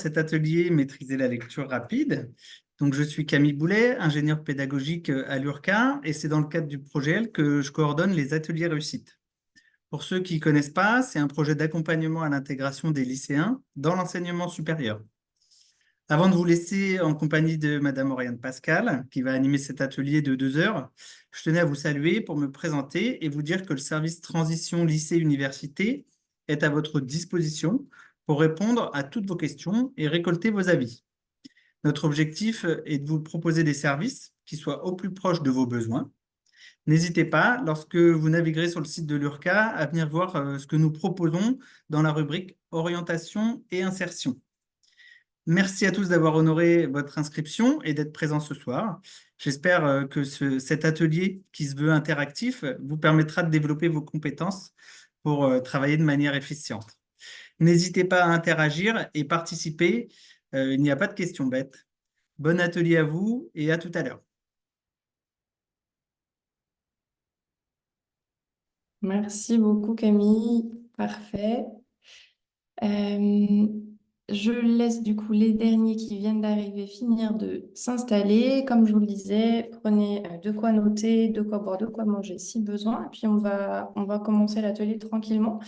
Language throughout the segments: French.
cet atelier Maîtriser la lecture rapide. Donc, je suis Camille Boulet, ingénieur pédagogique à l'URCA, et c'est dans le cadre du projet L que je coordonne les ateliers réussite. Pour ceux qui ne connaissent pas, c'est un projet d'accompagnement à l'intégration des lycéens dans l'enseignement supérieur. Avant de vous laisser en compagnie de Madame Oriane Pascal, qui va animer cet atelier de 2 heures, je tenais à vous saluer pour me présenter et vous dire que le service transition lycée-université est à votre disposition pour répondre à toutes vos questions et récolter vos avis. Notre objectif est de vous proposer des services qui soient au plus proche de vos besoins. N'hésitez pas, lorsque vous naviguerez sur le site de l'URCA, à venir voir ce que nous proposons dans la rubrique orientation et insertion. Merci à tous d'avoir honoré votre inscription et d'être présents ce soir. J'espère que cet atelier qui se veut interactif vous permettra de développer vos compétences pour travailler de manière efficiente. N'hésitez pas à interagir et participer. Il n'y a pas de questions bêtes. Bon atelier à vous et à tout à l'heure. Merci beaucoup Camille, parfait. Euh, je laisse du coup les derniers qui viennent d'arriver finir de s'installer. Comme je vous le disais, prenez de quoi noter, de quoi boire, de quoi manger si besoin. Et puis on va commencer l'atelier tranquillement.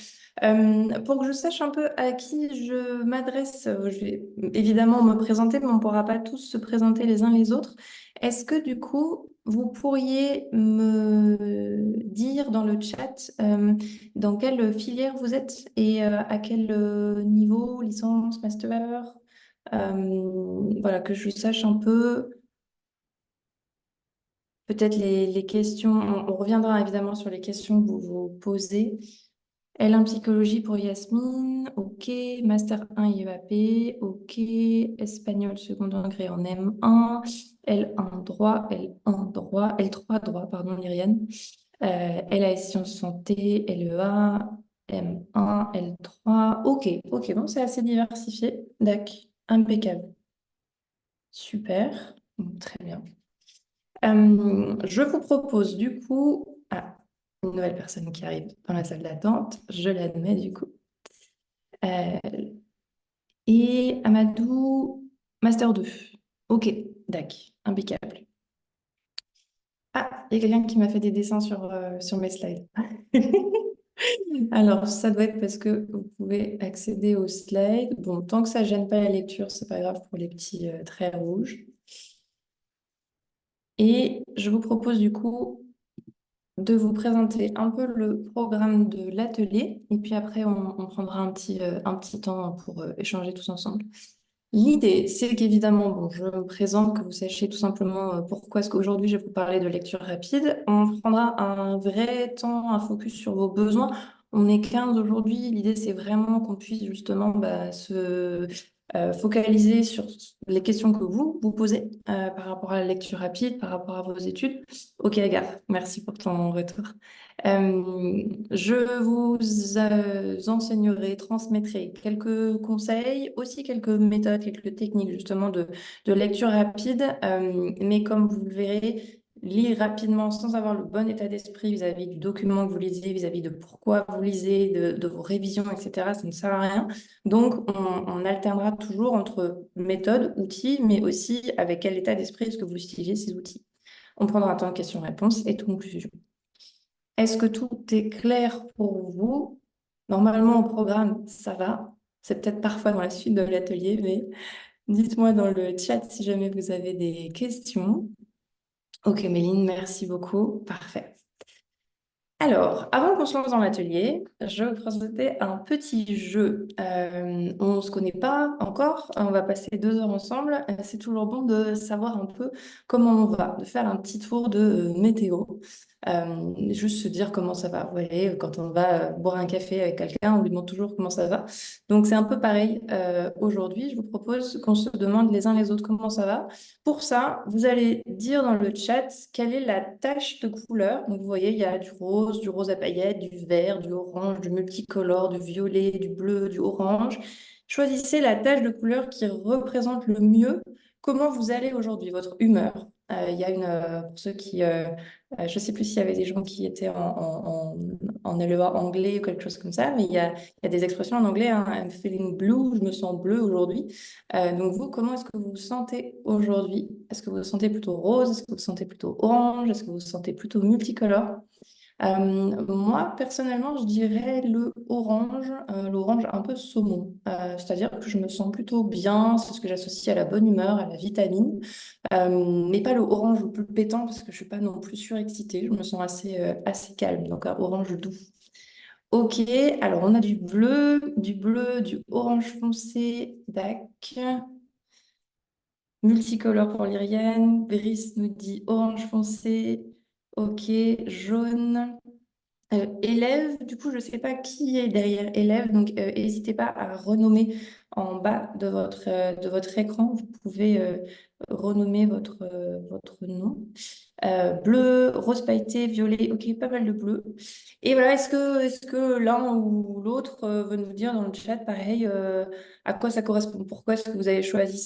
Pour que je sache un peu à qui je m'adresse, je vais évidemment me présenter, mais on ne pourra pas tous se présenter les uns les autres. Est-ce que du coup, vous pourriez me dire dans le chat dans quelle filière vous êtes et à quel niveau, licence, master, voilà, que je sache un peu, peut-être les questions, on reviendra évidemment sur les questions que vous vous posez. L1 psychologie pour Yasmine, ok, master 1 IEAP, ok, espagnol second degré en M1, L1 droit, L1 droit, L3 droit, pardon, Myriane. LAS Sciences Santé, LEA, M1, L3. Ok, ok, bon, c'est assez diversifié. D'accord, impeccable. Super, bon, très bien. Je vous propose du coup, une nouvelle personne qui arrive dans la salle d'attente, je l'admets du coup. Euh, et Amadou, Master 2. Ok, d'accord, impeccable. Ah, il y a quelqu'un qui m'a fait des dessins sur mes slides. Alors, ça doit être parce que vous pouvez accéder aux slides. Bon, tant que ça ne gêne pas la lecture, c'est pas grave pour les petits traits rouges. Et je vous propose du coup de vous présenter un peu le programme de l'atelier. Et puis après, on prendra un petit temps pour échanger tous ensemble. L'idée, c'est qu'évidemment, bon, je me présente, que vous sachiez tout simplement pourquoi est-ce qu'aujourd'hui je vais vous parler de lecture rapide. On prendra un vrai temps, un focus sur vos besoins. On est 15 aujourd'hui. L'idée, c'est vraiment qu'on puisse justement se focaliser sur les questions que vous posez par rapport à la lecture rapide, par rapport à vos études. Ok, Agathe, merci pour ton retour. Je vous enseignerai, transmettrai quelques conseils, aussi quelques méthodes, quelques techniques justement de lecture rapide. Mais comme vous le verrez, lire rapidement sans avoir le bon état d'esprit vis-à-vis du document que vous lisez, vis-à-vis de pourquoi vous lisez, de vos révisions, etc., ça ne sert à rien. Donc, on alternera toujours entre méthode, outils, mais aussi avec quel état d'esprit est-ce que vous utilisez ces outils. On prendra un temps de questions-réponses et de conclusion. Est-ce que tout est clair pour vous? Normalement, au programme, ça va. C'est peut-être parfois dans la suite de l'atelier, mais dites-moi dans le chat si jamais vous avez des questions. Ok, Méline, merci beaucoup. Parfait. Alors, avant qu'on se lance dans l'atelier, je vais vous présenter un petit jeu. On ne se connaît pas encore, on va passer 2 heures ensemble. C'est toujours bon de savoir un peu comment on va, de faire un petit tour de météo. Juste se dire comment ça va. Vous voyez, quand on va boire un café avec quelqu'un, on lui demande toujours comment ça va. Donc, c'est un peu pareil aujourd'hui. Je vous propose qu'on se demande les uns les autres comment ça va. Pour ça, vous allez dire dans le chat quelle est la tache de couleur. Donc, vous voyez, il y a du rose à paillettes, du vert, du orange, du multicolore, du violet, du bleu, du orange. Choisissez la tache de couleur qui représente le mieux comment vous allez aujourd'hui, votre humeur. Il y a pour ceux qui, je ne sais plus s'il y avait des gens qui étaient en éleveur anglais ou quelque chose comme ça, mais il y a des expressions en anglais, hein, I'm feeling blue, je me sens bleu aujourd'hui. Donc vous, comment est-ce que vous vous sentez aujourd'hui? Est-ce que vous vous sentez plutôt rose? Est-ce que vous vous sentez plutôt orange? Est-ce que vous vous sentez plutôt multicolore? Moi, personnellement, je dirais l'orange un peu saumon. C'est-à-dire que je me sens plutôt bien, c'est ce que j'associe à la bonne humeur, à la vitamine. Mais pas le orange le plus pétant parce que je suis pas non plus surexcitée. Je me sens assez calme, donc un orange doux. Ok, alors on a du orange foncé, dac. Multicolore pour l'Irienne. Brice nous dit orange foncé. Ok, jaune. Élève, du coup, je ne sais pas qui est derrière élève, donc n'hésitez pas à renommer en bas de votre écran. Vous pouvez renommer votre nom. Bleu, rose pailleté, violet, ok, pas mal de bleu. Et voilà, est-ce que l'un ou l'autre veut nous dire dans le chat, pareil, à quoi ça correspond? Pourquoi est-ce que vous avez choisi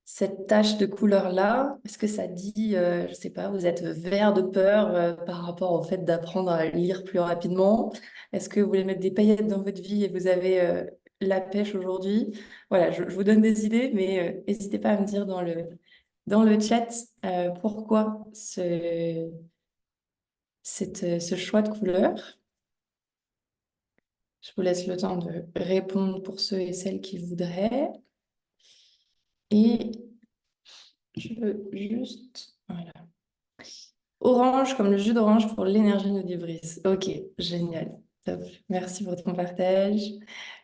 cette tache de couleur-là? Est-ce que ça dit, je ne sais pas, vous êtes vert de peur par rapport au fait d'apprendre à lire plus rapidement? Est-ce que vous voulez mettre des paillettes dans votre vie et vous avez la pêche aujourd'hui? Voilà, je vous donne des idées, mais n'hésitez pas à me dire dans le chat pourquoi ce choix de couleur. Je vous laisse le temps de répondre pour ceux et celles qui voudraient. Et je veux juste... Voilà. Orange, comme le jus d'orange pour l'énergie, nous dit Brice. Ok, génial. Top. Merci pour ton partage.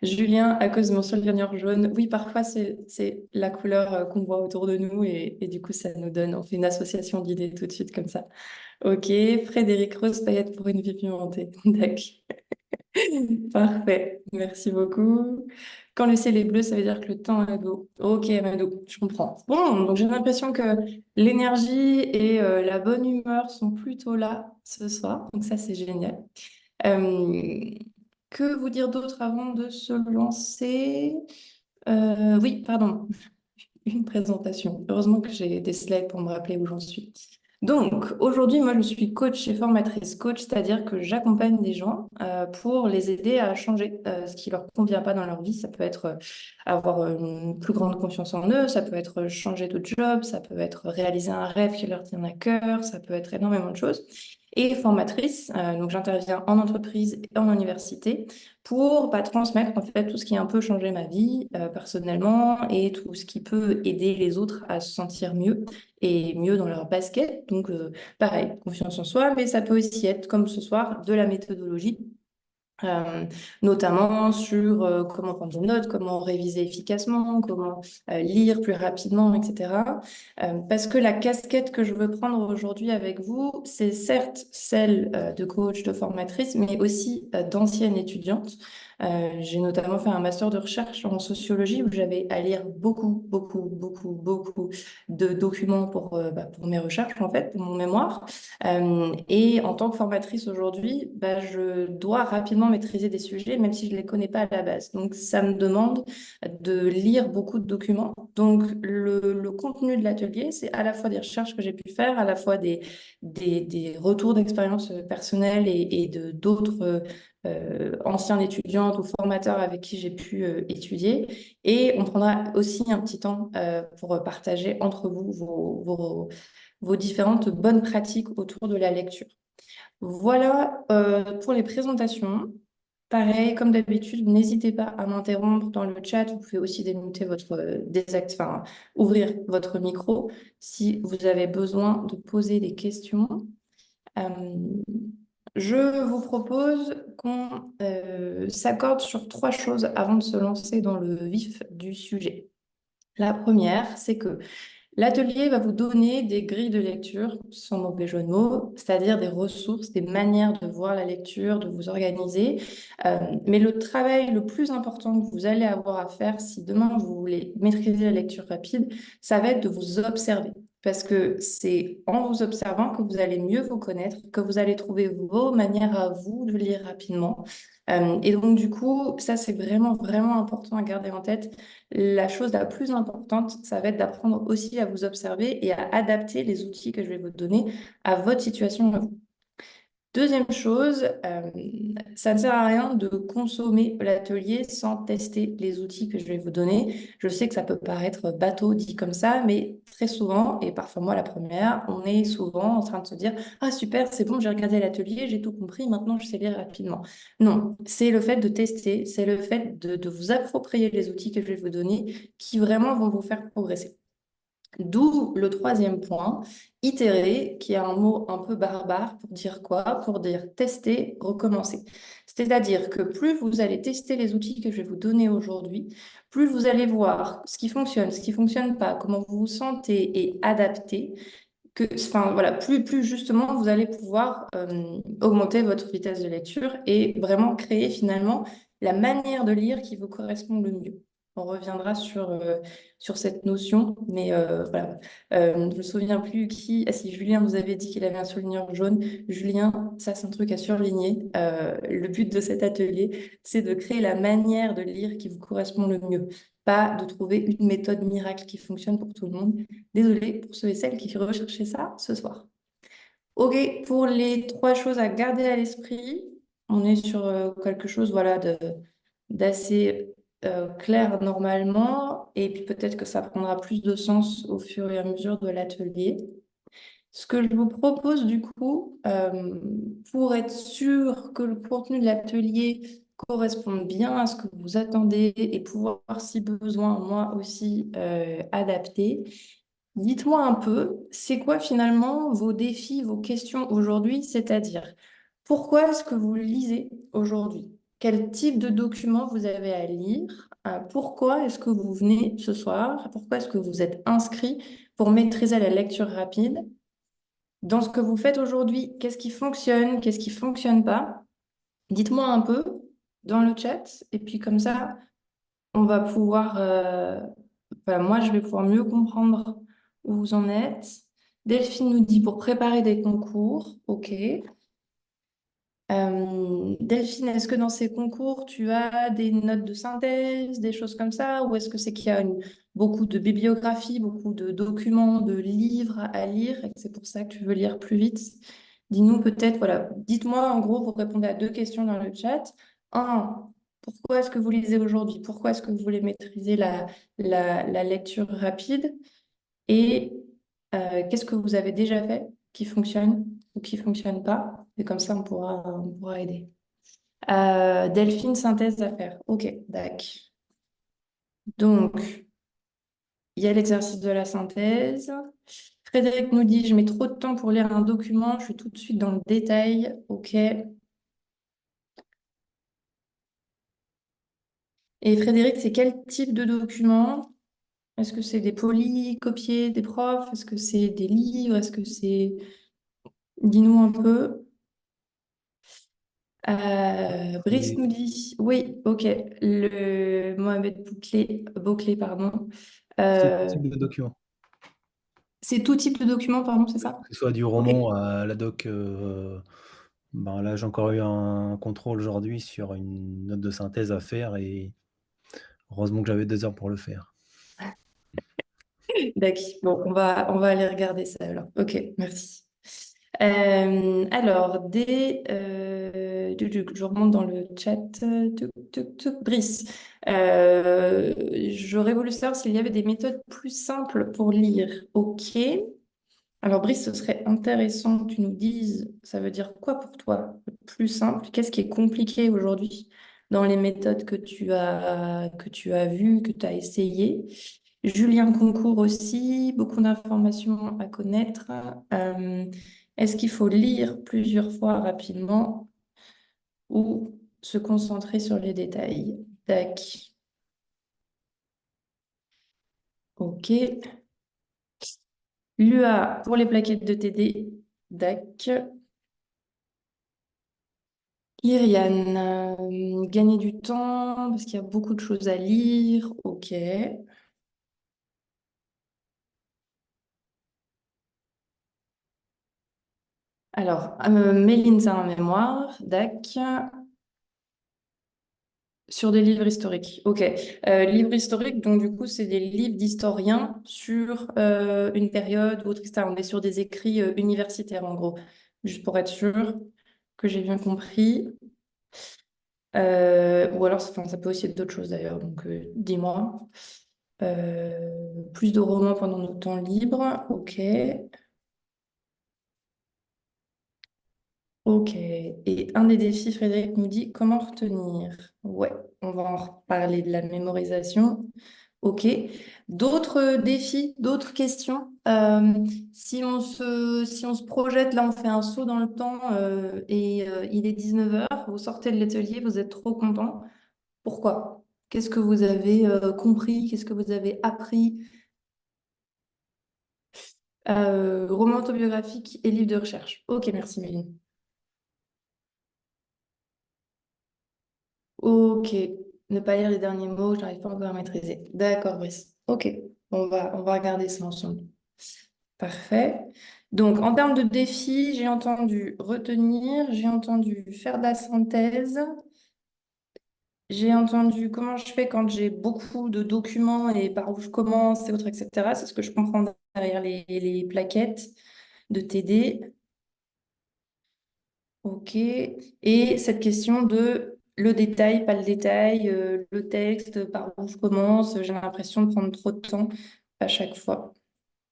Julien, à cause de mon surligneur jaune, oui, parfois c'est la couleur qu'on voit autour de nous et du coup ça nous donne, on fait une association d'idées tout de suite comme ça. Ok, Frédéric, rose paillette pour une vie pimentée. D'accord. Parfait, merci beaucoup. Quand le ciel est bleu, ça veut dire que le temps est beau. Ok, Amadou, je comprends. Bon, donc j'ai l'impression que l'énergie et la bonne humeur sont plutôt là ce soir, donc ça c'est génial. Euh, que vous dire d'autre avant de se lancer? Oui, pardon, une présentation. Heureusement que j'ai des slides pour me rappeler où j'en suis. Donc, aujourd'hui, moi, je suis coach et formatrice coach, c'est-à-dire que j'accompagne des gens pour les aider à changer ce qui leur convient pas dans leur vie. Ça peut être avoir une plus grande confiance en eux, ça peut être changer de job, ça peut être réaliser un rêve qui leur tient à cœur, ça peut être énormément de choses. Et formatrice, donc j'interviens en entreprise et en université pour transmettre en fait tout ce qui a un peu changé ma vie personnellement et tout ce qui peut aider les autres à se sentir mieux et mieux dans leur basket. Donc pareil, confiance en soi, mais ça peut aussi être comme ce soir de la méthodologie. euh, Notamment sur comment prendre des notes, comment réviser efficacement, comment lire plus rapidement, etc. Parce que la casquette que je veux prendre aujourd'hui avec vous, c'est certes celle de coach, de formatrice, mais aussi d'ancienne étudiante. J'ai notamment fait un master de recherche en sociologie où j'avais à lire beaucoup, beaucoup, beaucoup, beaucoup de documents pour mes recherches, en fait, pour mon mémoire. Et en tant que formatrice aujourd'hui, je dois rapidement maîtriser des sujets, même si je ne les connais pas à la base. Donc, ça me demande de lire beaucoup de documents. Donc, le contenu de l'atelier, c'est à la fois des recherches que j'ai pu faire, à la fois des retours d'expérience personnelle et de d'autres anciens étudiantes ou formateurs avec qui j'ai pu étudier. Et on prendra aussi un petit temps pour partager entre vous vos différentes bonnes pratiques autour de la lecture. Voilà pour les présentations. Pareil, comme d'habitude, n'hésitez pas à m'interrompre dans le chat. Vous pouvez aussi démuter enfin, ouvrir votre micro si vous avez besoin de poser des questions. Euh, je vous propose qu'on s'accorde sur 3 choses avant de se lancer dans le vif du sujet. La première, c'est que l'atelier va vous donner des grilles de lecture, sans mauvais jeu de mots, c'est-à-dire des ressources, des manières de voir la lecture, de vous organiser. Mais le travail le plus important que vous allez avoir à faire si demain vous voulez maîtriser la lecture rapide, ça va être de vous observer. parce que c'est en vous observant que vous allez mieux vous connaître, que vous allez trouver vos manières à vous de lire rapidement. Et donc, du coup, ça, c'est vraiment, vraiment important à garder en tête. La chose la plus importante, ça va être d'apprendre aussi à vous observer et à adapter les outils que je vais vous donner à votre situation à vous. Deuxième chose, ça ne sert à rien de consommer l'atelier sans tester les outils que je vais vous donner. Je sais que ça peut paraître bateau dit comme ça, mais très souvent, et parfois moi la première, on est souvent en train de se dire: «Ah super, c'est bon, j'ai regardé l'atelier, j'ai tout compris, maintenant je sais lire rapidement.» Non, c'est le fait de tester, c'est le fait de vous approprier les outils que je vais vous donner qui vraiment vont vous faire progresser. D'où le troisième point, itérer, qui est un mot un peu barbare pour dire quoi? Pour dire tester, recommencer. C'est-à-dire que plus vous allez tester les outils que je vais vous donner aujourd'hui, plus vous allez voir ce qui fonctionne pas, comment vous vous sentez et adapter, enfin voilà, plus justement vous allez pouvoir augmenter votre vitesse de lecture et vraiment créer finalement la manière de lire qui vous correspond le mieux. On reviendra sur cette notion, mais voilà. Je ne me souviens plus qui. Ah si, Julien vous avait dit qu'il avait un surligneur jaune. Julien, ça c'est un truc à surligner. Le but de cet atelier, c'est de créer la manière de lire qui vous correspond le mieux, pas de trouver une méthode miracle qui fonctionne pour tout le monde. Désolée pour ceux et celles qui recherchaient ça ce soir. Ok, pour les trois choses à garder à l'esprit, on est sur quelque chose voilà, d'assez clair normalement, et puis peut-être que ça prendra plus de sens au fur et à mesure de l'atelier. Ce que je vous propose du coup, pour être sûr que le contenu de l'atelier corresponde bien à ce que vous attendez et pouvoir, si besoin, moi aussi, adapter, dites-moi un peu, c'est quoi finalement vos défis, vos questions aujourd'hui, c'est-à-dire pourquoi est-ce que vous lisez aujourd'hui? Quel type de document vous avez à lire? Pourquoi est-ce que vous venez ce soir? Pourquoi est-ce que vous êtes inscrit pour maîtriser la lecture rapide? Dans ce que vous faites aujourd'hui, qu'est-ce qui fonctionne, qu'est-ce qui fonctionne pas? Dites-moi un peu dans le chat et puis comme ça, on va pouvoir, voilà, moi je vais pouvoir mieux comprendre où vous en êtes. Delphine nous dit pour préparer des concours, ok. Delphine, est-ce que dans ces concours, tu as des notes de synthèse, des choses comme ça, ou est-ce que c'est qu'il y a beaucoup de bibliographie, beaucoup de documents, de livres à lire, et que c'est pour ça que tu veux lire plus vite? Dis-nous peut-être, voilà, dites-moi en gros, vous répondez à deux questions dans le chat. Un, pourquoi est-ce que vous lisez aujourd'hui? Pourquoi est-ce que vous voulez maîtriser la lecture rapide? Et qu'est-ce que vous avez déjà fait qui fonctionne ou qui fonctionne pas? Et comme ça, on pourra aider. Delphine, synthèse à faire. Ok, d'accord. Donc, il y a l'exercice de la synthèse. Frédéric nous dit, je mets trop de temps pour lire un document, je suis tout de suite dans le détail. Ok. Et Frédéric, c'est quel type de document? Est-ce que c'est des polis copiés des profs? Est-ce que c'est des livres? Est-ce que c'est... Dis-nous un peu. Brice Et nous dit, oui, ok, le Mohamed Bouclé, pardon. c'est tout Euh, type de document. c'est tout type de document, pardon, c'est Oui. ça? Que ce soit du Ok. roman à la doc. Ben là, j'ai encore eu un contrôle aujourd'hui sur une note de synthèse à faire et heureusement que j'avais 2 heures pour le faire. D'accord. Bon, on va aller regarder ça alors. Ok, merci. Alors, je remonte dans le chat. Brice, j'aurais voulu savoir s'il y avait des méthodes plus simples pour lire. Ok. Alors, Brice, ce serait intéressant que tu nous dises, ça veut dire quoi pour toi, le plus simple? Qu'est-ce qui est compliqué aujourd'hui dans les méthodes que tu as vues, que tu as essayées? Julien Concours aussi, beaucoup d'informations à connaître. Euh, Est-ce qu'il faut lire plusieurs fois rapidement ou se concentrer sur les détails? Tac. Ok. L'UA pour les plaquettes de TD. Dac. Lyriane, gagner du temps parce qu'il y a beaucoup de choses à lire. Ok. Alors, Méline, c'est un mémoire, DAC, sur des livres historiques. Ok. Livres historiques, donc du coup, c'est des livres d'historiens sur une période ou autre, etc. On est sur des écrits universitaires, en gros, juste pour être sûr que j'ai bien compris. Ou alors, enfin, ça peut aussi être d'autres choses d'ailleurs, donc dis-moi. Plus de romans pendant nos temps libres, ok. Ok. Et un des défis, Frédéric nous dit comment retenir. Ouais, on va en reparler de la mémorisation. Ok. D'autres défis, d'autres questions? Si on se projette, là, on fait un saut dans le temps et il est 19 heures. Vous sortez de l'atelier, vous êtes trop content. Pourquoi? Qu'est-ce que vous avez compris? Qu'est-ce que vous avez appris? Roman autobiographique et livre de recherche. Ok, merci Méline. Ok, ne pas lire les derniers mots, je n'arrive pas encore à maîtriser. D'accord, Brice. Ok, on va regarder ça ensemble. Parfait. Donc, en termes de défis, j'ai entendu retenir, j'ai entendu faire de la synthèse, j'ai entendu comment je fais quand j'ai beaucoup de documents et par où je commence et autres, etc. C'est ce que je comprends derrière les plaquettes de TD. Ok. Et cette question de le détail, pas le détail, le texte, par où je commence, j'ai l'impression de prendre trop de temps à chaque fois.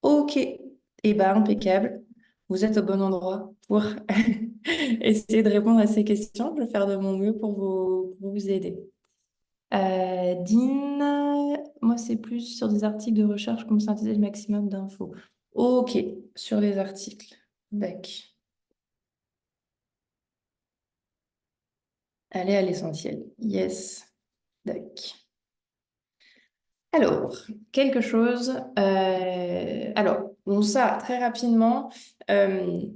Ok. Eh bien, impeccable. Vous êtes au bon endroit pour essayer de répondre à ces questions. Je vais faire de mon mieux pour vous aider. Dean, moi, c'est plus sur des articles de recherche comme synthétiser le maximum d'infos. Ok, sur les articles. D'accord. Aller à l'essentiel. Yes. D'accord. Alors, quelque chose. Alors, bon, ça, très rapidement.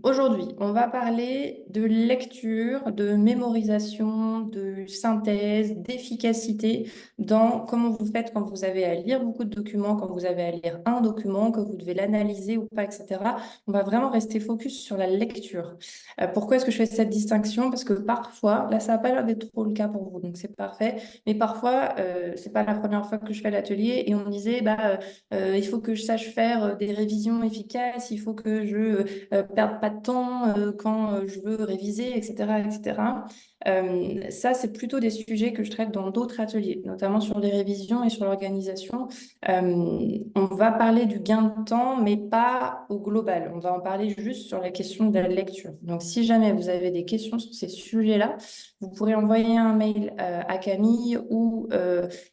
Aujourd'hui, on va parler de lecture, de mémorisation, de synthèse, d'efficacité dans comment vous faites quand vous avez à lire beaucoup de documents, quand vous avez à lire un document, que vous devez l'analyser ou pas, etc. On va vraiment rester focus sur la lecture. Pourquoi est-ce que je fais cette distinction? Parce que parfois, là, ça n'a pas l'air d'être trop le cas pour vous, donc c'est parfait. Mais parfois, c'est pas la première fois que je fais l'atelier et on me disait, il faut que je sache faire des révisions efficaces, il faut que je perde pas de temps quand je veux réviser, etc., etc. Ça, c'est plutôt des sujets que je traite dans d'autres ateliers, notamment sur les révisions et sur l'organisation. On va parler du gain de temps, mais pas au global. On va en parler juste sur la question de la lecture. Donc, si jamais vous avez des questions sur ces sujets-là, vous pourrez envoyer un mail à Camille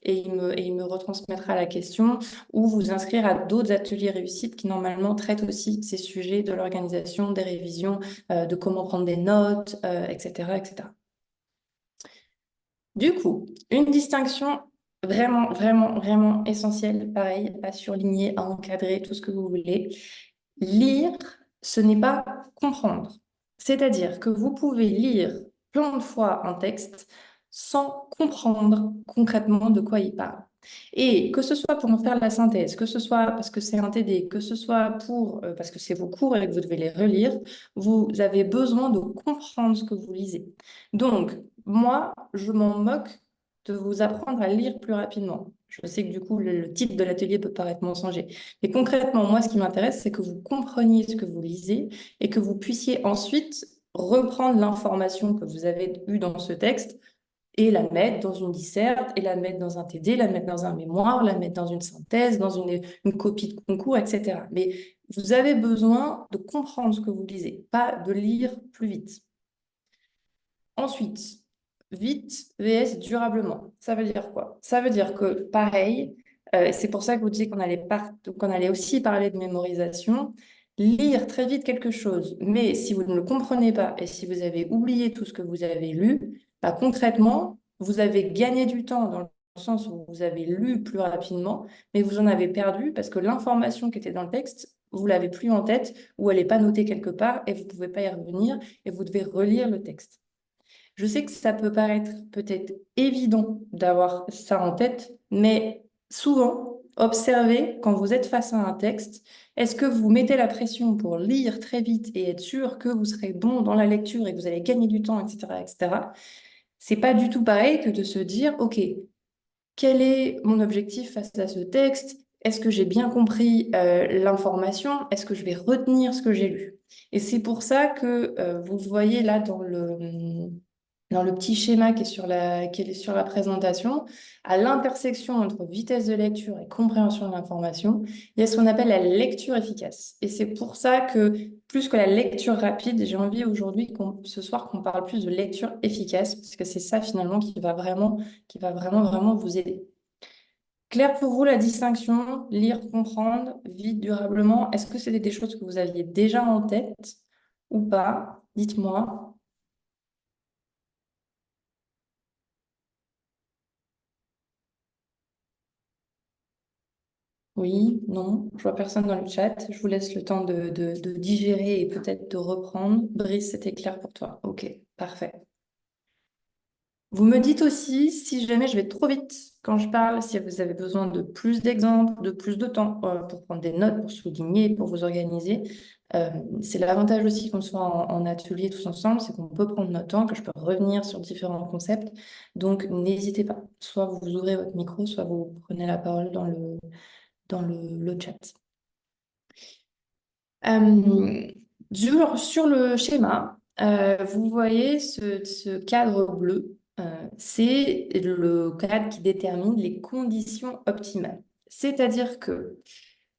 et il me retransmettra la question ou vous inscrire à d'autres ateliers réussites qui normalement traitent aussi ces sujets de l'organisation, des révisions, de comment prendre des notes, etc., etc. Du coup, une distinction vraiment, vraiment, vraiment essentielle, pareil, à surligner, à encadrer, tout ce que vous voulez. Lire, ce n'est pas comprendre. C'est-à-dire que vous pouvez lire plein de fois un texte sans comprendre concrètement de quoi il parle. Et que ce soit pour en faire la synthèse, que ce soit parce que c'est un TD, que ce soit parce que c'est vos cours et que vous devez les relire, vous avez besoin de comprendre ce que vous lisez. Donc, moi, je m'en moque de vous apprendre à lire plus rapidement. Je sais que du coup, le titre de l'atelier peut paraître mensonger. Mais concrètement, moi, ce qui m'intéresse, c'est que vous compreniez ce que vous lisez et que vous puissiez ensuite reprendre l'information que vous avez eue dans ce texte et la mettre dans une disserte, et la mettre dans un TD, la mettre dans un mémoire, la mettre dans une synthèse, dans une copie de concours, etc. Mais vous avez besoin de comprendre ce que vous lisez, pas de lire plus vite. Ensuite, vite vs durablement. Ça veut dire quoi? Ça veut dire que, pareil, c'est pour ça que vous disiez qu'on allait aussi parler de mémorisation. Lire très vite quelque chose, mais si vous ne le comprenez pas et si vous avez oublié tout ce que vous avez lu, concrètement, vous avez gagné du temps dans le sens où vous avez lu plus rapidement, mais vous en avez perdu parce que l'information qui était dans le texte, vous l'avez plus en tête ou elle n'est pas notée quelque part et vous ne pouvez pas y revenir et vous devez relire le texte. Je sais que ça peut paraître peut-être évident d'avoir ça en tête, mais souvent, Observez quand vous êtes face à un texte, est-ce que vous mettez la pression pour lire très vite et être sûr que vous serez bon dans la lecture et que vous allez gagner du temps, etc., etc. C'est pas du tout pareil que de se dire, OK, quel est mon objectif face à ce texte? Est-ce que j'ai bien compris l'information? Est-ce que je vais retenir ce que j'ai lu? Et c'est pour ça que vous voyez là dans le petit schéma qui est sur la présentation, à l'intersection entre vitesse de lecture et compréhension de l'information, il y a ce qu'on appelle la lecture efficace. Et c'est pour ça que, plus que la lecture rapide, j'ai envie aujourd'hui, ce soir, qu'on parle plus de lecture efficace, parce que c'est ça finalement qui va vraiment, vraiment vous aider. Clair pour vous la distinction, lire, comprendre, vite, durablement, est-ce que c'était des choses que vous aviez déjà en tête ou pas? Dites-moi. Oui, non, je vois personne dans le chat. Je vous laisse le temps de digérer et peut-être de reprendre. Brice, c'était clair pour toi. Ok, parfait. Vous me dites aussi si jamais je vais trop vite quand je parle, si vous avez besoin de plus d'exemples, de plus de temps pour prendre des notes, pour souligner, pour vous organiser. C'est l'avantage aussi qu'on soit en atelier tous ensemble, c'est qu'on peut prendre notre temps, que je peux revenir sur différents concepts. Donc, n'hésitez pas. Soit vous ouvrez votre micro, soit vous prenez la parole dans le chat. Sur le schéma, vous voyez ce cadre bleu. C'est le cadre qui détermine les conditions optimales. C'est-à-dire que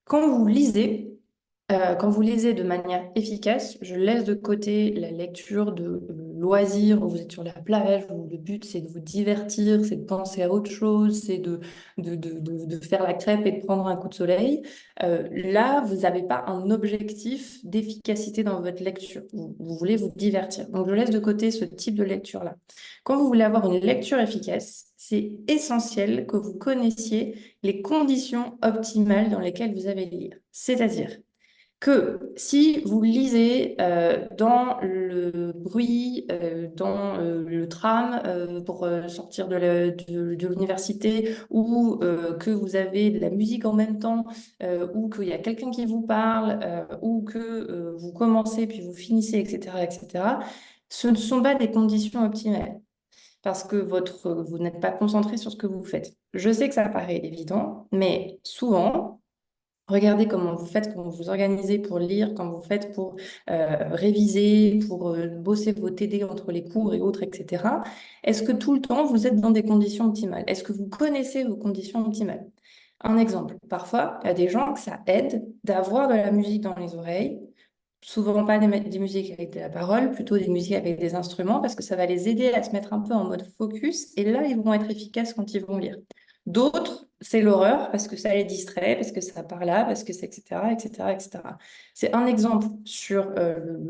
quand vous lisez, quand vous lisez de manière efficace, je laisse de côté la lecture de loisirs où vous êtes sur la plage, où le but c'est de vous divertir, c'est de penser à autre chose, c'est de faire la crêpe et de prendre un coup de soleil. Là, vous n'avez pas un objectif d'efficacité dans votre lecture. Vous voulez vous divertir. Donc, je laisse de côté ce type de lecture-là. Quand vous voulez avoir une lecture efficace, c'est essentiel que vous connaissiez les conditions optimales dans lesquelles vous allez lire. C'est-à-dire que si vous lisez dans le bruit, dans le tram pour sortir de l'université, ou que vous avez de la musique en même temps, ou qu'il y a quelqu'un qui vous parle, ou que vous commencez puis vous finissez, etc., etc., ce ne sont pas des conditions optimales parce que vous n'êtes pas concentré sur ce que vous faites. Je sais que ça paraît évident, mais souvent, regardez comment vous faites, comment vous organisez pour lire, comment vous faites pour réviser, pour bosser vos TD entre les cours et autres, etc. Est-ce que tout le temps, vous êtes dans des conditions optimales? Est-ce que vous connaissez vos conditions optimales? Un exemple, parfois, il y a des gens que ça aide d'avoir de la musique dans les oreilles, souvent pas des musiques avec de la parole, plutôt des musiques avec des instruments, parce que ça va les aider à se mettre un peu en mode focus, et là, ils vont être efficaces quand ils vont lire. D'autres, c'est l'horreur, parce que ça les distrait, parce que ça part là, parce que c'est etc., etc., etc. C'est un exemple sur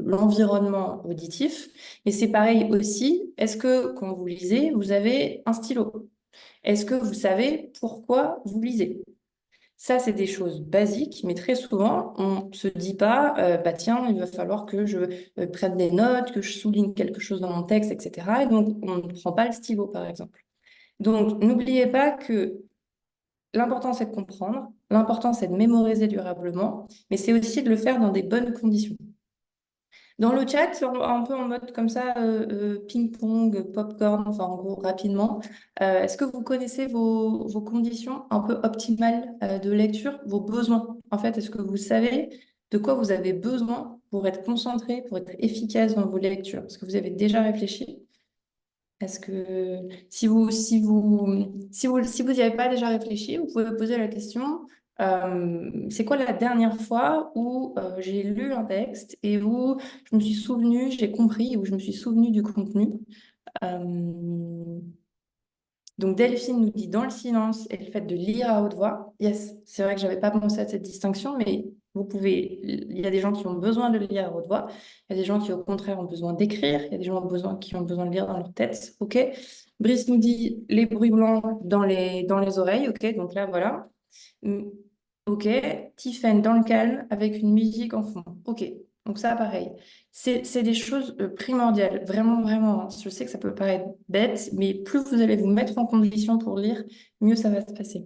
l'environnement auditif, mais c'est pareil aussi, est-ce que quand vous lisez, vous avez un stylo? Est-ce que vous savez pourquoi vous lisez? Ça, c'est des choses basiques, mais très souvent, on ne se dit pas, bah tiens, il va falloir que je prenne des notes, que je souligne quelque chose dans mon texte, etc. Et donc, on ne prend pas le stylo, par exemple. Donc, n'oubliez pas que l'important, c'est de comprendre, l'important, c'est de mémoriser durablement, mais c'est aussi de le faire dans des bonnes conditions. Dans le chat, un peu en mode comme ça, ping-pong, popcorn, enfin en gros rapidement, est-ce que vous connaissez vos conditions un peu optimales de lecture, vos besoins? En fait, est-ce que vous savez de quoi vous avez besoin pour être concentré, pour être efficace dans vos lectures? Est-ce que vous avez déjà réfléchi? Est-ce que si vous n'y avez pas déjà réfléchi, vous pouvez poser la question, c'est quoi la dernière fois où j'ai lu un texte et où je me suis souvenu, j'ai compris, où je me suis souvenu du contenu. Euh, donc Delphine nous dit dans le silence et le fait de lire à haute voix. Yes, c'est vrai que j'avais pas pensé à cette distinction, mais vous pouvez. Il y a des gens qui ont besoin de lire à haute voix. Il y a des gens qui au contraire ont besoin d'écrire. Il y a des gens qui ont besoin de lire dans leur tête. Ok. Brice nous dit les bruits blancs dans les oreilles. Ok. Donc là voilà. Ok. Tiffen dans le calme avec une musique en fond. Ok. Donc ça pareil. C'est des choses primordiales, vraiment, vraiment, hein. Je sais que ça peut paraître bête, mais plus vous allez vous mettre en condition pour lire, mieux ça va se passer.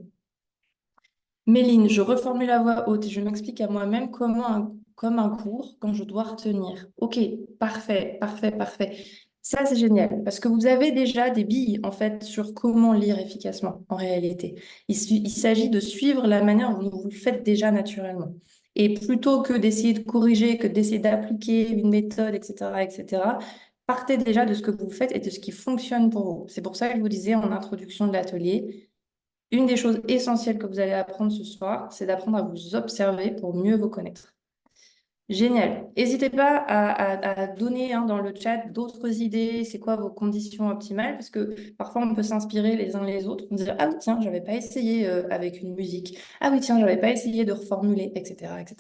Méline, je reformule à voix haute et je m'explique à moi-même comme un cours quand je dois retenir. Ok, parfait, parfait, parfait. Ça, c'est génial parce que vous avez déjà des billes en fait sur comment lire efficacement en réalité. Il s'agit de suivre la manière dont vous le faites déjà naturellement. Et plutôt que d'essayer de corriger, que d'essayer d'appliquer une méthode, etc., etc., partez déjà de ce que vous faites et de ce qui fonctionne pour vous. C'est pour ça que je vous disais en introduction de l'atelier, une des choses essentielles que vous allez apprendre ce soir, c'est d'apprendre à vous observer pour mieux vous connaître. Génial. N'hésitez pas à donner dans le chat d'autres idées, c'est quoi vos conditions optimales, parce que parfois on peut s'inspirer les uns les autres, on se dire, ah oui, tiens, j'avais pas essayé avec une musique, ah oui, tiens, j'avais pas essayé de reformuler, etc., etc.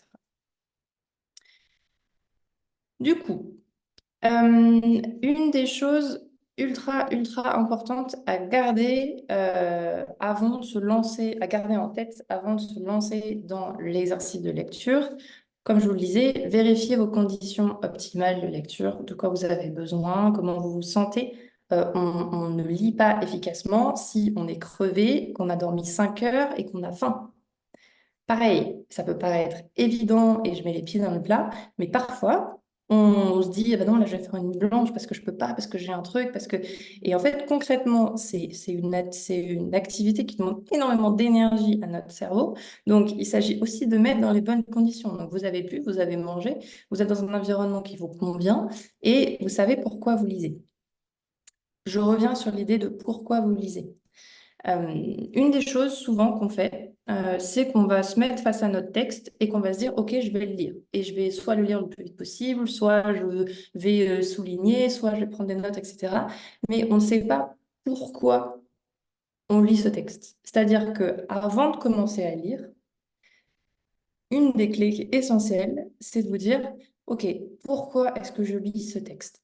Du coup, une des choses ultra, ultra importantes à garder avant de se lancer, à garder en tête avant de se lancer dans l'exercice de lecture, comme je vous le disais, vérifiez vos conditions optimales de lecture, de quoi vous avez besoin, comment vous vous sentez. On ne lit pas efficacement si on est crevé, qu'on a dormi 5 heures et qu'on a faim. Pareil, ça peut paraître évident et je mets les pieds dans le plat, mais parfois, on se dit, ah ben non, là, je vais faire une nuit blanche parce que je peux pas, parce que j'ai un truc, parce que... Et en fait, concrètement, c'est une activité qui demande énormément d'énergie à notre cerveau. Donc, il s'agit aussi de mettre dans les bonnes conditions. Donc, vous avez bu, vous avez mangé, vous êtes dans un environnement qui vous convient et vous savez pourquoi vous lisez. Je reviens sur l'idée de pourquoi vous lisez. Une des choses souvent qu'on fait, c'est qu'on va se mettre face à notre texte et qu'on va se dire, OK, je vais le lire. Et je vais soit le lire le plus vite possible, soit je vais souligner, soit je vais prendre des notes, etc. Mais on ne sait pas pourquoi on lit ce texte. C'est-à-dire qu'avant de commencer à lire, une des clés qui est essentielle, c'est de vous dire, OK, pourquoi est-ce que je lis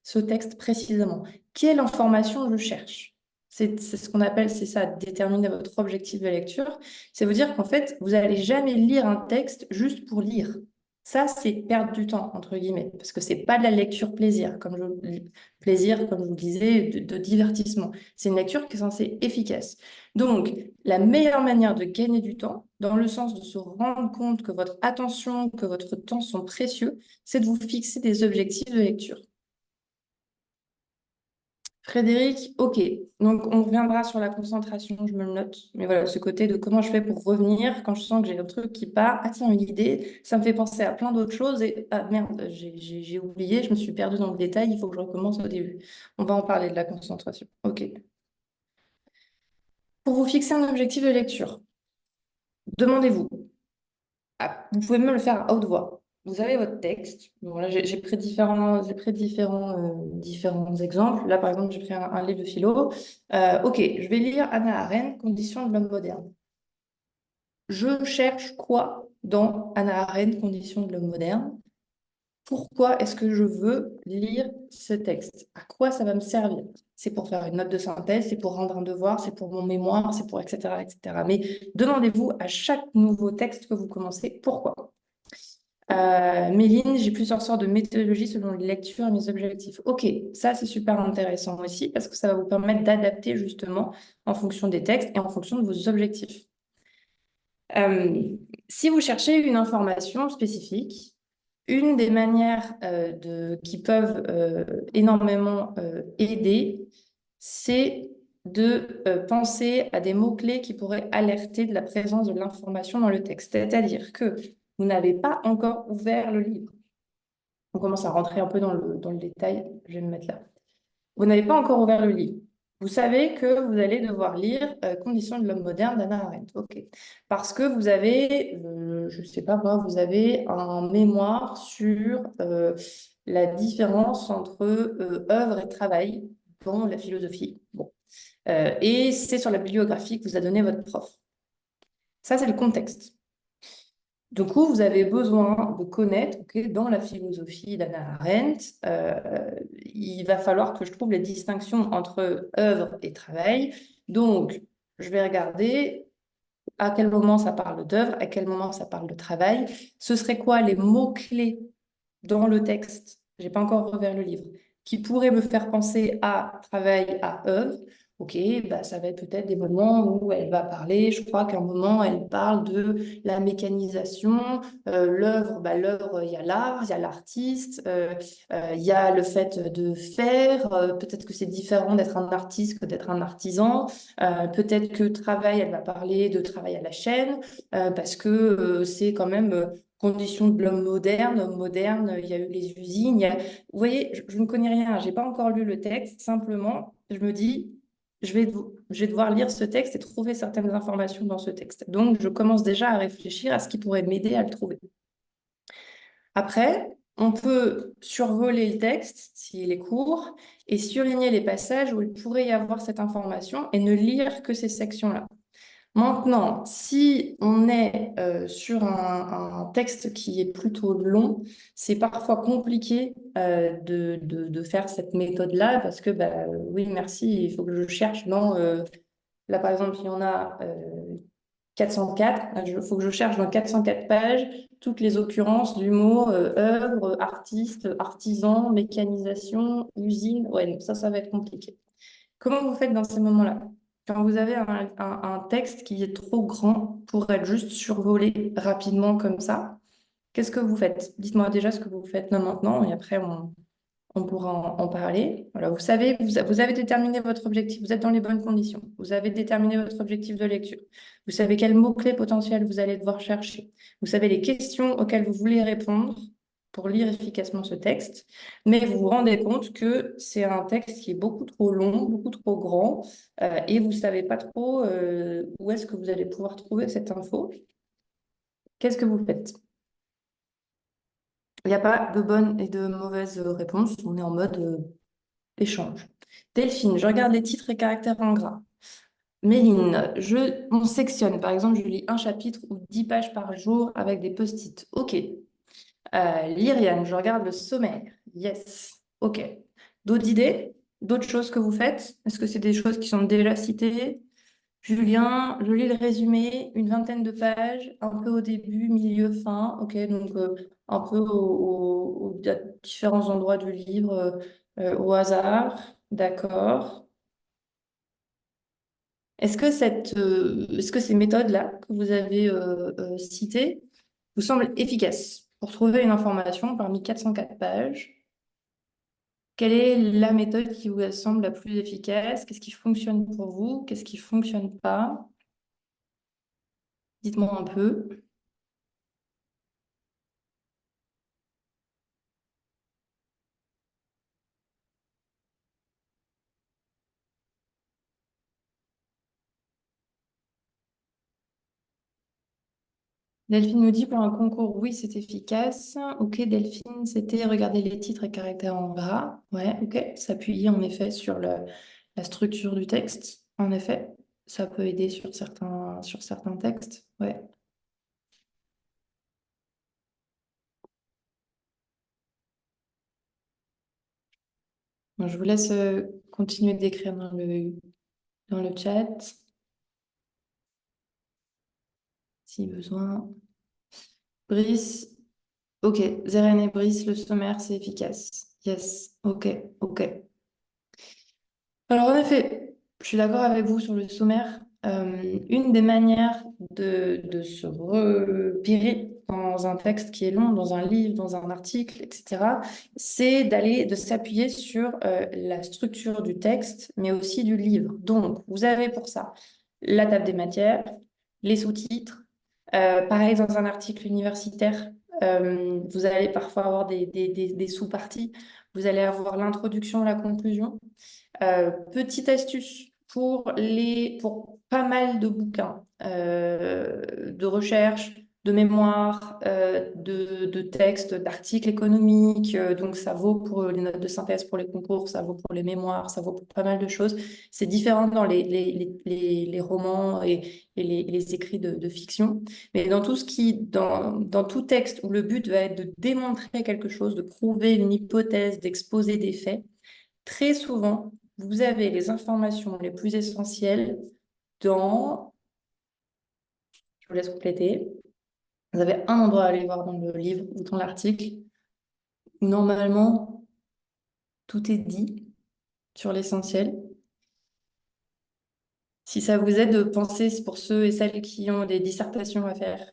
ce texte précisément? Quelle information je cherche? C'est ce qu'on appelle, c'est ça, déterminer votre objectif de lecture. C'est vous dire qu'en fait, vous n'allez jamais lire un texte juste pour lire. Ça, c'est perdre du temps, entre guillemets, parce que c'est pas de la lecture plaisir, comme je vous le disais, de divertissement. C'est une lecture qui est censée être efficace. Donc, la meilleure manière de gagner du temps, dans le sens de se rendre compte que votre attention, que votre temps sont précieux, c'est de vous fixer des objectifs de lecture. Frédéric, ok. Donc, on reviendra sur la concentration, je me le note. Mais voilà, ce côté de comment je fais pour revenir quand je sens que j'ai un truc qui part. Ah tiens, une idée, ça me fait penser à plein d'autres choses. Et ah merde, j'ai oublié, je me suis perdue dans le détail, il faut que je recommence au début. On va en parler de la concentration. Ok. Pour vous fixer un objectif de lecture, demandez-vous. Vous pouvez même le faire à haute voix. Vous avez votre texte. Bon, là, j'ai pris différents exemples. Là, par exemple, j'ai pris un livre de philo. Ok, je vais lire Hannah Arendt, Conditions de l'homme moderne. Je cherche quoi dans Hannah Arendt, Conditions de l'homme moderne? Pourquoi est-ce que je veux lire ce texte? À quoi ça va me servir? C'est pour faire une note de synthèse, c'est pour rendre un devoir, c'est pour mon mémoire, c'est pour etc., etc. Mais demandez-vous à chaque nouveau texte que vous commencez, pourquoi? Méline, j'ai plusieurs sortes de méthodologies selon les lectures et mes objectifs. Ok, ça c'est super intéressant aussi parce que ça va vous permettre d'adapter justement en fonction des textes et en fonction de vos objectifs. Si vous cherchez une information spécifique, une des manières qui peuvent énormément aider, c'est de penser à des mots-clés qui pourraient alerter de la présence de l'information dans le texte. C'est-à-dire que vous n'avez pas encore ouvert le livre. On commence à rentrer un peu dans le détail. Je vais me mettre là. Vous n'avez pas encore ouvert le livre. Vous savez que vous allez devoir lire Conditions de l'homme moderne d'Hannah Arendt. OK. Parce que vous avez, je ne sais pas moi, vous avez un mémoire sur la différence entre œuvre et travail dans la philosophie. Bon. Et c'est sur la bibliographie que vous a donné votre prof. Ça, c'est le contexte. Du coup, vous avez besoin de connaître, dans la philosophie d'Hannah Arendt, il va falloir que je trouve les distinctions entre œuvre et travail. Donc, je vais regarder à quel moment ça parle d'œuvre, à quel moment ça parle de travail. Ce serait quoi les mots-clés dans le texte, je n'ai pas encore ouvert le livre, qui pourraient me faire penser à travail, à œuvre. Ok, bah, ça va être peut-être des moments où elle va parler, je crois qu'à un moment, elle parle de la mécanisation, l'œuvre, bah, l'œuvre, il y a l'art, il y a l'artiste, il y a le fait de faire, peut-être que c'est différent d'être un artiste que d'être un artisan, peut-être que travail, elle va parler de travail à la chaîne, parce que c'est quand même condition de l'homme moderne. Homme moderne, il y a eu les usines. Vous voyez, je ne connais rien, j'ai pas encore lu le texte, simplement, je me dis, je vais devoir lire ce texte et trouver certaines informations dans ce texte. Donc, je commence déjà à réfléchir à ce qui pourrait m'aider à le trouver. Après, on peut survoler le texte s'il est court et surligner les passages où il pourrait y avoir cette information et ne lire que ces sections-là. Maintenant, si on est sur un texte qui est plutôt long, c'est parfois compliqué de faire cette méthode-là parce que, bah, oui, merci, il faut que je cherche dans, là par exemple, il y en a 404, il faut que je cherche dans 404 pages toutes les occurrences du mot œuvre, artiste, artisan, mécanisation, usine. Ouais, donc ça va être compliqué. Comment vous faites dans ces moments-là? Quand vous avez un texte qui est trop grand pour être juste survolé rapidement comme ça, qu'est-ce que vous faites? Dites-moi déjà ce que vous faites là maintenant et après on pourra en parler. Voilà, vous savez, vous avez déterminé votre objectif, vous êtes dans les bonnes conditions, vous avez déterminé votre objectif de lecture, vous savez quels mots-clés potentiels vous allez devoir chercher, vous savez les questions auxquelles vous voulez répondre pour lire efficacement ce texte, mais vous vous rendez compte que c'est un texte qui est beaucoup trop long, beaucoup trop grand, et vous ne savez pas trop où est-ce que vous allez pouvoir trouver cette info. Qu'est-ce que vous faites? Il n'y a pas de bonne et de mauvaise réponse, on est en mode échange. Delphine, je regarde les titres et caractères en gras. Méline, on sectionne. Par exemple, je lis un chapitre ou 10 pages par jour avec des post-it. OK. Lyriane, je regarde le sommaire. Yes. OK. D'autres idées? D'autres choses que vous faites? Est-ce que c'est des choses qui sont déjà citées? Julien, je lis le résumé, une vingtaine de pages, un peu au début, milieu, fin. OK, donc un peu à différents endroits du livre, au hasard. D'accord. Est-ce que ces méthodes-là que vous avez citées vous semblent efficaces pour trouver une information parmi 404 pages? Quelle est la méthode qui vous semble la plus efficace? Qu'est-ce qui fonctionne pour vous? Qu'est-ce qui ne fonctionne pas? Dites-moi un peu. Delphine nous dit pour un concours, oui, c'est efficace. Ok, Delphine, c'était regarder les titres et caractères en gras. Ouais, ok. S'appuyer en effet sur la structure du texte. En effet, ça peut aider sur certains textes. Ouais. Bon, je vous laisse continuer d'écrire dans le chat si besoin. Brice, ok. Zeren et Brice, le sommaire, c'est efficace. Yes, ok, ok. Alors, en effet, je suis d'accord avec vous sur le sommaire. Une des manières de se repérer dans un texte qui est long, dans un livre, dans un article, etc., c'est de s'appuyer sur la structure du texte, mais aussi du livre. Donc, vous avez pour ça la table des matières, les sous-titres. Pareil, dans un article universitaire, vous allez parfois avoir des sous-parties. Vous allez avoir l'introduction, la conclusion. Petite astuce pour pas mal de bouquins, de recherche, de mémoire, de textes, d'articles économiques. Donc, ça vaut pour les notes de synthèse pour les concours, ça vaut pour les mémoires, ça vaut pour pas mal de choses. C'est différent dans les romans et les écrits de fiction. Mais dans tout texte où le but va être de démontrer quelque chose, de prouver une hypothèse, d'exposer des faits, très souvent, vous avez les informations les plus essentielles dans, je vous laisse compléter, vous avez un endroit à aller voir dans le livre ou dans l'article où normalement tout est dit sur l'essentiel. Si ça vous aide, pensez pour ceux et celles qui ont des dissertations à faire.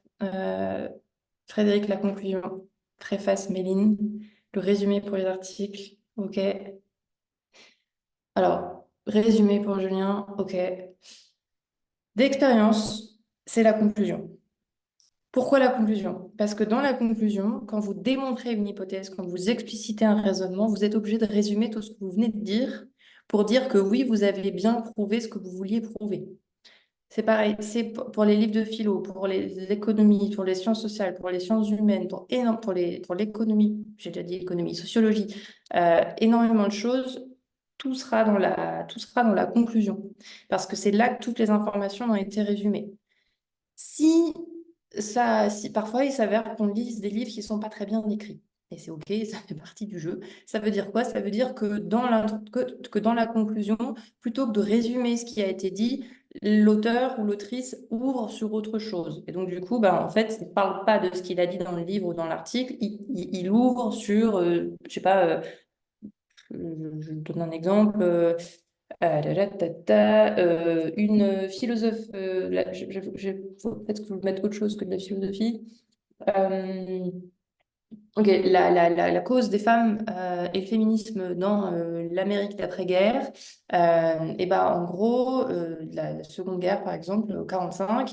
Frédéric, la conclusion. Préface, Méline. Le résumé pour les articles. OK. Alors, résumé pour Julien. OK. D'expérience, c'est la conclusion. Pourquoi la conclusion? Parce que dans la conclusion, quand vous démontrez une hypothèse, quand vous explicitez un raisonnement, vous êtes obligé de résumer tout ce que vous venez de dire pour dire que oui, vous avez bien prouvé ce que vous vouliez prouver. C'est pareil, c'est pour les livres de philo, pour les économies, pour les sciences sociales, pour les sciences humaines, pour l'économie, j'ai déjà dit économie, sociologie, énormément de choses. Tout sera dans la conclusion, parce que c'est là que toutes les informations ont été résumées. Si parfois il s'avère qu'on lise des livres qui ne sont pas très bien écrits, et c'est OK, ça fait partie du jeu. Ça veut dire quoi? Ça veut dire que que dans la conclusion, plutôt que de résumer ce qui a été dit, l'auteur ou l'autrice ouvre sur autre chose. Et donc, du coup, en fait, il ne parle pas de ce qu'il a dit dans le livre ou dans l'article, il ouvre sur, je sais pas, je donne un exemple. Une philosophe, faut peut-être que je mette autre chose que de la philosophie. Ok, la cause des femmes et le féminisme dans l'Amérique d'après-guerre, et ben en gros, la Seconde Guerre par exemple, au 45,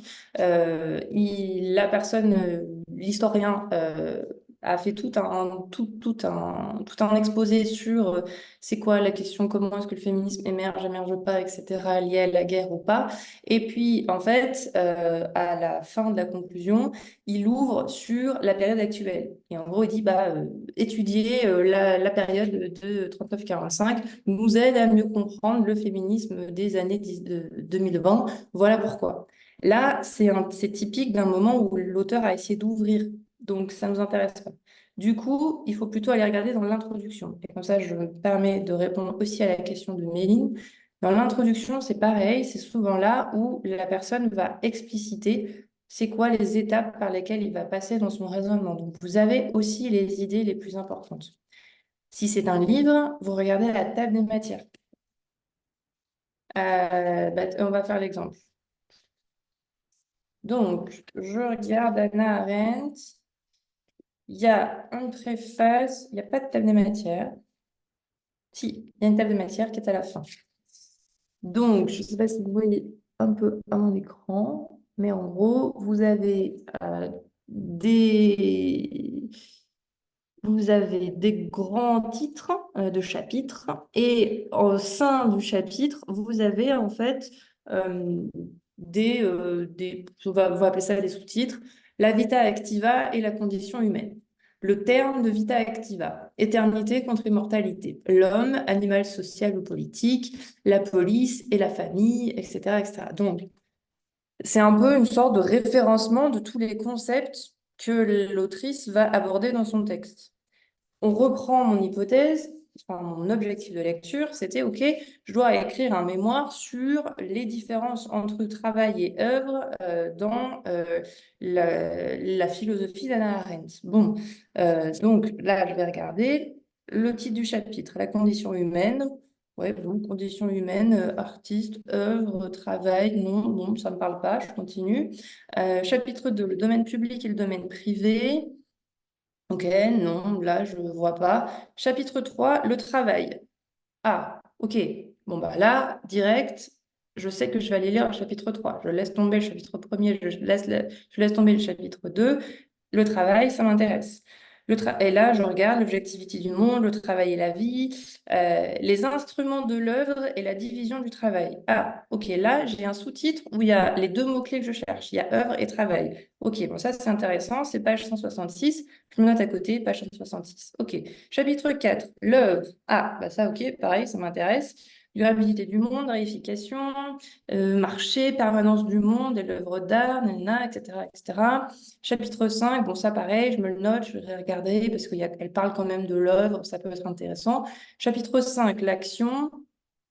l'historien a fait tout un exposé sur c'est quoi la question, comment est-ce que le féminisme émerge pas, etc., lié à la guerre ou pas. Et puis en fait, à la fin de la conclusion, il ouvre sur la période actuelle. Et en gros, il dit, étudier la période de 39-45 nous aide à mieux comprendre le féminisme des années 2020. Voilà pourquoi. Là, c'est typique d'un moment où l'auteur a essayé d'ouvrir. Donc, ça ne nous intéresse pas. Du coup, il faut plutôt aller regarder dans l'introduction. Et comme ça, je me permets de répondre aussi à la question de Méline. Dans l'introduction, c'est pareil, c'est souvent là où la personne va expliciter c'est quoi les étapes par lesquelles il va passer dans son raisonnement. Donc, vous avez aussi les idées les plus importantes. Si c'est un livre, vous regardez la table des matières. On va faire l'exemple. Donc, je regarde Hannah Arendt. Il y a une préface, il n'y a pas de table des matières. Si, il y a une table des matières qui est à la fin. Donc, je ne sais pas si vous voyez un peu à mon écran, mais en gros, vous avez des grands titres de chapitres et au sein du chapitre, vous avez en fait on va appeler ça des sous-titres, la vita activa et la condition humaine. Le terme de vita activa, éternité contre immortalité, l'homme, animal social ou politique, la police et la famille, etc., etc. Donc, c'est un peu une sorte de référencement de tous les concepts que l'autrice va aborder dans son texte. On reprend mon hypothèse, enfin, mon objectif de lecture, c'était, OK, je dois écrire un mémoire sur les différences entre travail et œuvre dans la philosophie d'Hannah Arendt. Bon, donc là, je vais regarder le titre du chapitre, la condition humaine. Ouais, bon, condition humaine, artiste, œuvre, travail, non, bon, ça ne me parle pas, je continue. Chapitre 2, le domaine public et le domaine privé. Ok, non, là, je ne vois pas. Chapitre 3, le travail. Ah, ok. Bon, là, direct, je sais que je vais aller lire le chapitre 3. Je laisse tomber le chapitre 1er, je laisse tomber le chapitre 2. Le travail, ça m'intéresse. Et là, je regarde l'objectivité du monde, le travail et la vie, les instruments de l'œuvre et la division du travail. Ah, ok, là, j'ai un sous-titre où il y a les deux mots-clés que je cherche. Il y a œuvre et travail. Ok, bon, ça, c'est intéressant. C'est page 166. Je me note à côté, page 166. Ok. Chapitre 4, l'œuvre. Ah, ça, ok, pareil, ça m'intéresse. Durabilité du monde, réification, marché, permanence du monde et l'œuvre d'art, etc., etc. Chapitre 5, bon, ça pareil, je me le note, je vais regarder parce qu'elle parle quand même de l'œuvre, ça peut être intéressant. Chapitre 5, l'action.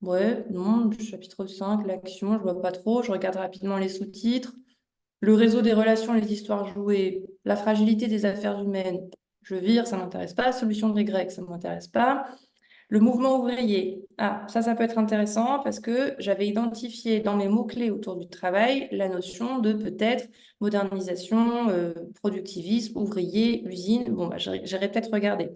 Ouais, non, chapitre 5, l'action, je vois pas trop, je regarde rapidement les sous-titres. Le réseau des relations, les histoires jouées, la fragilité des affaires humaines, je vire, ça m'intéresse pas. Solution des Grecs, ça m'intéresse pas. Le mouvement ouvrier, ah, ça peut être intéressant parce que j'avais identifié dans mes mots-clés autour du travail la notion de peut-être modernisation, productivisme, ouvrier, usine. Bon, bah, j'irai peut-être regarder.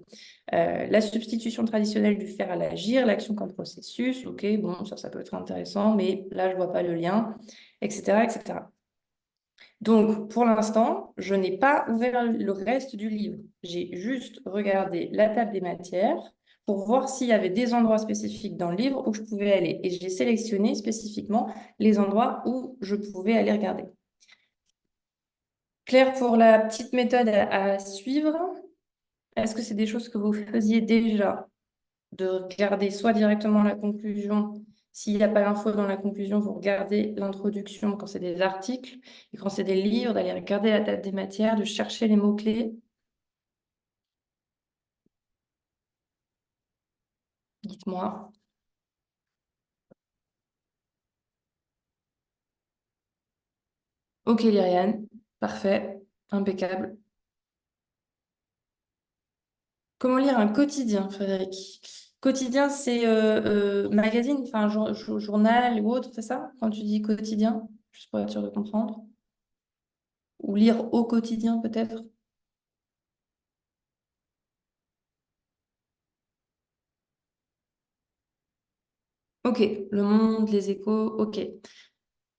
La substitution traditionnelle du faire à l'agir, l'action comme processus, ok, bon, ça peut être intéressant, mais là, je vois pas le lien, etc., etc. Donc, pour l'instant, je n'ai pas ouvert le reste du livre. J'ai juste regardé la table des matières pour voir s'il y avait des endroits spécifiques dans le livre où je pouvais aller. Et j'ai sélectionné spécifiquement les endroits où je pouvais aller regarder. Claire, pour la petite méthode à suivre, est-ce que c'est des choses que vous faisiez déjà? De regarder soit directement la conclusion. S'il n'y a pas l'info dans la conclusion, vous regardez l'introduction quand c'est des articles. Et quand c'est des livres, d'aller regarder la table des matières, de chercher les mots-clés. Dites-moi. Ok, Lyriane. Parfait. Impeccable. Comment lire un quotidien, Frédéric? Quotidien, c'est magazine, enfin journal ou autre, c'est ça? Quand tu dis quotidien, juste pour être sûr de comprendre. Ou lire au quotidien, peut-être? Ok, Le Monde, Les Échos, ok.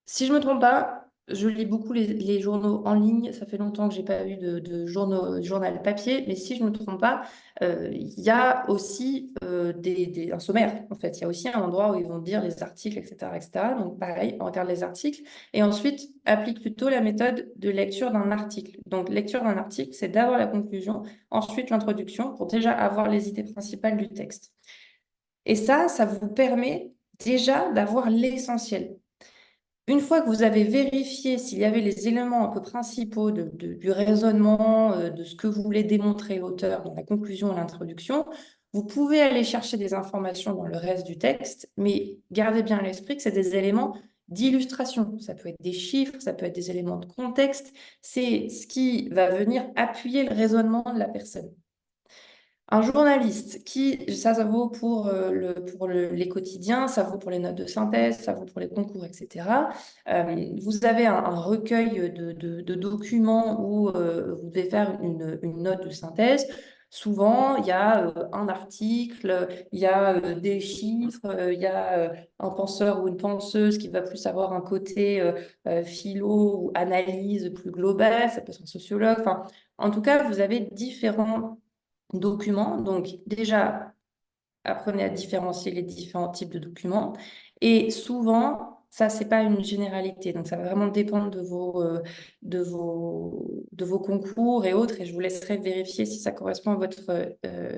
Si je ne me trompe pas, je lis beaucoup les journaux en ligne. Ça fait longtemps que j'ai pas eu de journal papier, mais si je ne me trompe pas, il y a aussi un sommaire, en fait. Il y a aussi un endroit où ils vont dire les articles, etc., etc. Donc pareil, on regarde les articles et ensuite applique plutôt la méthode de lecture d'un article. Donc lecture d'un article, c'est d'abord la conclusion, ensuite l'introduction pour déjà avoir les idées principales du texte. Et ça vous permet déjà d'avoir l'essentiel. Une fois que vous avez vérifié s'il y avait les éléments un peu principaux du raisonnement, de ce que voulait démontrer l'auteur dans la conclusion et l'introduction, vous pouvez aller chercher des informations dans le reste du texte, mais gardez bien à l'esprit que c'est des éléments d'illustration. Ça peut être des chiffres, ça peut être des éléments de contexte. C'est ce qui va venir appuyer le raisonnement de la personne. Un journaliste ça vaut pour les quotidiens, ça vaut pour les notes de synthèse, ça vaut pour les concours, etc. Vous avez un recueil de documents où vous devez faire une note de synthèse. Souvent, il y a un article, il y a des chiffres, il y a un penseur ou une penseuse qui va plus avoir un côté philo ou analyse plus globale, ça peut être un sociologue. Enfin, en tout cas, vous avez différents documents. Donc, déjà, apprenez à différencier les différents types de documents. Et souvent, ça, c'est pas une généralité. Donc, ça va vraiment dépendre de vos concours et autres. Et je vous laisserai vérifier si ça correspond à votre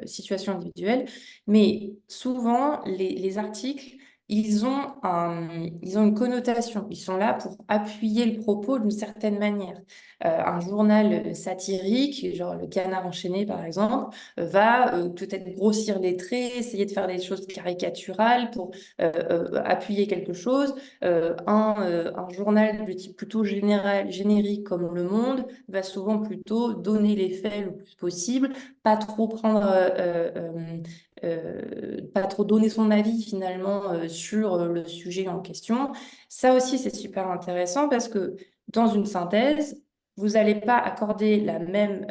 situation individuelle. Mais souvent, les articles, ils ont une connotation. Ils sont là pour appuyer le propos d'une certaine manière. Un journal satirique, genre le Canard enchaîné, par exemple, va peut-être grossir les traits, essayer de faire des choses caricaturales pour appuyer quelque chose. Un journal de type plutôt générique comme Le Monde va souvent plutôt donner les faits le plus possible, pas trop pas trop donner son avis finalement sur le sujet en question. Ça aussi, c'est super intéressant parce que dans une synthèse, vous n'allez pas accorder la même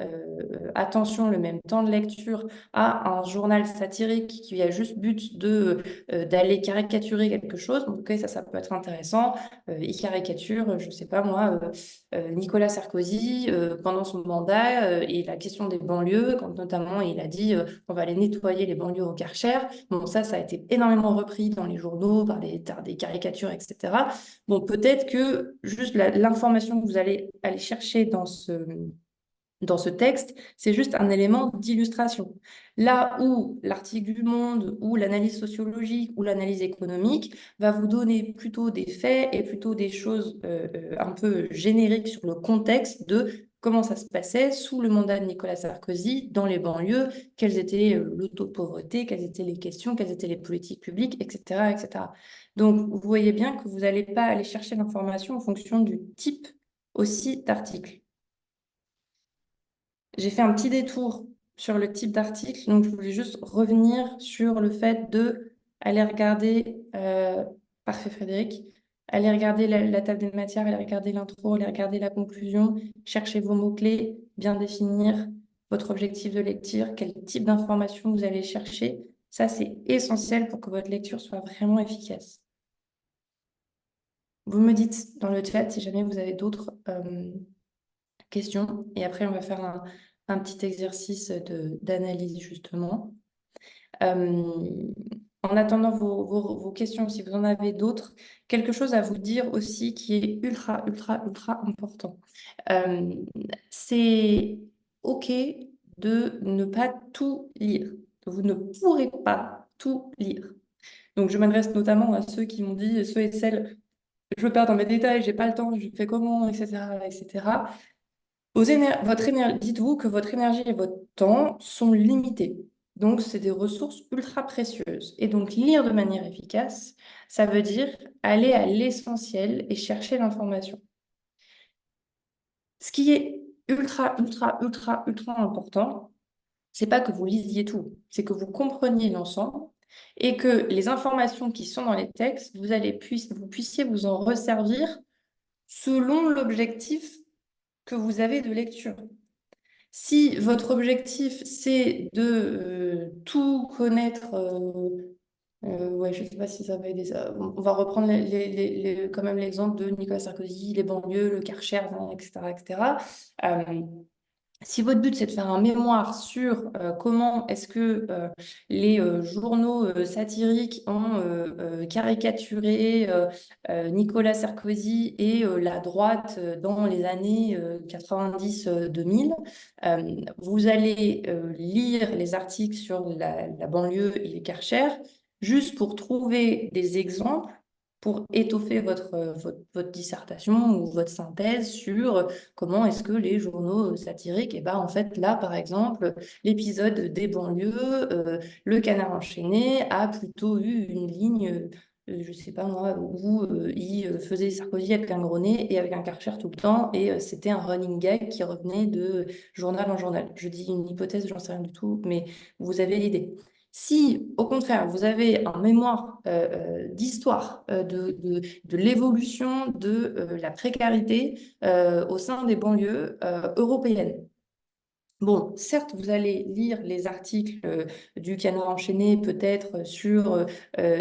attention, le même temps de lecture à un journal satirique qui a juste but d'aller caricaturer quelque chose. Donc, ok, ça peut être intéressant. Il caricature, je ne sais pas moi, Nicolas Sarkozy pendant son mandat et la question des banlieues, quand notamment il a dit on va aller nettoyer les banlieues au Karcher. Bon, ça a été énormément repris dans les journaux par des caricatures, etc. Bon, peut-être que juste l'information que vous allez aller chercher dans ce texte, c'est juste un élément d'illustration. Là où l'article du Monde, ou l'analyse sociologique, ou l'analyse économique va vous donner plutôt des faits et plutôt des choses un peu génériques sur le contexte de comment ça se passait sous le mandat de Nicolas Sarkozy dans les banlieues, quels étaient le taux de pauvreté, quelles étaient les questions, quelles étaient les politiques publiques, etc., etc. Donc, vous voyez bien que vous n'allez pas aller chercher l'information en fonction du type aussi d'article. J'ai fait un petit détour sur le type d'article. Donc, je voulais juste revenir sur le fait de aller regarder, parfait Frédéric, aller regarder la table des matières, aller regarder l'intro, aller regarder la conclusion, chercher vos mots-clés, bien définir votre objectif de lecture, quel type d'information vous allez chercher. Ça, c'est essentiel pour que votre lecture soit vraiment efficace. Vous me dites dans le chat si jamais vous avez d'autres questions. Et après, on va faire un petit exercice d'analyse, justement. En attendant vos questions, si vous en avez d'autres, quelque chose à vous dire aussi qui est ultra, ultra, ultra important. C'est OK de ne pas tout lire. Vous ne pourrez pas tout lire. Donc, je m'adresse notamment à ceux qui m'ont dit, ceux et celles, je me perds dans mes détails, j'ai pas le temps, je fais comment, etc., etc. Dites-vous que votre énergie et votre temps sont limités. Donc, c'est des ressources ultra précieuses. Et donc, lire de manière efficace, ça veut dire aller à l'essentiel et chercher l'information. Ce qui est ultra, ultra, ultra, ultra important, c'est pas que vous lisiez tout, c'est que vous compreniez l'ensemble et que les informations qui sont dans les textes, vous puissiez vous en resservir selon l'objectif que vous avez de lecture. Si votre objectif, c'est de tout connaître, ouais, je ne sais pas si ça va aider ça. On va reprendre quand même l'exemple de Nicolas Sarkozy, les banlieues, le Karcher, etc., etc. Si votre but, c'est de faire un mémoire sur comment est-ce que les journaux satiriques ont caricaturé Nicolas Sarkozy et la droite dans les années 90-2000, vous allez lire les articles sur la banlieue et les Karcher juste pour trouver des exemples pour étoffer votre dissertation ou votre synthèse sur comment est-ce que les journaux satiriques, et ben en fait là par exemple, l'épisode des banlieues, le Canard enchaîné a plutôt eu une ligne, je sais pas moi, où il faisait Sarkozy avec un gros nez et avec un Karcher tout le temps, et c'était un running gag qui revenait de journal en journal. Je dis une hypothèse, j'en sais rien du tout, mais vous avez l'idée. Si, au contraire, vous avez un mémoire d'histoire de l'évolution de la précarité au sein des banlieues européennes, bon, certes, vous allez lire les articles du Canard enchaîné, peut-être sur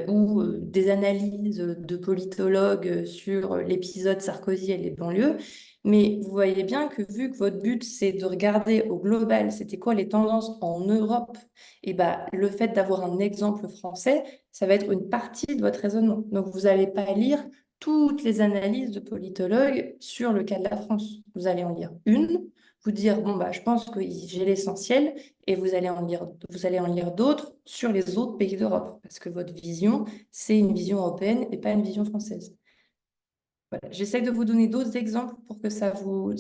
ou des analyses de politologues sur l'épisode Sarkozy et les banlieues, mais vous voyez bien que vu que votre but, c'est de regarder au global, c'était quoi les tendances en Europe, et bah, le fait d'avoir un exemple français, ça va être une partie de votre raisonnement. Donc, vous n'allez pas lire toutes les analyses de politologues sur le cas de la France. Vous allez en lire une, vous dire, bon, bah, je pense que j'ai l'essentiel, et vous allez en lire d'autres sur les autres pays d'Europe, parce que votre vision, c'est une vision européenne et pas une vision française. Voilà. J'essaie de vous donner d'autres exemples pour que ça vous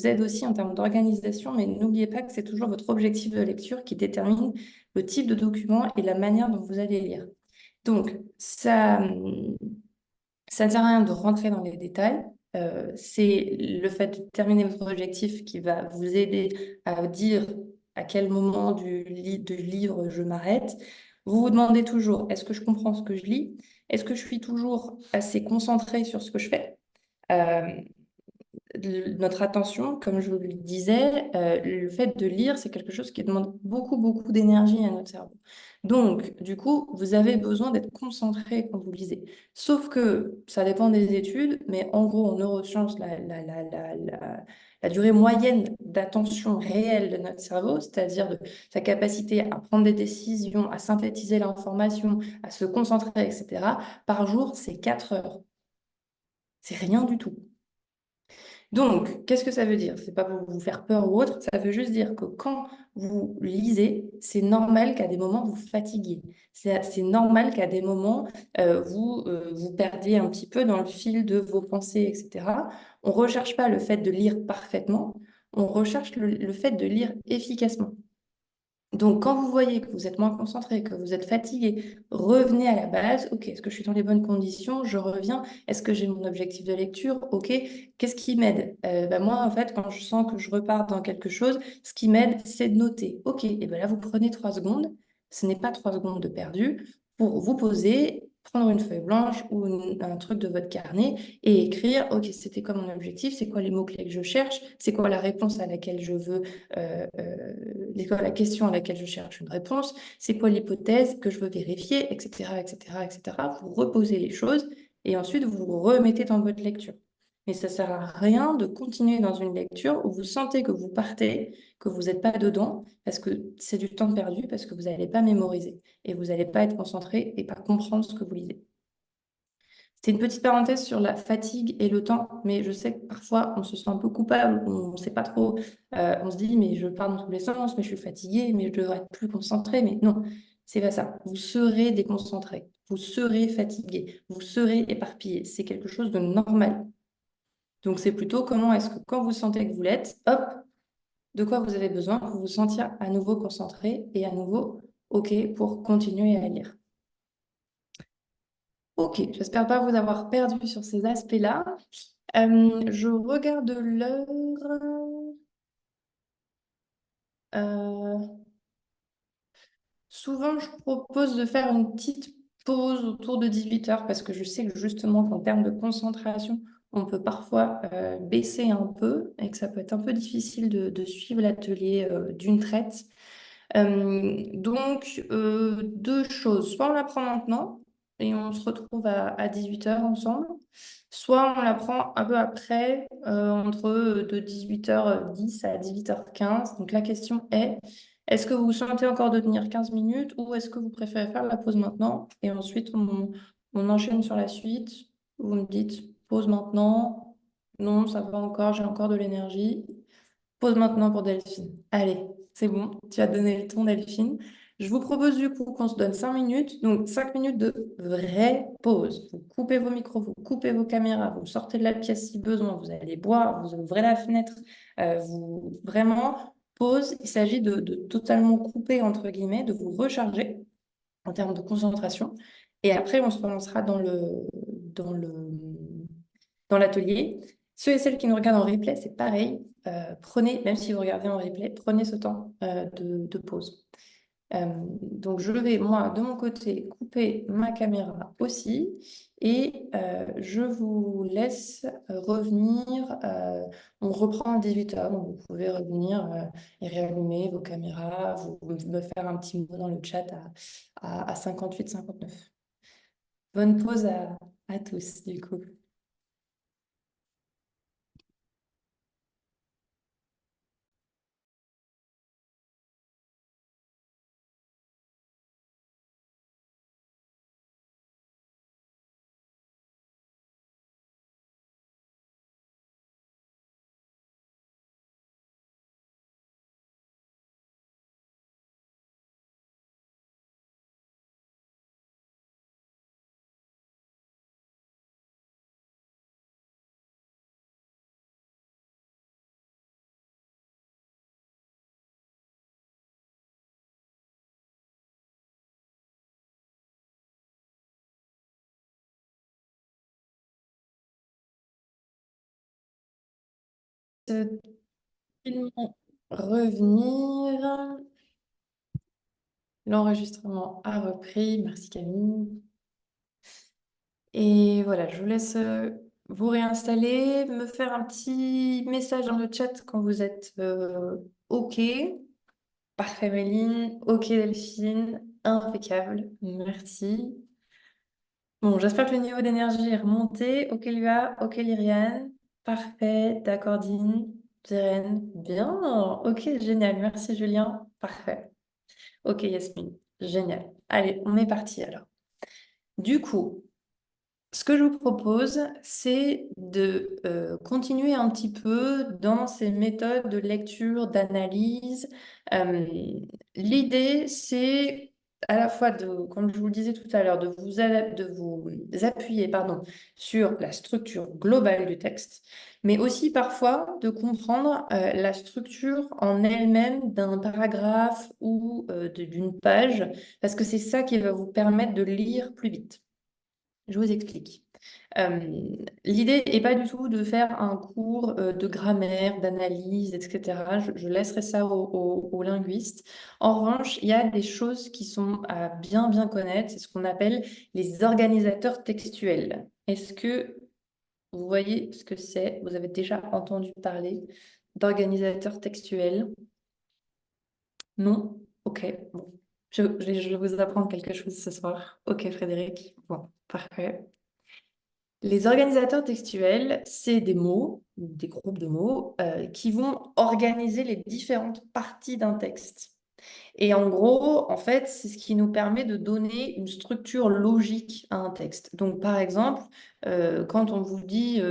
aide aussi en termes d'organisation, mais n'oubliez pas que c'est toujours votre objectif de lecture qui détermine le type de document et la manière dont vous allez lire. Donc, ça ne sert à rien de rentrer dans les détails. C'est le fait de terminer votre objectif qui va vous aider à dire à quel moment du livre je m'arrête. Vous vous demandez toujours, est-ce que je comprends ce que je lis? Est-ce que je suis toujours assez concentrée sur ce que je fais? Notre attention, comme je vous le disais, le fait de lire, c'est quelque chose qui demande beaucoup, beaucoup d'énergie à notre cerveau. Donc, du coup, vous avez besoin d'être concentré quand vous lisez. Sauf que ça dépend des études, mais en gros, en neurosciences, la durée moyenne d'attention réelle de notre cerveau, c'est-à-dire de sa capacité à prendre des décisions, à synthétiser l'information, à se concentrer, etc., par jour, c'est 4 heures. C'est rien du tout. Donc, qu'est-ce que ça veut dire? C'est pas pour vous faire peur ou autre, ça veut juste dire que quand vous lisez, c'est normal qu'à des moments vous fatiguiez. C'est normal qu'à des moments vous perdiez un petit peu dans le fil de vos pensées, etc. On ne recherche pas le fait de lire parfaitement, on recherche le fait de lire efficacement. Donc, quand vous voyez que vous êtes moins concentré, que vous êtes fatigué, revenez à la base. OK, est-ce que je suis dans les bonnes conditions? Je reviens. Est-ce que j'ai mon objectif de lecture? OK, qu'est-ce qui m'aide? Moi, en fait, quand je sens que je repars dans quelque chose, ce qui m'aide, c'est de noter. OK, et bien là, vous prenez 3 secondes. Ce n'est pas 3 secondes de perdu pour vous poser, prendre une feuille blanche ou un truc de votre carnet et écrire, OK, c'était quoi mon objectif? C'est quoi les mots-clés que je cherche? C'est quoi la réponse à laquelle je veux la question à laquelle je cherche une réponse, c'est quoi l'hypothèse que je veux vérifier, etc., etc., etc. Vous reposez les choses et ensuite vous vous remettez dans votre lecture. Mais ça ne sert à rien de continuer dans une lecture où vous sentez que vous partez, que vous n'êtes pas dedans, parce que c'est du temps perdu, parce que vous n'allez pas mémoriser et vous n'allez pas être concentré et pas comprendre ce que vous lisez. C'était une petite parenthèse sur la fatigue et le temps, mais je sais que parfois on se sent un peu coupable, on ne sait pas trop, on se dit mais je pars dans tous les sens, mais je suis fatiguée, mais je devrais être plus concentrée, mais non, c'est pas ça. Vous serez déconcentré, vous serez fatigué, vous serez éparpillé, c'est quelque chose de normal. Donc c'est plutôt comment est-ce que quand vous sentez que vous l'êtes, hop, de quoi vous avez besoin pour vous sentir à nouveau concentré et à nouveau OK pour continuer à lire. Ok, j'espère pas vous avoir perdu sur ces aspects-là. Je regarde l'heure. Euh, Souvent, je propose de faire une petite pause autour de 18 heures parce que je sais que justement qu'en termes de concentration, on peut parfois baisser un peu et que ça peut être un peu difficile de suivre l'atelier d'une traite. Deux choses. Soit on la prend maintenant et on se retrouve à 18 heures ensemble, soit on la prend un peu après, entre de 18h10 à 18h15. Donc la question est, est-ce que vous vous sentez encore de tenir 15 minutes ou est-ce que vous préférez faire la pause maintenant et ensuite on enchaîne sur la suite? Vous me dites pause maintenant. Non, ça va encore, j'ai encore de l'énergie. Pause maintenant pour Delphine. Allez, c'est bon, tu as donné le ton, Delphine. Je vous propose du coup qu'on se donne 5 minutes, donc 5 minutes de vraie pause. Vous coupez vos micros, vous coupez vos caméras, vous sortez de la pièce si besoin, vous allez boire, vous ouvrez la fenêtre, vous vraiment pause. Il s'agit de totalement couper, entre guillemets, de vous recharger en termes de concentration. Et après, on se relancera dans le, dans l'atelier. Ceux et celles qui nous regardent en replay, c'est pareil. Prenez, même si vous regardez en replay, prenez ce temps de pause. Donc, je vais, moi, de mon côté, couper ma caméra aussi et je vous laisse revenir. On reprend à 18 h, donc vous pouvez revenir et réallumer vos caméras, vous me faire un petit mot dans le chat à 58-59. Bonne pause à tous, du coup. Filmons revenir. L'enregistrement a repris. Merci Camille. Et voilà, je vous laisse vous réinstaller, me faire un petit message dans le chat quand vous êtes OK. Parfait Méline. OK Delphine. Impeccable. Merci. Bon, j'espère que le niveau d'énergie est remonté. OK Lua, OK Lyriane. Parfait. D'accord Dine. Pyrène. Bien. OK, génial. Merci Julien. Parfait. OK Yasmine. Génial. Allez, on est parti alors. Du coup, ce que je vous propose, c'est de continuer un petit peu dans ces méthodes de lecture, d'analyse. L'idée, c'est à la fois, comme je vous le disais tout à l'heure, de vous appuyer sur la structure globale du texte, mais aussi parfois de comprendre la structure en elle-même d'un paragraphe ou d'une page, parce que c'est ça qui va vous permettre de lire plus vite. Je vous explique. L'idée n'est pas du tout de faire un cours de grammaire, d'analyse, etc. Je laisserai ça aux linguistes. En revanche, il y a des choses qui sont à bien connaître. C'est ce qu'on appelle les organisateurs textuels. Est-ce que vous voyez ce que c'est? Vous avez déjà entendu parler d'organisateurs textuels? Non? Ok, bon. Je vais vous apprendre quelque chose ce soir. Ok, Frédéric. Bon, parfait. Les organisateurs textuels, c'est des mots, des groupes de mots, qui vont organiser les différentes parties d'un texte. Et en gros, en fait, c'est ce qui nous permet de donner une structure logique à un texte. Donc, par exemple, quand on vous dit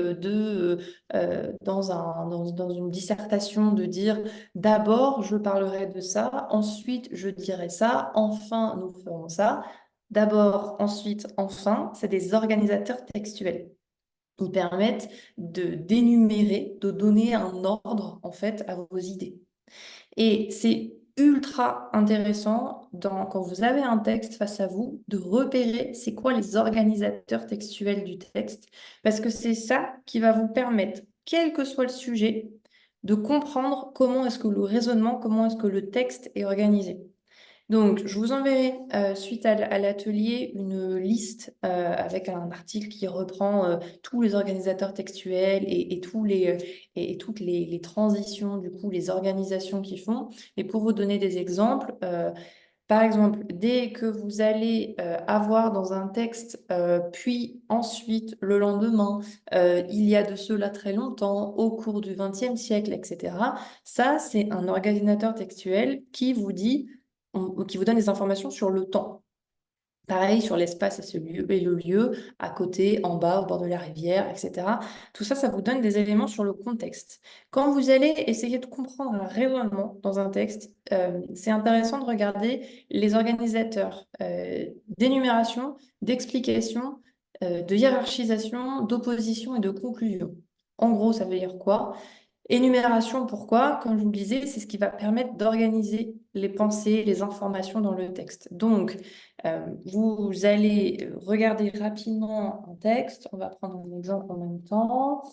dans une dissertation de dire d'abord je parlerai de ça, ensuite je dirai ça, enfin nous ferons ça. D'abord, ensuite, enfin, c'est des organisateurs textuels. Ils permettent d'énumérer, de donner un ordre en fait à vos idées. Et c'est ultra intéressant quand vous avez un texte face à vous de repérer c'est quoi les organisateurs textuels du texte, parce que c'est ça qui va vous permettre, quel que soit le sujet, de comprendre comment est-ce que le raisonnement, comment est-ce que le texte est organisé. Donc, je vous enverrai suite à l'atelier une liste avec un article qui reprend tous les organisateurs textuels et toutes les transitions, du coup, les organisations qu'ils font. Et pour vous donner des exemples, par exemple, dès que vous allez avoir dans un texte, puis ensuite, le lendemain, il y a de cela très longtemps, au cours du XXe siècle, etc., ça, c'est un organisateur textuel qui vous dit qui vous donne des informations sur le temps. Pareil sur l'espace et le lieu, à côté, en bas, au bord de la rivière, etc. Tout ça, ça vous donne des éléments sur le contexte. Quand vous allez essayer de comprendre un raisonnement dans un texte, c'est intéressant de regarder les organisateurs d'énumération, d'explication, de hiérarchisation, d'opposition et de conclusion. En gros, ça veut dire quoi? Énumération, pourquoi? Comme je vous le disais, c'est ce qui va permettre d'organiser les pensées, les informations dans le texte. Donc, vous allez regarder rapidement un texte. On va prendre un exemple en même temps.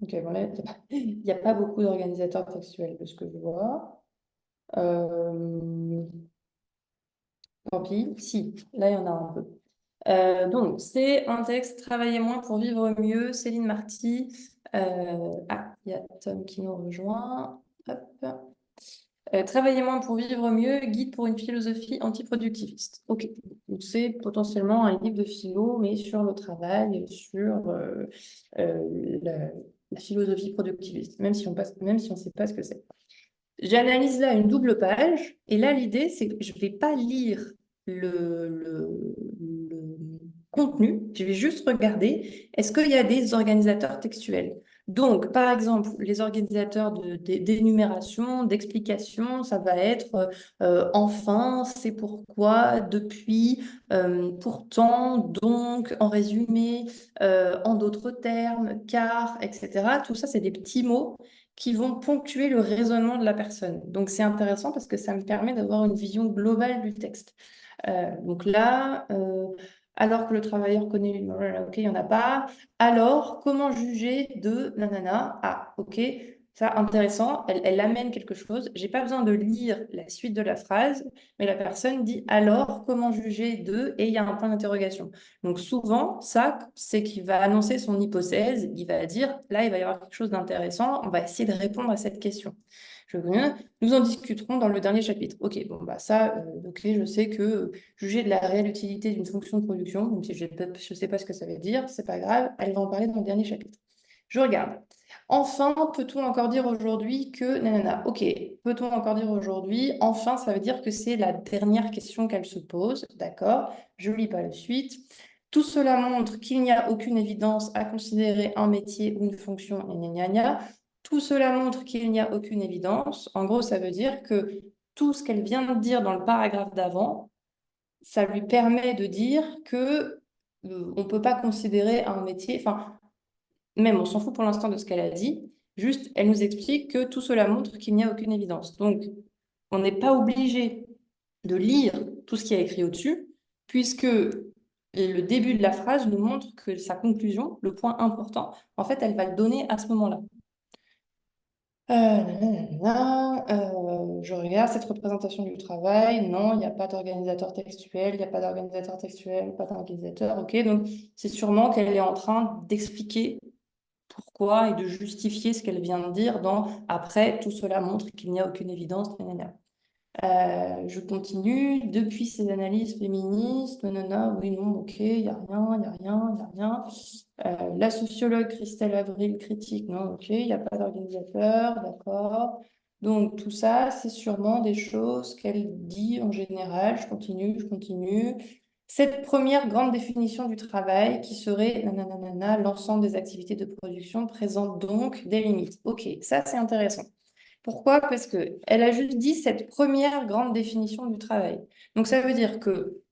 Ok, bon là, il n'y a pas beaucoup d'organisateurs textuels de ce que je vois. Tant pis, si, là, il y en a un peu. Donc, c'est un texte Travailler moins pour vivre mieux, Céline Marty. Il y a Tom qui nous rejoint. Hop. Travailler moins pour vivre mieux, guide pour une philosophie antiproductiviste. Ok, donc c'est potentiellement un livre de philo, mais sur le travail, sur la philosophie productiviste, même si on ne sait pas ce que c'est. J'analyse là une double page, et là l'idée c'est que je ne vais pas lire le contenu, je vais juste regarder est-ce qu'il y a des organisateurs textuels. Donc, par exemple, les organisateurs d'énumération, d'explication, ça va être enfin, c'est pourquoi, depuis, pourtant, donc, en résumé, en d'autres termes, car, etc. Tout ça, c'est des petits mots qui vont ponctuer le raisonnement de la personne. Donc, c'est intéressant parce que ça me permet d'avoir une vision globale du texte. Donc là, alors que le travailleur connaît ok, il n'y en a pas. Alors, comment juger de nanana? Ah, ok, ça, intéressant, elle amène quelque chose. J'ai pas besoin de lire la suite de la phrase, mais la personne dit alors, comment juger de, et il y a un point d'interrogation. Donc souvent, ça, c'est qu'il va annoncer son hypothèse, il va dire, là, il va y avoir quelque chose d'intéressant, on va essayer de répondre à cette question. Nous en discuterons dans le dernier chapitre. Ok, bon, bah ça, ok, je sais que juger de la réelle utilité d'une fonction de production, même si je ne sais pas ce que ça veut dire, c'est pas grave, elle va en parler dans le dernier chapitre. Je regarde. Enfin, peut-on encore dire aujourd'hui que... Nanana. Ok, peut-on encore dire aujourd'hui? Enfin, ça veut dire que c'est la dernière question qu'elle se pose. D'accord, je ne lis pas la suite. Tout cela montre qu'il n'y a aucune évidence à considérer un métier ou une fonction, gna gna gna. Tout cela montre qu'il n'y a aucune évidence. En gros, ça veut dire que tout ce qu'elle vient de dire dans le paragraphe d'avant, ça lui permet de dire que on ne peut pas considérer un métier, enfin, même on s'en fout pour l'instant de ce qu'elle a dit, juste elle nous explique que tout cela montre qu'il n'y a aucune évidence. Donc, on n'est pas obligé de lire tout ce qui est écrit au-dessus, puisque le début de la phrase nous montre que sa conclusion, le point important, en fait, elle va le donner à ce moment-là. Je regarde cette représentation du travail. Non, il n'y a pas d'organisateur textuel, il n'y a pas d'organisateur textuel, pas d'organisateur. Ok, donc c'est sûrement qu'elle est en train d'expliquer pourquoi et de justifier ce qu'elle vient de dire dans après, tout cela montre qu'il n'y a aucune évidence. Je continue. Depuis ces analyses féministes, non, oui, non, ok, il n'y a rien, il n'y a rien, il n'y a rien. La sociologue Christelle Avril critique, non, ok, il n'y a pas d'organisateur, d'accord. Donc tout ça, c'est sûrement des choses qu'elle dit en général. Je continue. Cette première grande définition du travail qui serait nanana, l'ensemble des activités de production présente donc des limites. Ok, ça c'est intéressant. Pourquoi? Parce qu'elle a juste dit cette première grande définition du travail. Donc ça veut dire que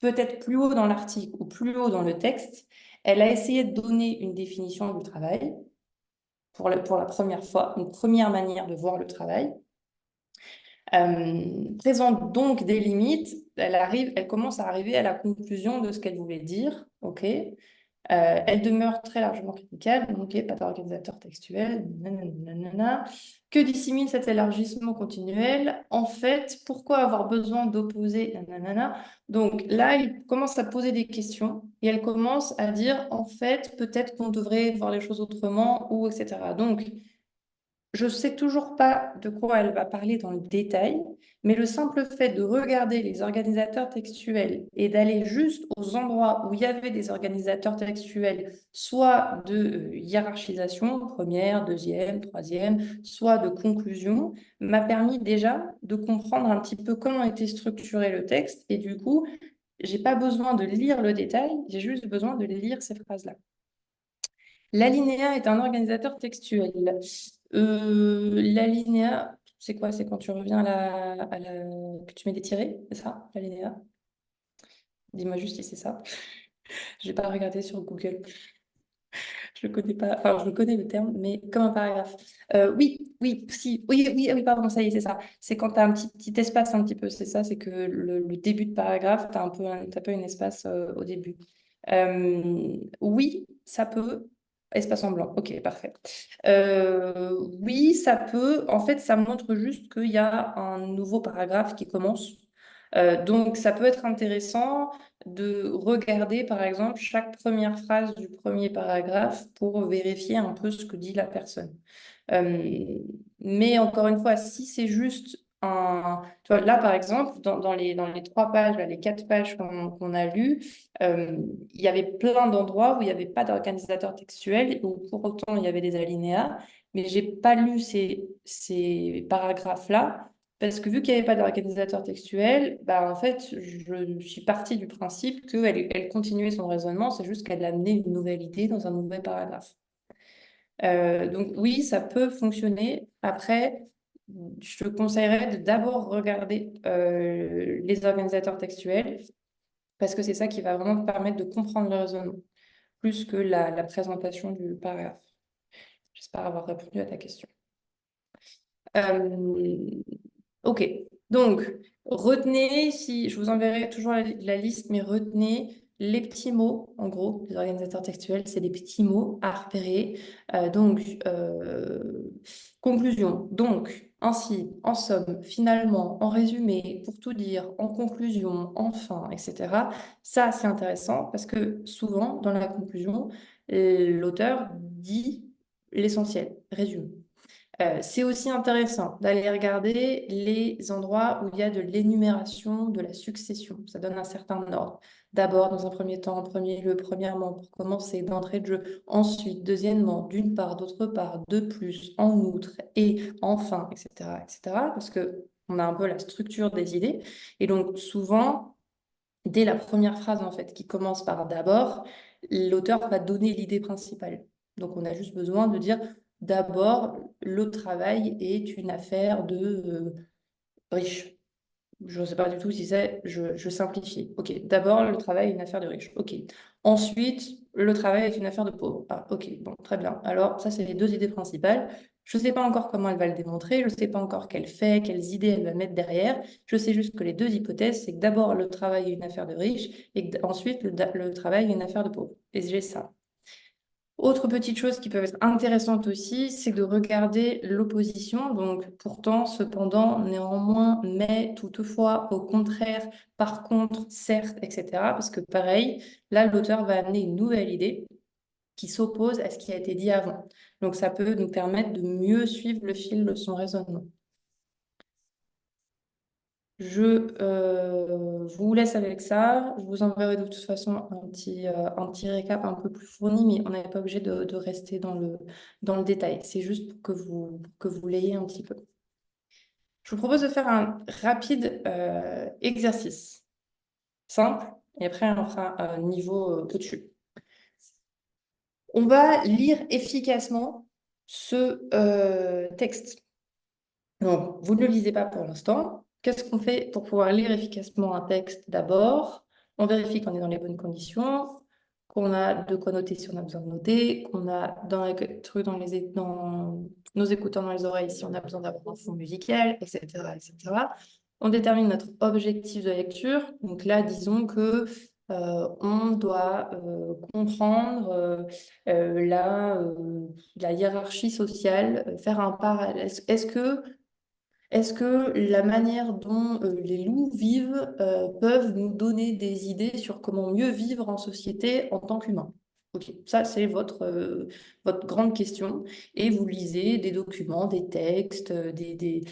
peut-être plus haut dans l'article ou plus haut dans le texte, elle a essayé de donner une définition du travail pour la première fois, une première manière de voir le travail. Présente donc des limites. Elle commence à arriver à la conclusion de ce qu'elle voulait dire. Ok. Elle demeure très largement critiquable, donc pas d'organisateur textuel, nanana. Que dissimule cet élargissement continuel? En fait, pourquoi avoir besoin d'opposer, nanana? Donc là, il commence à poser des questions et elle commence à dire, en fait, peut-être qu'on devrait voir les choses autrement, ou etc. Donc, je ne sais toujours pas de quoi elle va parler dans le détail, mais le simple fait de regarder les organisateurs textuels et d'aller juste aux endroits où il y avait des organisateurs textuels, soit de hiérarchisation, première, deuxième, troisième, soit de conclusion, m'a permis déjà de comprendre un petit peu comment était structuré le texte. Et du coup, je n'ai pas besoin de lire le détail, j'ai juste besoin de lire ces phrases-là. L'alinéa est un organisateur textuel. L'alinéa, c'est quoi? C'est quand tu reviens que tu mets des tirets, c'est ça, l'alinéa? Dis-moi juste si c'est ça. Je n'ai pas regardé sur Google. Je ne connais pas, enfin, je connais le terme, mais comme un paragraphe. Oui, pardon, ça y est, c'est ça. C'est quand tu as un petit espace un petit peu, c'est ça, c'est que le début de paragraphe, tu as un peu un espace au début. Oui, ça peut. Espace en blanc, ok, parfait. Oui, ça peut. En fait, ça montre juste qu'il y a un nouveau paragraphe qui commence. Donc, ça peut être intéressant de regarder, par exemple, chaque première phrase du premier paragraphe pour vérifier un peu ce que dit la personne. Mais encore une fois, si c'est juste un... Tu vois, là, par exemple, dans les 3 pages, là, les 4 pages qu'on a lues, il y avait plein d'endroits où il n'y avait pas d'organisateur textuel, où pour autant il y avait des alinéas, mais je n'ai pas lu ces paragraphes-là parce que vu qu'il n'y avait pas d'organisateur textuel, bah, en fait, je suis partie du principe qu'elle continuait son raisonnement, c'est juste qu'elle amenait une nouvelle idée dans un nouvel paragraphe. Donc oui, ça peut fonctionner. Après, je te conseillerais de d'abord regarder les organisateurs textuels parce que c'est ça qui va vraiment te permettre de comprendre le raisonnement, plus que la présentation du paragraphe. J'espère avoir répondu à ta question. Ok, donc retenez, si je vous enverrai toujours la liste, mais retenez les petits mots, en gros, les organisateurs textuels, c'est des petits mots à repérer. Conclusion. Donc, ainsi, en somme, finalement, en résumé, pour tout dire, en conclusion, enfin, etc. Ça, c'est intéressant parce que souvent, dans la conclusion, l'auteur dit l'essentiel, résume. C'est aussi intéressant d'aller regarder les endroits où il y a de l'énumération de la succession. Ça donne un certain ordre. D'abord, dans un premier temps, en premier lieu, premièrement, pour commencer, d'entrée de jeu. Ensuite, deuxièmement, d'une part, d'autre part, de plus, en outre, et enfin, etc., etc. Parce qu'on a un peu la structure des idées. Et donc, souvent, dès la première phrase, en fait, qui commence par d'abord, l'auteur va donner l'idée principale. Donc, on a juste besoin de dire d'abord, le travail est une affaire de riches. Je ne sais pas du tout si je simplifie. OK. D'abord, le travail est une affaire de riches. OK. Ensuite, le travail est une affaire de pauvres. Ah, OK. Bon, très bien. Alors, ça, c'est les deux idées principales. Je ne sais pas encore comment elle va le démontrer. Je ne sais pas encore quels faits, quelles idées elle va mettre derrière. Je sais juste que les deux hypothèses, c'est que d'abord, le travail est une affaire de riches et ensuite, le travail est une affaire de pauvres. Et j'ai ça. Autre petite chose qui peut être intéressante aussi, c'est de regarder l'opposition. Donc, pourtant, cependant, néanmoins, mais, toutefois, au contraire, par contre, certes, etc. Parce que pareil, là, l'auteur va amener une nouvelle idée qui s'oppose à ce qui a été dit avant. Donc, ça peut nous permettre de mieux suivre le fil de son raisonnement. Je vous laisse avec ça. Je vous enverrai de toute façon un petit récap un peu plus fourni, mais on n'est pas obligé de rester dans le détail. C'est juste pour que vous l'ayez un petit peu. Je vous propose de faire un rapide exercice simple, et après on fera un niveau au-dessus. On va lire efficacement ce texte. Donc, vous ne le lisez pas pour l'instant. Qu'est-ce qu'on fait pour pouvoir lire efficacement un texte d'abord? On vérifie qu'on est dans les bonnes conditions, qu'on a de quoi noter si on a besoin de noter, qu'on a dans nos écouteurs dans les oreilles si on a besoin d'avoir un fond musical, etc., etc. On détermine notre objectif de lecture. Donc là, disons que on doit comprendre la hiérarchie sociale, faire un parallèle. Est-ce que la manière dont les loups vivent peuvent nous donner des idées sur comment mieux vivre en société en tant qu'humain? Ok, ça c'est votre grande question. Et vous lisez des documents, des textes, des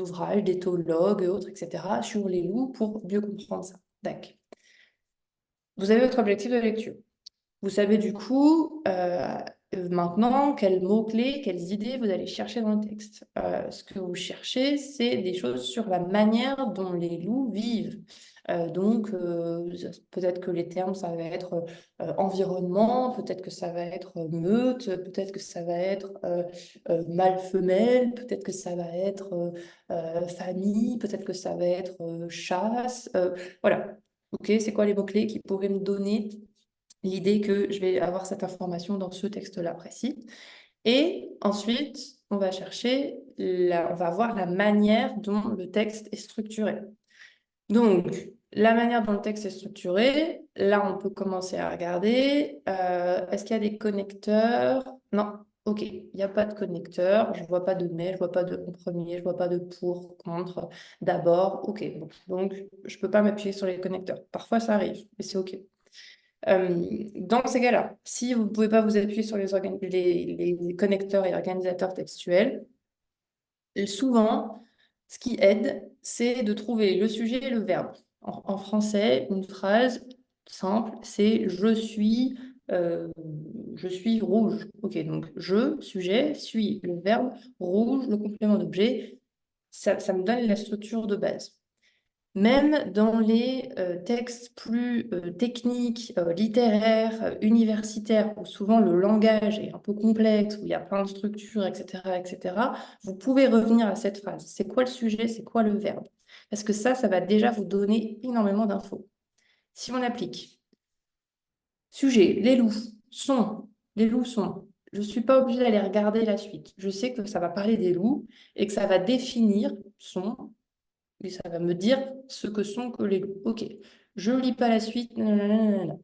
ouvrages, des théologues et autres, etc., sur les loups pour mieux comprendre ça. D'accord. Vous avez votre objectif de lecture. Vous savez du coup maintenant quels mots-clés, quelles idées vous allez chercher dans le texte. Ce que vous cherchez, c'est des choses sur la manière dont les loups vivent. Donc, peut-être que les termes, ça va être environnement, peut-être que ça va être meute, peut-être que ça va être mâle-femelle, peut-être que ça va être famille, peut-être que ça va être chasse. Voilà. OK, c'est quoi les mots-clés qui pourraient me donner l'idée que je vais avoir cette information dans ce texte-là précis. Et ensuite, on va on va voir la manière dont le texte est structuré. Donc, la manière dont le texte est structuré, là, on peut commencer à regarder. Est-ce qu'il y a des connecteurs? Non. OK, il n'y a pas de connecteur. Je ne vois pas de mais, je ne vois pas de en premier, je ne vois pas de pour, contre, d'abord. OK, bon. Donc, je ne peux pas m'appuyer sur les connecteurs. Parfois, ça arrive, mais c'est OK. Dans ces cas-là, si vous ne pouvez pas vous appuyer sur les connecteurs et organisateurs textuels, souvent, ce qui aide, c'est de trouver le sujet et le verbe. En français, une phrase simple, c'est je suis rouge. OK, donc je, sujet, suis, le verbe, rouge, le complément d'objet. Ça me donne la structure de base. Même dans les textes plus techniques, littéraires, universitaires, où souvent le langage est un peu complexe, où il y a plein de structures, etc., etc., vous pouvez revenir à cette phrase. C'est quoi le sujet? C'est quoi le verbe? Parce que ça va déjà vous donner énormément d'infos. Si on applique sujet, les loups sont, les loups sont. Je ne suis pas obligée d'aller regarder la suite. Je sais que ça va parler des loups et que ça va définir sont. Et ça va me dire ce que sont que les loups. OK, je ne lis pas la suite. Nanana.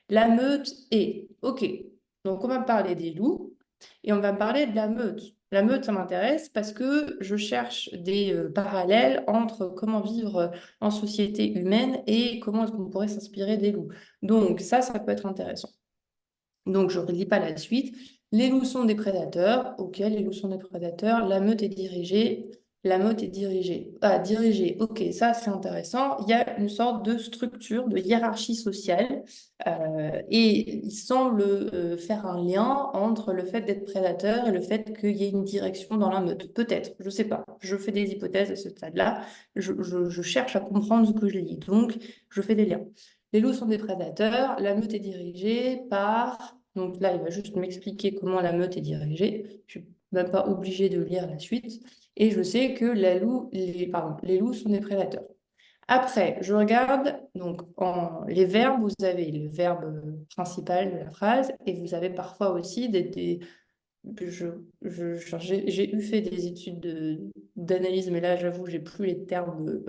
La meute est. OK, donc on va me parler des loups et on va me parler de la meute. La meute, ça m'intéresse parce que je cherche des parallèles entre comment vivre en société humaine et comment est-ce qu'on pourrait s'inspirer des loups. Donc ça peut être intéressant. Donc, je ne relis pas la suite. Les loups sont des prédateurs. OK, les loups sont des prédateurs. La meute est dirigée. La meute est dirigée. Ah, dirigée. OK, ça, c'est intéressant. Il y a une sorte de structure, de hiérarchie sociale. Et il semble faire un lien entre le fait d'être prédateur et le fait qu'il y ait une direction dans la meute. Peut-être, je ne sais pas. Je fais des hypothèses à ce stade-là. Je cherche à comprendre ce que je lis. Donc, je fais des liens. Les loups sont des prédateurs. La meute est dirigée par Donc là, il va juste m'expliquer comment la meute est dirigée. Je ne suis même pas obligée de lire la suite. Et je sais que les loups sont des prédateurs. Après, je regarde donc les verbes, vous avez le verbe principal de la phrase et vous avez parfois aussi j'ai eu fait des études d'analyse, mais là, j'avoue, j'ai plus les termes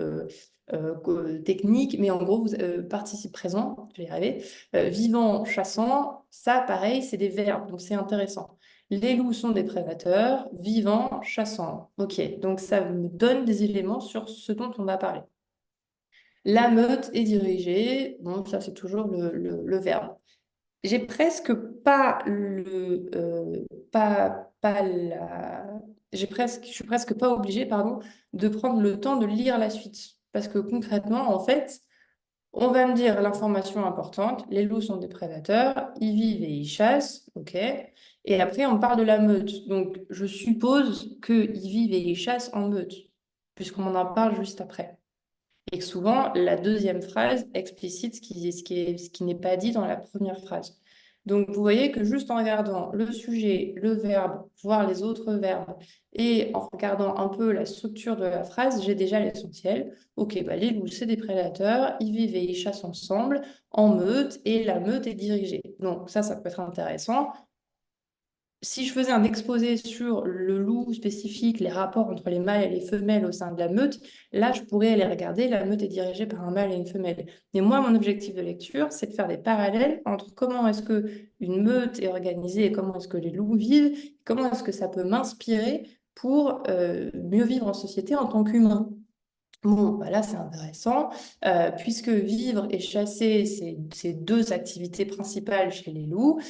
techniques, mais en gros, participe présent, je vais y arriver, vivant, chassant, ça, pareil, c'est des verbes, donc c'est intéressant. Les loups sont des prédateurs, vivants, chassants. Ok, donc ça me donne des éléments sur ce dont on va parler. La meute est dirigée, bon, ça c'est toujours le verbe. J'ai presque pas pas la, je suis presque pas obligée, pardon, de prendre le temps de lire la suite. Parce que concrètement, en fait, on va me dire l'information importante, les loups sont des prédateurs, ils vivent et ils chassent, ok. Et après, on parle de la meute. Donc, je suppose qu'ils vivent et ils chassent en meute, puisqu'on en parle juste après. Et que souvent, la deuxième phrase explicite ce qui n'est pas dit dans la première phrase. Donc, vous voyez que juste en regardant le sujet, le verbe, voire les autres verbes, et en regardant un peu la structure de la phrase, j'ai déjà l'essentiel. Ok, bah, les loups, c'est des prédateurs, ils vivent et ils chassent ensemble, en meute, et la meute est dirigée. Donc, ça peut être intéressant. Si je faisais un exposé sur le loup spécifique, les rapports entre les mâles et les femelles au sein de la meute, là, je pourrais aller regarder, la meute est dirigée par un mâle et une femelle. Mais moi, mon objectif de lecture, c'est de faire des parallèles entre comment est-ce qu'une meute est organisée et comment est-ce que les loups vivent, comment est-ce que ça peut m'inspirer pour mieux vivre en société en tant qu'humain. Bon, bah là, c'est intéressant, puisque vivre et chasser, c'est deux activités principales chez les loups.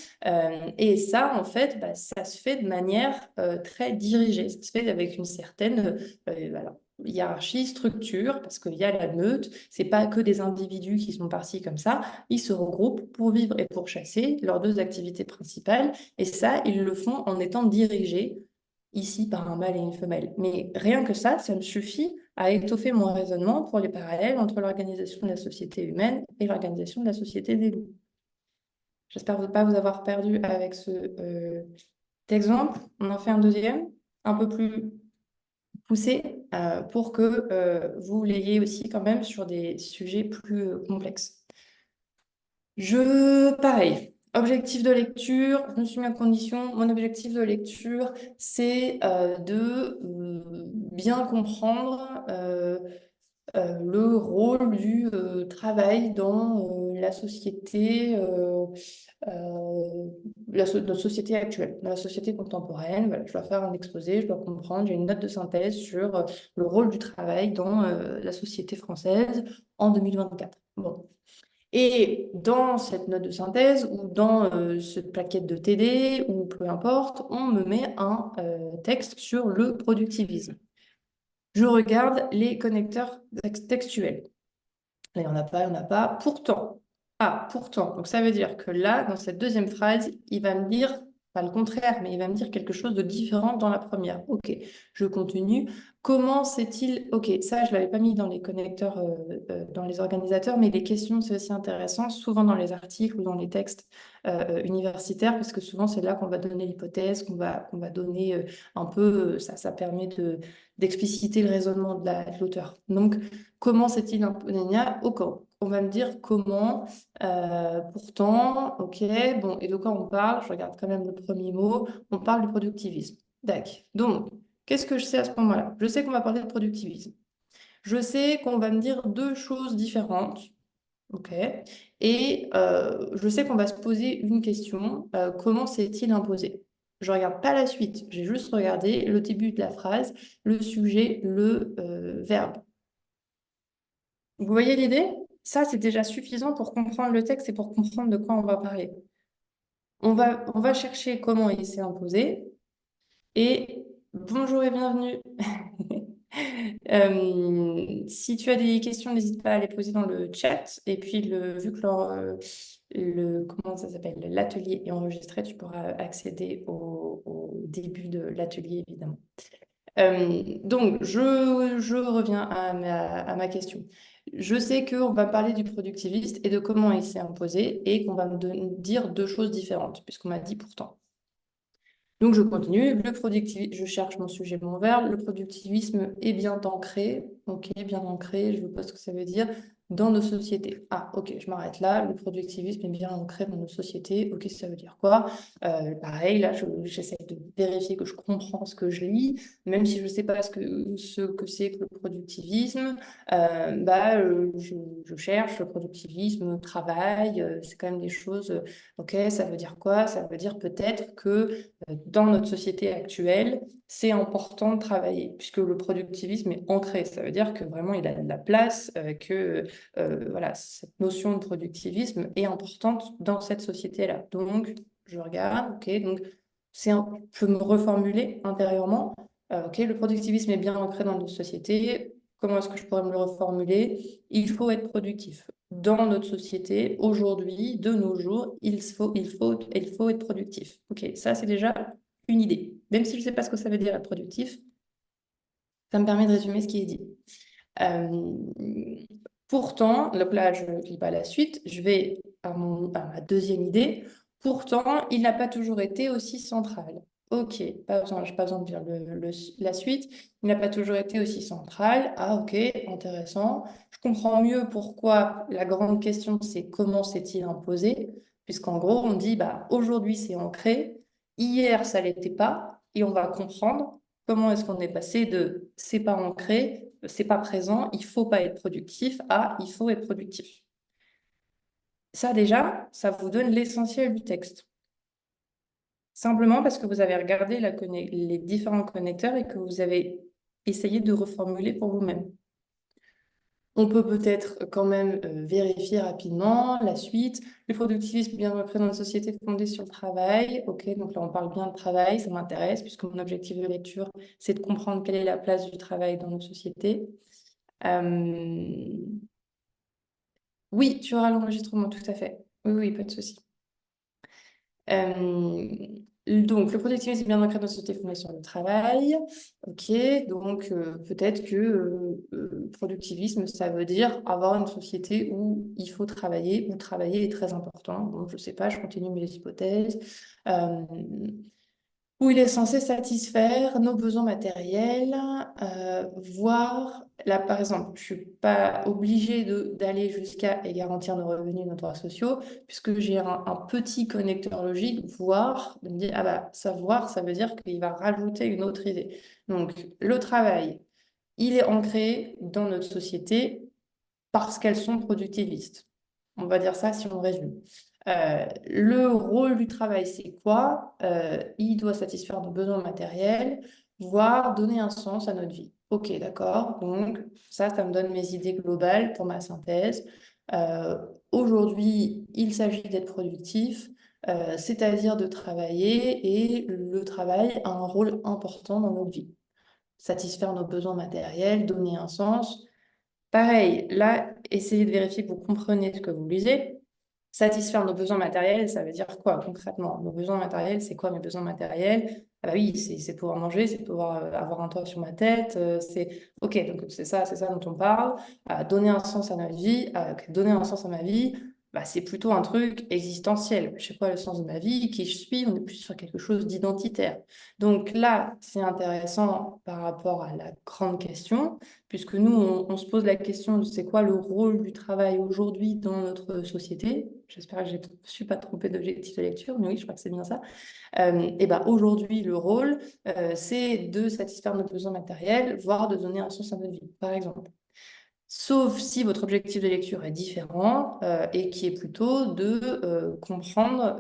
Et ça, en fait, bah, ça se fait de manière très dirigée. Ça se fait avec une certaine voilà, hiérarchie, structure, parce qu'il y a la meute. C'est pas que des individus qui sont partis comme ça. Ils se regroupent pour vivre et pour chasser, leurs deux activités principales. Et ça, ils le font en étant dirigés ici par un mâle et une femelle. Mais rien que ça me suffit à étoffer mon raisonnement pour les parallèles entre l'organisation de la société humaine et l'organisation de la société des loups. J'espère ne pas vous avoir perdu avec cet exemple. On en fait un deuxième, un peu plus poussé, pour que vous l'ayez aussi quand même sur des sujets plus complexes. Pareil, objectif de lecture, je me suis mis en condition. Mon objectif de lecture, c'est de bien comprendre le rôle du travail dans la société, notre société actuelle, dans la société contemporaine. Voilà, je dois faire un exposé, je dois comprendre, j'ai une note de synthèse sur le rôle du travail dans la société française en 2024. Bon. Et dans cette note de synthèse ou dans cette plaquette de TD ou peu importe, on me met un texte sur le productivisme. Je regarde les connecteurs textuels. Là, il n'y en a pas, il n'y en a pas. Pourtant, pourtant. Donc ça veut dire que là, dans cette deuxième phrase, il va me dire, pas le contraire, mais il va me dire quelque chose de différent dans la première. Ok, je continue. Comment sait-il... Ok, ça, je ne l'avais pas mis dans les connecteurs, dans les organisateurs, mais les questions, c'est aussi intéressant, souvent dans les articles ou dans les textes universitaires, parce que souvent, c'est là qu'on va donner l'hypothèse, qu'on va donner un peu... ça permet d'expliciter le raisonnement de l'auteur. Donc, comment sait-il imposé? On va me dire comment, pourtant, ok, bon, et de quoi on parle? Je regarde quand même le premier mot, on parle du productivisme. D'accord. Donc, qu'est-ce que je sais à ce moment-là? Je sais qu'on va parler de productivisme. Je sais qu'on va me dire deux choses différentes, ok, et je sais qu'on va se poser une question, comment s'est-il imposé? Je regarde pas la suite, j'ai juste regardé le début de la phrase, le sujet, le verbe. Vous voyez l'idée? Ça, c'est déjà suffisant pour comprendre le texte et pour comprendre de quoi on va parler. On va chercher comment il s'est imposé. Et bonjour et bienvenue. Si tu as des questions, n'hésite pas à les poser dans le chat. Et puis, vu que comment ça s'appelle, l'atelier est enregistré, tu pourras accéder au début de l'atelier, évidemment. Donc, je reviens à ma question. Je sais qu'on va parler du productiviste et de comment il s'est imposé et qu'on va dire deux choses différentes, puisqu'on m'a dit pourtant. Donc, je continue. Le productivisme, je cherche mon sujet, mon verbe. Le productivisme est bien ancré. OK, bien ancré, je ne vois pas ce que ça veut dire. Dans nos sociétés. Ah, OK, je m'arrête là. Le productivisme est bien ancré dans nos sociétés. OK, ça veut dire quoi? Pareil, là, j'essaie de vérifier que je comprends ce que je lis, même si je ne sais pas ce que c'est que le productivisme. Je cherche le productivisme, le travail. C'est quand même des choses. OK, ça veut dire quoi? Ça veut dire peut-être que dans notre société actuelle, c'est important de travailler, puisque le productivisme est ancré. Ça veut dire que vraiment, il a de la place, voilà, cette notion de productivisme est importante dans cette société-là. Donc, je regarde, OK, donc je peux me reformuler intérieurement. OK, le productivisme est bien ancré dans notre société. Comment est-ce que je pourrais me le reformuler? Il faut être productif. Dans notre société, aujourd'hui, de nos jours, il faut être productif. OK, ça, c'est déjà une idée. Même si je ne sais pas ce que ça veut dire être productif, ça me permet de résumer ce qui est dit. Pourtant, donc là, je ne lis pas la suite, je vais à ma deuxième idée. Pourtant, il n'a pas toujours été aussi central. OK, je n'ai pas besoin de dire la suite. Il n'a pas toujours été aussi central. Ah, OK, intéressant. Je comprends mieux pourquoi la grande question, c'est comment s'est-il imposé, puisqu'en gros, on dit, bah, aujourd'hui, c'est ancré, hier, ça ne l'était pas, et on va comprendre comment est-ce qu'on est passé de c'est pas ancré, c'est pas présent, il faut pas être productif à il faut être productif. Ça déjà, ça vous donne l'essentiel du texte. Simplement parce que vous avez regardé les différents connecteurs et que vous avez essayé de reformuler pour vous-même. On peut peut-être quand même vérifier rapidement la suite. Le productivisme bien ancré dans une société fondée sur le travail. OK, donc là, on parle bien de travail, ça m'intéresse, puisque mon objectif de lecture, c'est de comprendre quelle est la place du travail dans nos sociétés. Oui, tu auras l'enregistrement, tout à fait. Oui, oui, pas de souci. Donc, le productivisme est bien ancré dans la société fondée sur le travail. OK, donc peut-être que productivisme, ça veut dire avoir une société où il faut travailler, où travailler est très important. Bon, je ne sais pas, je continue mes hypothèses. Où il est censé satisfaire nos besoins matériels, voire, là par exemple, je ne suis pas obligée d'aller jusqu'à et garantir nos revenus, nos droits sociaux, puisque j'ai un petit connecteur logique, voire, de me dire, ah bah, savoir, ça veut dire qu'il va rajouter une autre idée. Donc, le travail, il est ancré dans notre société parce qu'elles sont productivistes. On va dire ça si on résume. Le rôle du travail, c'est quoi? Il doit satisfaire nos besoins matériels, voire donner un sens à notre vie. OK, d'accord. Donc, ça me donne mes idées globales pour ma synthèse. Aujourd'hui, il s'agit d'être productif, c'est-à-dire de travailler, et le travail a un rôle important dans notre vie. Satisfaire nos besoins matériels, donner un sens. Pareil, là, essayez de vérifier que vous comprenez ce que vous lisez. Satisfaire nos besoins matériels, ça veut dire quoi concrètement? Nos besoins matériels, c'est quoi mes besoins matériels? Ah bah oui, c'est pouvoir manger, c'est pouvoir avoir un toit sur ma tête, c'est OK, donc c'est ça dont on parle. Donner un sens à notre vie, donner un sens à ma vie, bah, c'est plutôt un truc existentiel. Je sais quoi le sens de ma vie, qui je suis, on est plus sur quelque chose d'identitaire. Donc là, c'est intéressant par rapport à la grande question, puisque nous, on se pose la question de c'est quoi le rôle du travail aujourd'hui dans notre société. J'espère que je ne me suis pas trompée d'objectif de lecture, mais oui, je crois que c'est bien ça. Et ben aujourd'hui, le rôle, c'est de satisfaire nos besoins matériels, voire de donner un sens à notre vie, par exemple. Sauf si votre objectif de lecture est différent et qui est plutôt de comprendre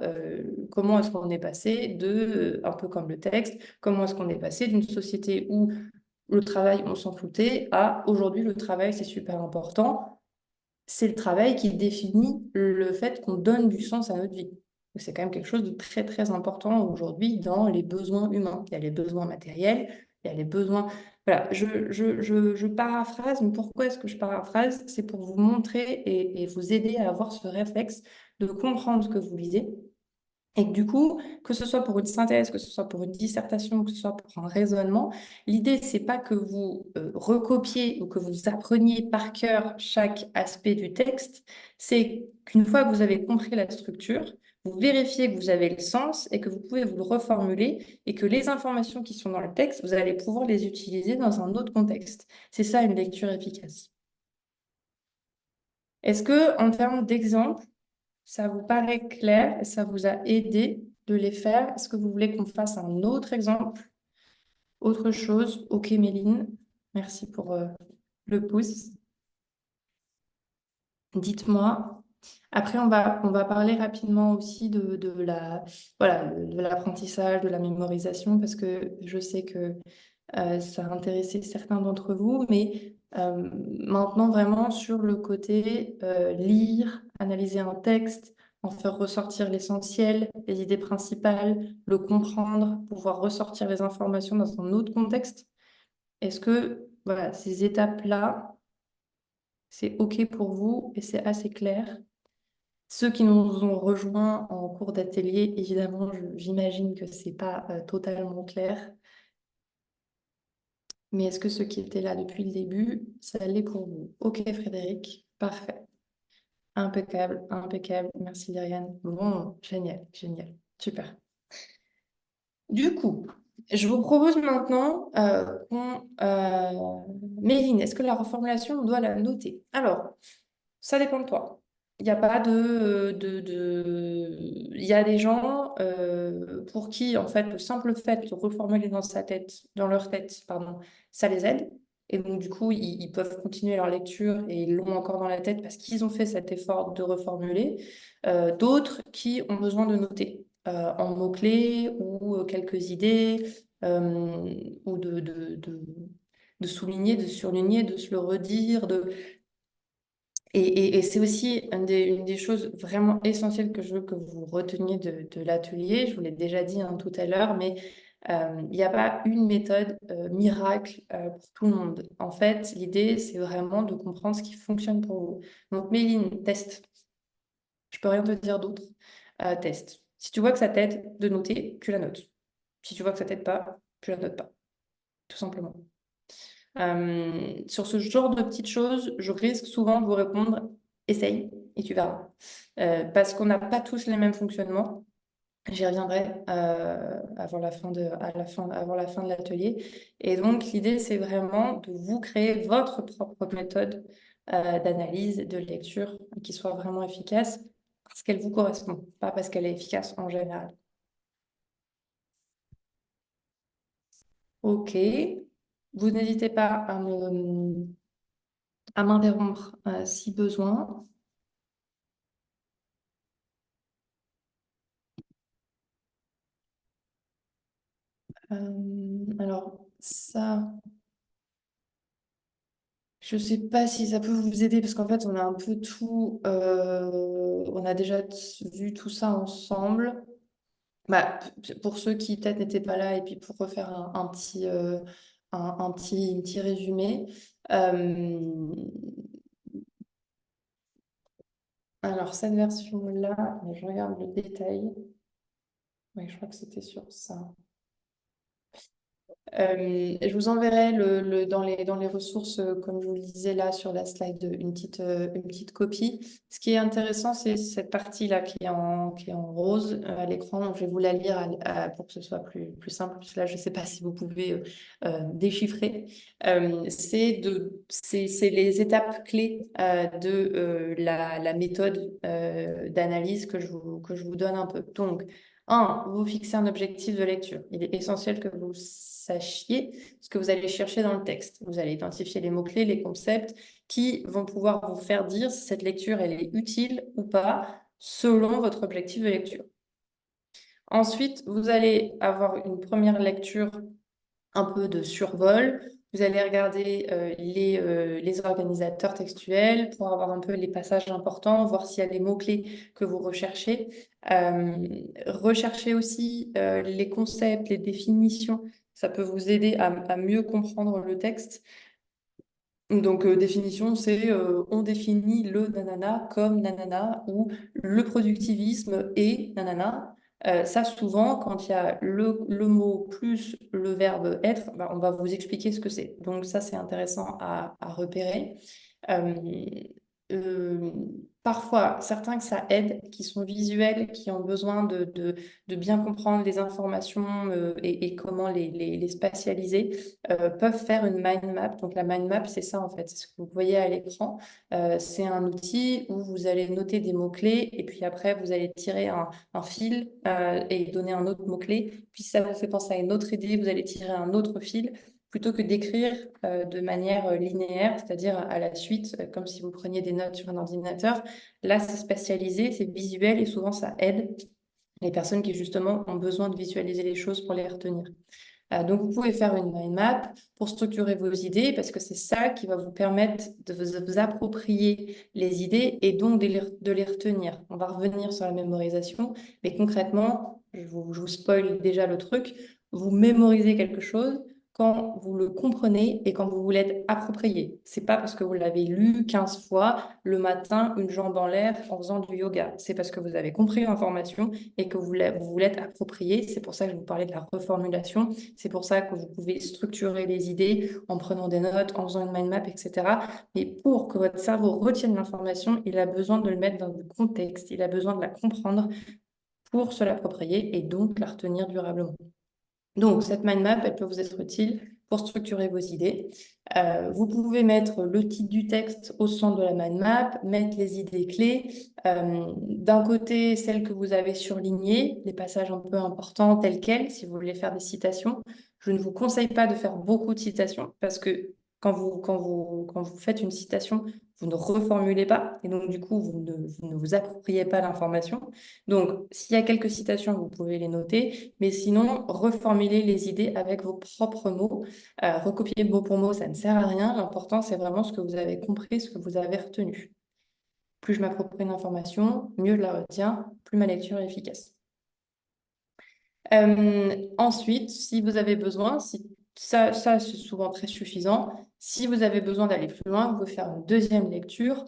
comment est-ce qu'on est passé un peu comme le texte, comment est-ce qu'on est passé d'une société où le travail, on s'en foutait, à aujourd'hui, le travail, c'est super important. C'est le travail qui définit le fait qu'on donne du sens à notre vie. C'est quand même quelque chose de très, très important aujourd'hui dans les besoins humains. Il y a les besoins matériels, il y a les besoins... Voilà, je paraphrase, mais pourquoi est-ce que je paraphrase? C'est pour vous montrer et vous aider à avoir ce réflexe de comprendre ce que vous lisez Et que du coup, que ce soit pour une synthèse, que ce soit pour une dissertation, que ce soit pour un raisonnement, l'idée, c'est pas que vous recopiez ou que vous appreniez par cœur chaque aspect du texte, c'est qu'une fois que vous avez compris la structure, vous vérifiez que vous avez le sens et que vous pouvez vous le reformuler et que les informations qui sont dans le texte, vous allez pouvoir les utiliser dans un autre contexte. C'est ça une lecture efficace. Est-ce que, en termes d'exemple, ça vous paraît clair et ça vous a aidé de les faire? Est-ce que vous voulez qu'on fasse un autre exemple? Autre chose? Ok, Méline, merci pour le pouce. Dites-moi. Après, on va parler rapidement aussi voilà, de l'apprentissage, de la mémorisation, parce que je sais que ça a intéressé certains d'entre vous, mais maintenant vraiment sur le côté lire, analyser un texte, en faire ressortir l'essentiel, les idées principales, le comprendre, pouvoir ressortir les informations dans un autre contexte. Est-ce que voilà, ces étapes-là, c'est OK pour vous et c'est assez clair? Ceux qui nous ont rejoints en cours d'atelier, évidemment, j'imagine que c'est pas totalement clair. Mais est-ce que ceux qui étaient là depuis le début, ça l'est pour vous? Ok, Frédéric, parfait. Impeccable, impeccable. Merci, Lyriane. Bon, génial, génial. Super. Du coup, je vous propose maintenant Méline, est-ce que la reformulation, on doit la noter? Alors, ça dépend de toi. Il n'y a pas Il y a des gens pour qui, en fait, le simple fait de reformuler dans leur tête, pardon, ça les aide. Et donc, du coup, ils peuvent continuer leur lecture et ils l'ont encore dans la tête parce qu'ils ont fait cet effort de reformuler. D'autres qui ont besoin de noter en mots-clés ou quelques idées ou de souligner, de surligner, de se le redire, et c'est aussi une des choses vraiment essentielles que je veux que vous reteniez de l'atelier. Je vous l'ai déjà dit tout à l'heure, mais il n'y a pas une méthode miracle pour tout le monde. En fait, l'idée, c'est vraiment de comprendre ce qui fonctionne pour vous. Donc, Méline, teste. Je peux rien te dire d'autre. Teste. Si tu vois que ça t'aide de noter, tu la notes. Si tu vois que ça t'aide pas, tu la notes pas. Tout simplement. Sur ce genre de petites choses, je risque souvent de vous répondre, essaye et tu verras. Parce qu'on n'a pas tous les mêmes fonctionnements. J'y reviendrai avant la fin de l'atelier. Et donc, l'idée, c'est vraiment de vous créer votre propre méthode d'analyse, de lecture, qui soit vraiment efficace parce qu'elle vous correspond, pas parce qu'elle est efficace en général. Ok. Vous n'hésitez pas à m'interrompre si besoin. Alors, ça, je ne sais pas si ça peut vous aider parce qu'en fait, on a un peu tout, on a déjà vu tout ça ensemble. Bah, pour ceux qui peut-être n'étaient pas là et puis pour refaire un petit résumé. Alors, cette version-là, je regarde le détail. Oui, je crois que c'était sur ça. Je vous enverrai dans les ressources, comme je vous le disais là sur la slide, une petite copie. Ce qui est intéressant, c'est cette partie-là qui est en rose à l'écran. Donc, je vais vous la lire pour que ce soit plus simple. Parce que là, je ne sais pas si vous pouvez déchiffrer. C'est les étapes clés de la méthode d'analyse que je vous donne un peu. Donc, vous fixez un objectif de lecture. Il est essentiel que vous sachiez ce que vous allez chercher dans le texte. Vous allez identifier les mots-clés, les concepts qui vont pouvoir vous faire dire si cette lecture elle est utile ou pas selon votre objectif de lecture. Ensuite, vous allez avoir une première lecture un peu de survol. Vous allez regarder les organisateurs textuels pour avoir un peu les passages importants, voir s'il y a les mots-clés que vous recherchez. Recherchez aussi les concepts, les définitions. Ça peut vous aider à mieux comprendre le texte. Donc, définition, c'est on définit le nanana comme nanana ou le productivisme et nanana. Ça, souvent, quand il y a le mot plus le verbe être, on va vous expliquer ce que c'est. Donc ça, c'est intéressant à repérer. Euh, euh, Parfois, certains que ça aide, qui sont visuels, qui ont besoin de bien comprendre les informations et comment les spatialiser, peuvent faire une mind map. Donc la mind map, c'est ça en fait, c'est ce que vous voyez à l'écran. C'est un outil où vous allez noter des mots-clés et puis après, vous allez tirer un fil et donner un autre mot-clé. Puis ça vous fait penser à une autre idée, vous allez tirer un autre fil plutôt que d'écrire de manière linéaire, c'est-à-dire à la suite, comme si vous preniez des notes sur un ordinateur. Là, c'est spatialisé, c'est visuel et souvent ça aide les personnes qui justement ont besoin de visualiser les choses pour les retenir. Donc, vous pouvez faire une mind map pour structurer vos idées parce que c'est ça qui va vous permettre de vous approprier les idées et donc de les retenir. On va revenir sur la mémorisation, mais concrètement, je vous spoil déjà le truc, vous mémorisez quelque chose quand vous le comprenez et quand vous vous l'êtes approprié. C'est pas parce que vous l'avez lu 15 fois le matin, une jambe en l'air en faisant du yoga. C'est parce que vous avez compris l'information et que vous vous l'êtes approprié. C'est pour ça que je vous parlais de la reformulation. C'est pour ça que vous pouvez structurer les idées en prenant des notes, en faisant une mind map, etc. Mais pour que votre cerveau retienne l'information, il a besoin de le mettre dans le contexte, il a besoin de la comprendre pour se l'approprier et donc la retenir durablement. Donc, cette mind map, elle peut vous être utile pour structurer vos idées. Vous pouvez mettre le titre du texte au centre de la mind map, mettre les idées clés. D'un côté, celles que vous avez surlignées, les passages un peu importants tels quels, si vous voulez faire des citations. Je ne vous conseille pas de faire beaucoup de citations parce que quand vous faites une citation, vous ne reformulez pas et donc du coup, vous ne vous appropriez pas l'information. Donc, s'il y a quelques citations, vous pouvez les noter, mais sinon, reformulez les idées avec vos propres mots. Recopier mot pour mot, ça ne sert à rien. L'important, c'est vraiment ce que vous avez compris, ce que vous avez retenu. Plus je m'approprie une information, mieux je la retiens, plus ma lecture est efficace. Ensuite, si vous avez besoin, ça c'est souvent très suffisant. Si vous avez besoin d'aller plus loin, vous pouvez faire une deuxième lecture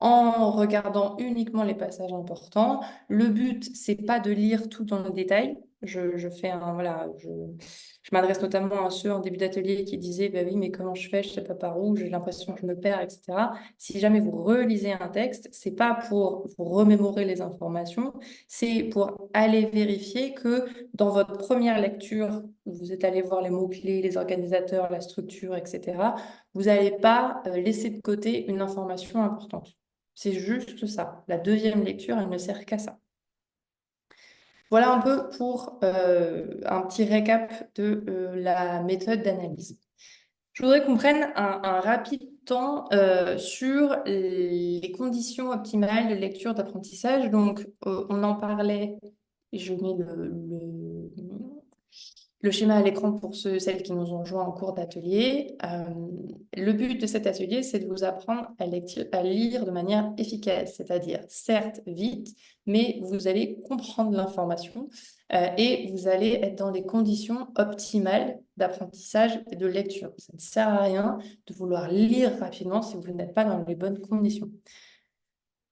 en regardant uniquement les passages importants. Le but, c'est pas de lire tout dans le détail. Je fais voilà, je m'adresse notamment à ceux en début d'atelier qui disaient, bah oui, mais comment je fais, je sais pas par où, j'ai l'impression que je me perds, etc. Si jamais vous relisez un texte, c'est pas pour vous remémorer les informations, c'est pour aller vérifier que dans votre première lecture, où vous êtes allé voir les mots-clés, les organisateurs, la structure, etc., vous n'allez pas laisser de côté une information importante. C'est juste ça. La deuxième lecture, elle ne sert qu'à ça. Voilà un peu pour un petit récap de la méthode d'analyse. Je voudrais qu'on prenne un rapide temps sur les conditions optimales de lecture d'apprentissage. Donc, on en parlait, je mets le schéma à l'écran pour celles qui nous ont rejoints en cours d'atelier. Le but de cet atelier, c'est de vous apprendre à lire de manière efficace, c'est-à-dire certes vite, mais vous allez comprendre l'information et vous allez être dans les conditions optimales d'apprentissage et de lecture. Ça ne sert à rien de vouloir lire rapidement si vous n'êtes pas dans les bonnes conditions.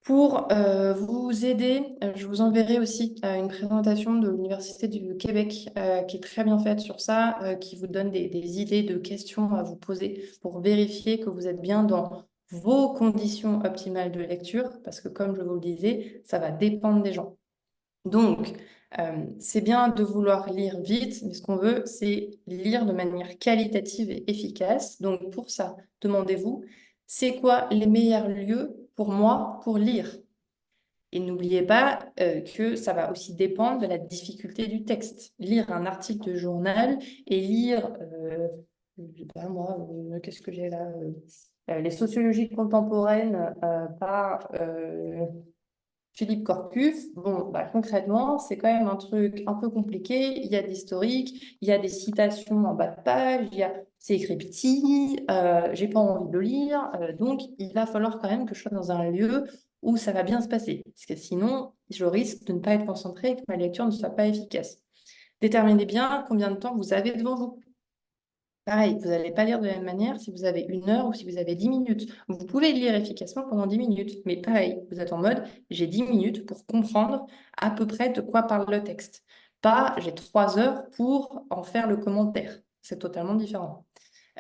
Pour vous aider, je vous enverrai aussi une présentation de l'Université du Québec qui est très bien faite sur ça, qui vous donne des idées de questions à vous poser pour vérifier que vous êtes bien dans vos conditions optimales de lecture, parce que comme je vous le disais, ça va dépendre des gens. Donc, c'est bien de vouloir lire vite, mais ce qu'on veut, c'est lire de manière qualitative et efficace. Donc, pour ça, demandez-vous, c'est quoi les meilleurs lieux pour moi pour lire? Et n'oubliez pas que ça va aussi dépendre de la difficulté du texte. Lire un article de journal et lire, je sais pas moi, qu'est-ce que j'ai là les sociologies contemporaines par Philippe Corcus, bon, concrètement, c'est quand même un truc un peu compliqué. Il y a de l'historique, il y a des citations en bas de page, c'est écrit petit, j'ai pas envie de le lire, donc il va falloir quand même que je sois dans un lieu où ça va bien se passer, parce que sinon, je risque de ne pas être concentrée et que ma lecture ne soit pas efficace. Déterminez bien combien de temps vous avez devant vous. Pareil, vous n'allez pas lire de la même manière si vous avez 1 heure ou si vous avez 10 minutes. Vous pouvez lire efficacement pendant 10 minutes, mais pareil, vous êtes en mode, j'ai 10 minutes pour comprendre à peu près de quoi parle le texte. Pas, j'ai 3 heures pour en faire le commentaire. C'est totalement différent.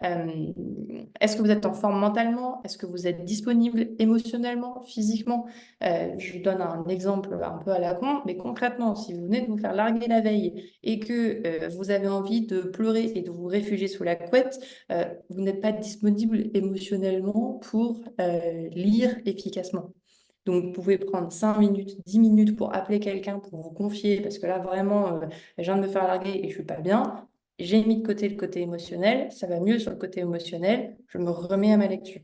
Est-ce que vous êtes en forme mentalement? Est-ce que vous êtes disponible émotionnellement, physiquement? Je donne un exemple un peu à la con, mais concrètement, si vous venez de vous faire larguer la veille et que vous avez envie de pleurer et de vous réfugier sous la couette, vous n'êtes pas disponible émotionnellement pour lire efficacement. Donc, vous pouvez prendre 5 minutes, 10 minutes pour appeler quelqu'un, pour vous confier, parce que là, vraiment, je viens de me faire larguer et je suis pas bien. J'ai mis de côté le côté émotionnel, ça va mieux sur le côté émotionnel, je me remets à ma lecture.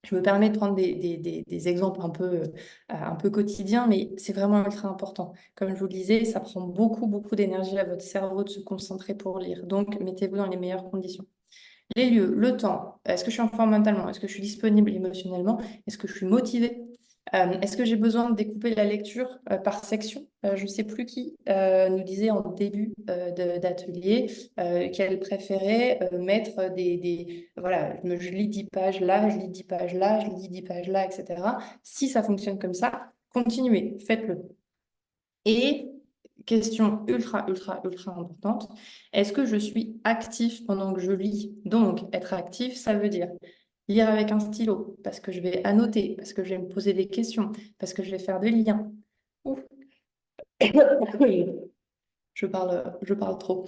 Je me permets de prendre des exemples un peu quotidiens, mais c'est vraiment ultra important. Comme je vous le disais, ça prend beaucoup, beaucoup d'énergie à votre cerveau de se concentrer pour lire. Donc, mettez-vous dans les meilleures conditions. Les lieux, le temps, est-ce que je suis en forme mentalement? Est-ce que je suis disponible émotionnellement? Est-ce que je suis motivée? Est-ce que j'ai besoin de découper la lecture par section? Je ne sais plus qui nous disait en début d'atelier qu'elle préférait mettre voilà, je lis 10 pages là, je lis 10 pages là, je lis 10 pages là, etc. Si ça fonctionne comme ça, continuez, faites-le. Et question ultra, ultra, ultra importante, est-ce que je suis actif pendant que je lis? Donc, être actif, ça veut dire lire avec un stylo, parce que je vais annoter, parce que je vais me poser des questions, parce que je vais faire des liens. Ouf. Je parle trop.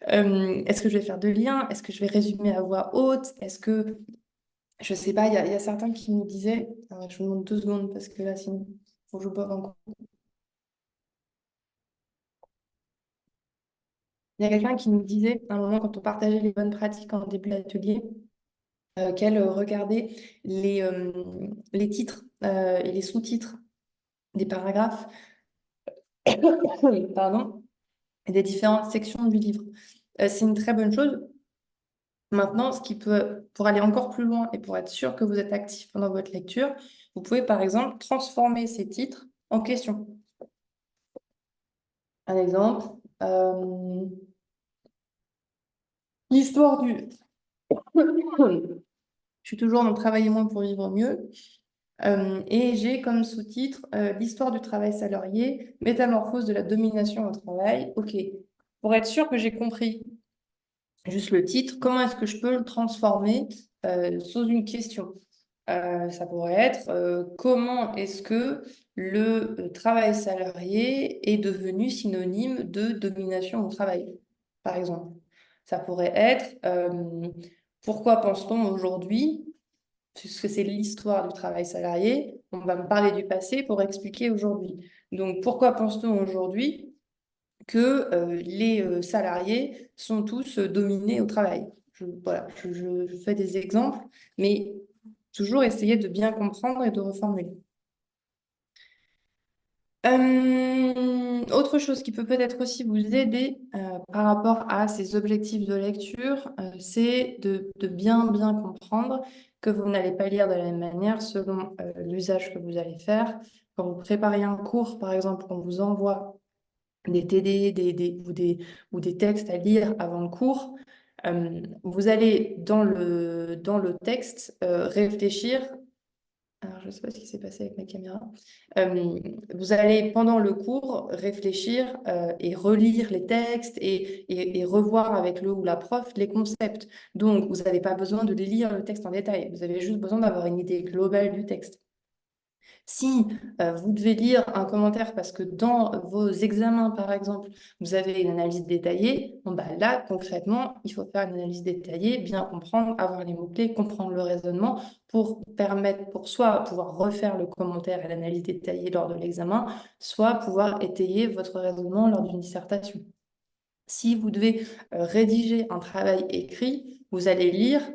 Est-ce que je vais faire de liens? Est-ce que je vais résumer à voix haute? Est-ce que, je sais pas, il y a certains qui me disaient, je vous demande 2 secondes parce que là, sinon, il faut que je boive un coup. Il y a quelqu'un qui nous disait, à un moment, quand on partageait les bonnes pratiques en début d'atelier, qu'elle regardait les titres et les sous-titres des paragraphes, pardon, et des différentes sections du livre. C'est une très bonne chose. Maintenant, pour aller encore plus loin et pour être sûr que vous êtes actif pendant votre lecture, vous pouvez par exemple transformer ces titres en questions. Un exemple, l'histoire du... Je suis toujours dans Travailler moins pour vivre mieux. Et j'ai comme sous-titre l'histoire du travail salarié, métamorphose de la domination au travail. OK. Pour être sûr que j'ai compris juste le titre, comment est-ce que je peux le transformer sous une question? Ça pourrait être comment est-ce que le travail salarié est devenu synonyme de domination au travail, par exemple. Ça pourrait être pourquoi pense-t-on aujourd'hui, puisque c'est l'histoire du travail salarié, on va me parler du passé pour expliquer aujourd'hui. Donc pourquoi pense-t-on aujourd'hui que les salariés sont tous dominés au travail? Voilà, je fais des exemples, mais toujours essayer de bien comprendre et de reformuler. Autre chose qui peut peut-être aussi vous aider par rapport à ces objectifs de lecture, c'est de bien comprendre que vous n'allez pas lire de la même manière selon l'usage que vous allez faire. Quand vous préparez un cours, par exemple, on vous envoie des TD ou des textes à lire avant le cours. Vous allez dans le texte réfléchir. Alors, je ne sais pas ce qui s'est passé avec ma caméra. Vous allez, pendant le cours, réfléchir et relire les textes et revoir avec le ou la prof les concepts. Donc, vous n'avez pas besoin de lire le texte en détail. Vous avez juste besoin d'avoir une idée globale du texte. Si vous devez lire un commentaire parce que dans vos examens, par exemple, vous avez une analyse détaillée, bon, bah, là, concrètement, il faut faire une analyse détaillée, bien comprendre, avoir les mots-clés, comprendre le raisonnement pour soit pouvoir refaire le commentaire et l'analyse détaillée lors de l'examen, soit pouvoir étayer votre raisonnement lors d'une dissertation. Si vous devez rédiger un travail écrit, vous allez lire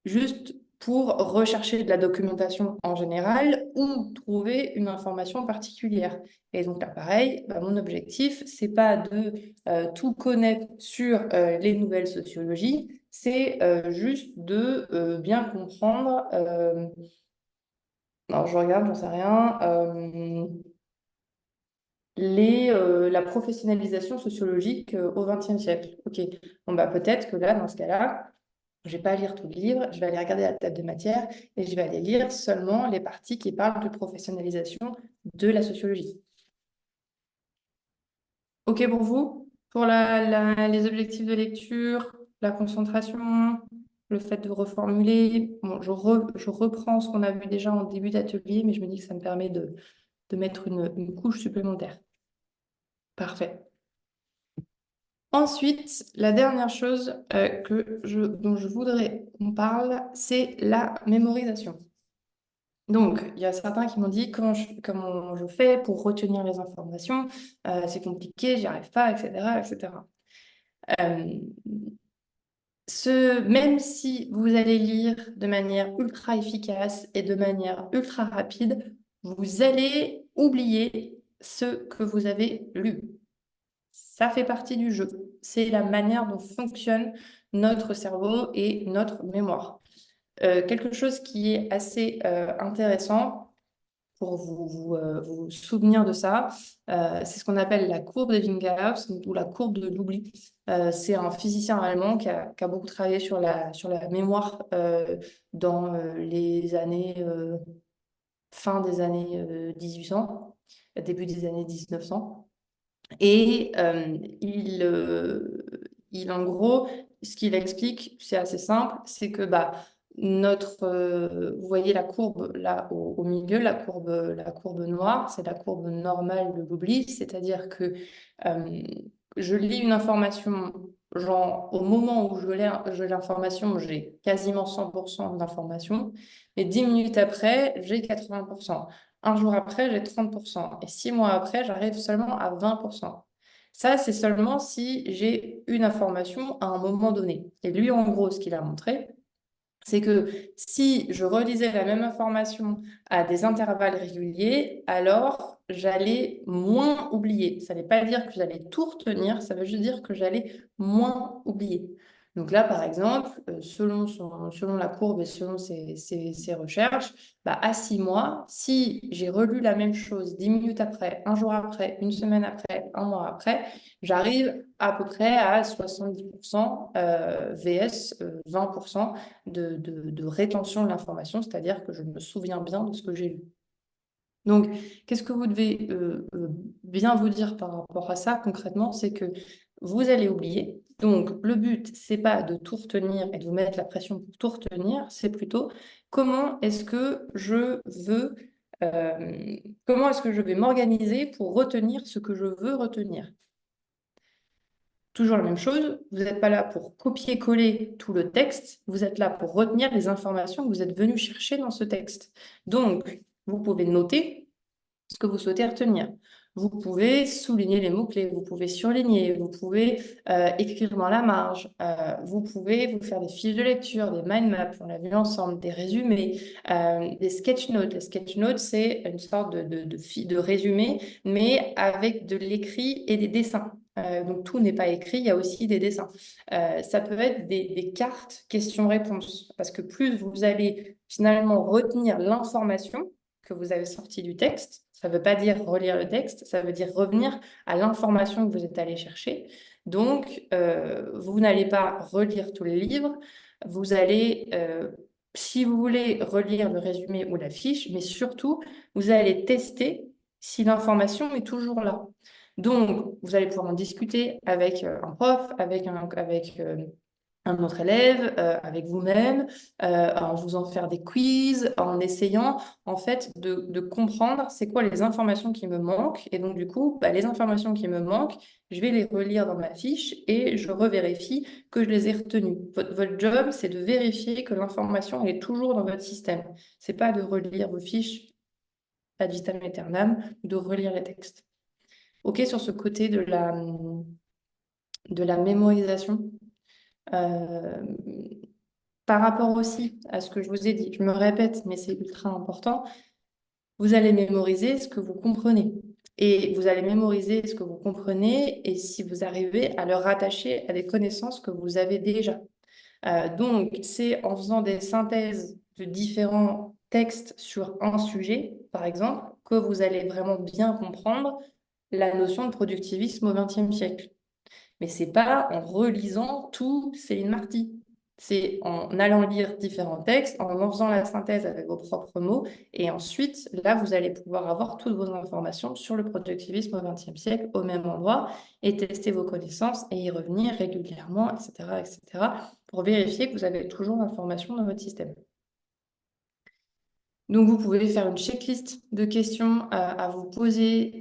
juste pour rechercher de la documentation en général ou trouver une information particulière. Et donc là, pareil, bah, mon objectif, c'est pas de tout connaître sur les nouvelles sociologies, c'est juste de bien comprendre. Alors, je regarde, j'en sais rien. la professionnalisation sociologique au XXe siècle. Ok, bon, bah, peut-être que là, dans ce cas-là, je ne vais pas lire tout le livre, je vais aller regarder la table de matière et je vais aller lire seulement les parties qui parlent de professionnalisation de la sociologie. Ok pour vous? Pour les objectifs de lecture, la concentration, le fait de reformuler. Bon, je reprends ce qu'on a vu déjà en début d'atelier, mais je me dis que ça me permet de mettre une couche supplémentaire. Parfait. Ensuite, la dernière chose dont je voudrais qu'on parle, c'est la mémorisation. Donc, il y a certains qui m'ont dit comment je fais pour retenir les informations, c'est compliqué, j'y arrive pas, etc., etc. Même si vous allez lire de manière ultra efficace et de manière ultra rapide, vous allez oublier ce que vous avez lu. Ça fait partie du jeu. C'est la manière dont fonctionne notre cerveau et notre mémoire. Quelque chose qui est assez intéressant pour vous souvenir de ça, c'est ce qu'on appelle la courbe de Winghouse ou la courbe de l'oubli. C'est un physicien allemand qui a beaucoup travaillé sur la mémoire dans les années, fin des années 1800, début des années 1900. Et en gros, ce qu'il explique, c'est assez simple, c'est que vous voyez la courbe là au milieu, la courbe noire, c'est la courbe normale de l'oubli, c'est-à-dire que je lis une information, genre au moment où je lis l'information, j'ai quasiment 100% d'information, mais 10 minutes après, j'ai 80%. Un jour après, j'ai 30%. Et 6 mois après, j'arrive seulement à 20%. Ça, c'est seulement si j'ai une information à un moment donné. Et lui, en gros, ce qu'il a montré, c'est que si je relisais la même information à des intervalles réguliers, alors j'allais moins oublier. Ça ne veut pas dire que j'allais tout retenir, ça veut juste dire que j'allais moins oublier. Donc là, par exemple, selon la courbe et selon ses recherches, à 6 mois, si j'ai relu la même chose 10 minutes après, un jour après, une semaine après, un mois après, j'arrive à peu près à 70% VS 20% de rétention de l'information, c'est-à-dire que je me souviens bien de ce que j'ai lu. Donc, qu'est-ce que vous devez bien vous dire par rapport à ça concrètement? C'est que vous allez oublier. Donc, le but, c'est pas de tout retenir et de vous mettre la pression pour tout retenir, c'est plutôt comment est-ce que comment est-ce que je vais m'organiser pour retenir ce que je veux retenir? Toujours la même chose, vous n'êtes pas là pour copier-coller tout le texte, vous êtes là pour retenir les informations que vous êtes venu chercher dans ce texte. Donc, vous pouvez noter ce que vous souhaitez retenir. Vous pouvez souligner les mots-clés, vous pouvez surligner, vous pouvez écrire dans la marge, vous pouvez vous faire des fiches de lecture, des mind maps, on l'a vu ensemble, des résumés, des sketch notes. Les sketch notes, c'est une sorte de résumé, mais avec de l'écrit et des dessins. Donc tout n'est pas écrit, il y a aussi des dessins. Ça peut être des cartes questions-réponses, parce que plus vous allez finalement retenir l'information que vous avez sortie du texte, ça ne veut pas dire relire le texte, ça veut dire revenir à l'information que vous êtes allé chercher. Donc, vous n'allez pas relire tout le livre, vous allez, si vous voulez, relire le résumé ou la fiche, mais surtout, vous allez tester si l'information est toujours là. Donc, vous allez pouvoir en discuter avec un prof, avec un autre élève, avec vous-même, en vous en faire des quiz, en essayant en fait de comprendre c'est quoi les informations qui me manquent. Et donc du coup, les informations qui me manquent, je vais les relire dans ma fiche et je revérifie que je les ai retenues. Votre job, c'est de vérifier que l'information est toujours dans votre système. C'est pas de relire vos fiches ad vitam aeternam, de relire les textes. OK, sur ce côté de la mémorisation. Par rapport aussi à ce que je vous ai dit, je me répète, mais c'est ultra important, vous allez mémoriser ce que vous comprenez. Et vous allez mémoriser ce que vous comprenez et si vous arrivez à le rattacher à des connaissances que vous avez déjà. Donc, c'est en faisant des synthèses de différents textes sur un sujet, par exemple, que vous allez vraiment bien comprendre la notion de productivisme au XXe siècle. Mais c'est pas en relisant tout Céline Marty. C'est en allant lire différents textes, en faisant la synthèse avec vos propres mots, et ensuite, là, vous allez pouvoir avoir toutes vos informations sur le productivisme au XXe siècle au même endroit, et tester vos connaissances et y revenir régulièrement, etc., pour vérifier que vous avez toujours l'information dans votre système. Donc, vous pouvez faire une checklist de questions à vous poser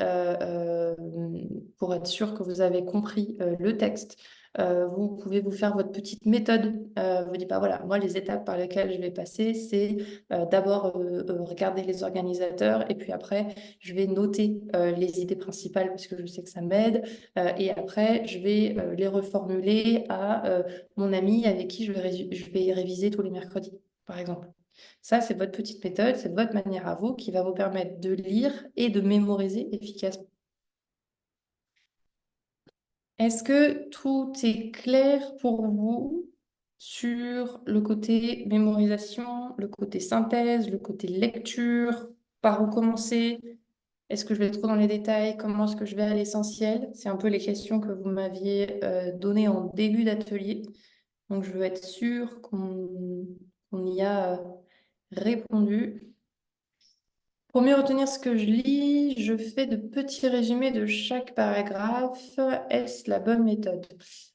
pour être sûr que vous avez compris le texte. Vous pouvez vous faire votre petite méthode. Vous dites, bah voilà, moi, les étapes par lesquelles je vais passer, c'est d'abord regarder les organisateurs et puis après, je vais noter les idées principales parce que je sais que ça m'aide. Et après, je vais les reformuler à mon ami avec qui je vais réviser tous les mercredis, par exemple. Ça, c'est votre petite méthode, c'est votre manière à vous qui va vous permettre de lire et de mémoriser efficacement. Est-ce que tout est clair pour vous sur le côté mémorisation, le côté synthèse, le côté lecture, par où commencer? Est-ce que je vais trop dans les détails? Comment est-ce que je vais à l'essentiel? C'est un peu les questions que vous m'aviez données en début d'atelier. Donc, je veux être sûre qu'on y a répondu. Pour mieux retenir ce que je lis, je fais de petits résumés de chaque paragraphe. Est-ce la bonne méthode?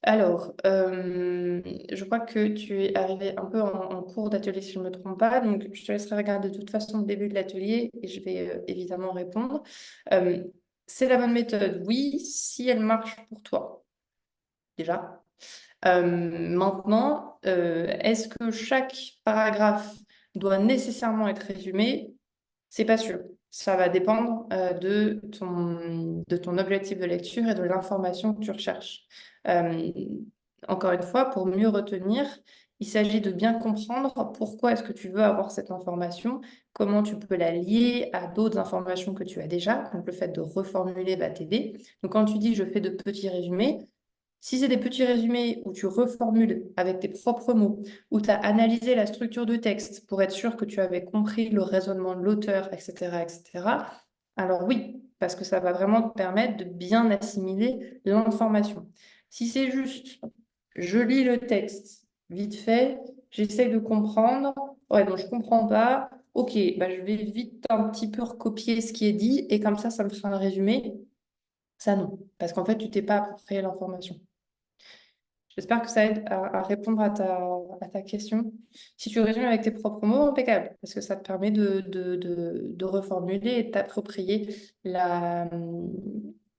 Alors, je crois que tu es arrivé un peu en cours d'atelier, si je ne me trompe pas. Donc, je te laisserai regarder de toute façon le début de l'atelier et je vais évidemment répondre. C'est la bonne méthode, oui, si elle marche pour toi, déjà. Maintenant, est-ce que chaque paragraphe doit nécessairement être résumé? C'est pas sûr. Ça va dépendre de ton objectif de lecture et de l'information que tu recherches. Euh, Encore une fois, pour mieux retenir, il s'agit de bien comprendre pourquoi est-ce que tu veux avoir cette information, comment tu peux la lier à d'autres informations que tu as déjà. Donc, le fait de reformuler va t'aider. Donc, quand tu dis je fais de petits résumés, si c'est des petits résumés où tu reformules avec tes propres mots, où tu as analysé la structure de texte pour être sûr que tu avais compris le raisonnement de l'auteur, etc., alors oui, parce que ça va vraiment te permettre de bien assimiler l'information. Si c'est juste, je lis le texte vite fait, j'essaie de comprendre, ouais, donc je comprends pas, ok, bah je vais vite un petit peu recopier ce qui est dit et comme ça me fera un résumé. Ça non, parce qu'en fait, tu t'es pas approprié l'information. J'espère que ça aide à répondre à ta question. Si tu résumes avec tes propres mots, impeccable, parce que ça te permet de reformuler et de t'approprier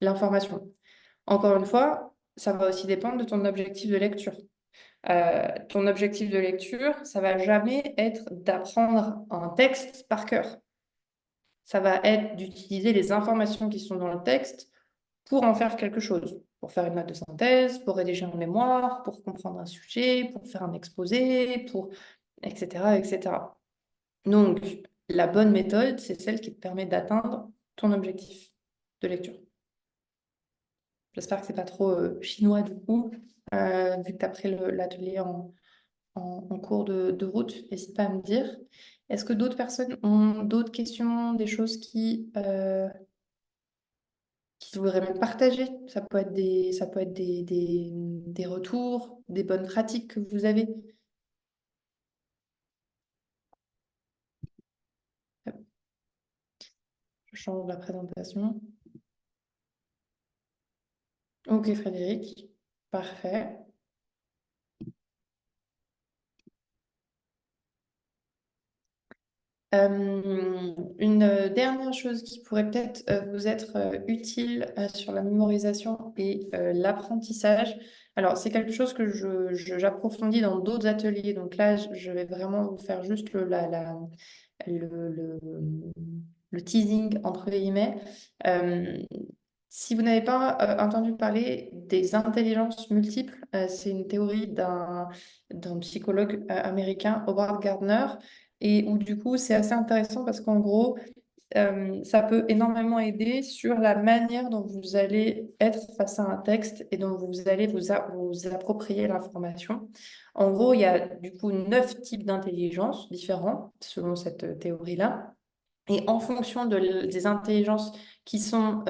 l'information. Encore une fois, ça va aussi dépendre de ton objectif de lecture. Ton objectif de lecture, ça va jamais être d'apprendre un texte par cœur. Ça va être d'utiliser les informations qui sont dans le texte pour en faire quelque chose, pour faire une note de synthèse, pour rédiger un mémoire, pour comprendre un sujet, pour faire un exposé, pour etc. Donc, la bonne méthode, c'est celle qui te permet d'atteindre ton objectif de lecture. J'espère que c'est pas trop chinois du coup, vu que tu as pris l'atelier en cours de route, n'hésite pas à me dire. Est-ce que d'autres personnes ont d'autres questions, des choses qui voudraient même partager? Ça peut être des retours, des bonnes pratiques que vous avez. Hop, je change la présentation. Ok, Frédéric. Parfait. Une dernière chose qui pourrait peut-être vous être utile sur la mémorisation et l'apprentissage. Alors, c'est quelque chose que j'approfondis dans d'autres ateliers. Donc là, je vais vraiment vous faire juste le teasing, entre guillemets. Euh, Si vous n'avez pas entendu parler des intelligences multiples, c'est une théorie d'un psychologue américain, Howard Gardner, et où du coup c'est assez intéressant parce qu'en gros, ça peut énormément aider sur la manière dont vous allez être face à un texte et dont vous allez vous approprier l'information. En gros, il y a du coup 9 types d'intelligence différents selon cette théorie-là. Et en fonction des intelligences qui sont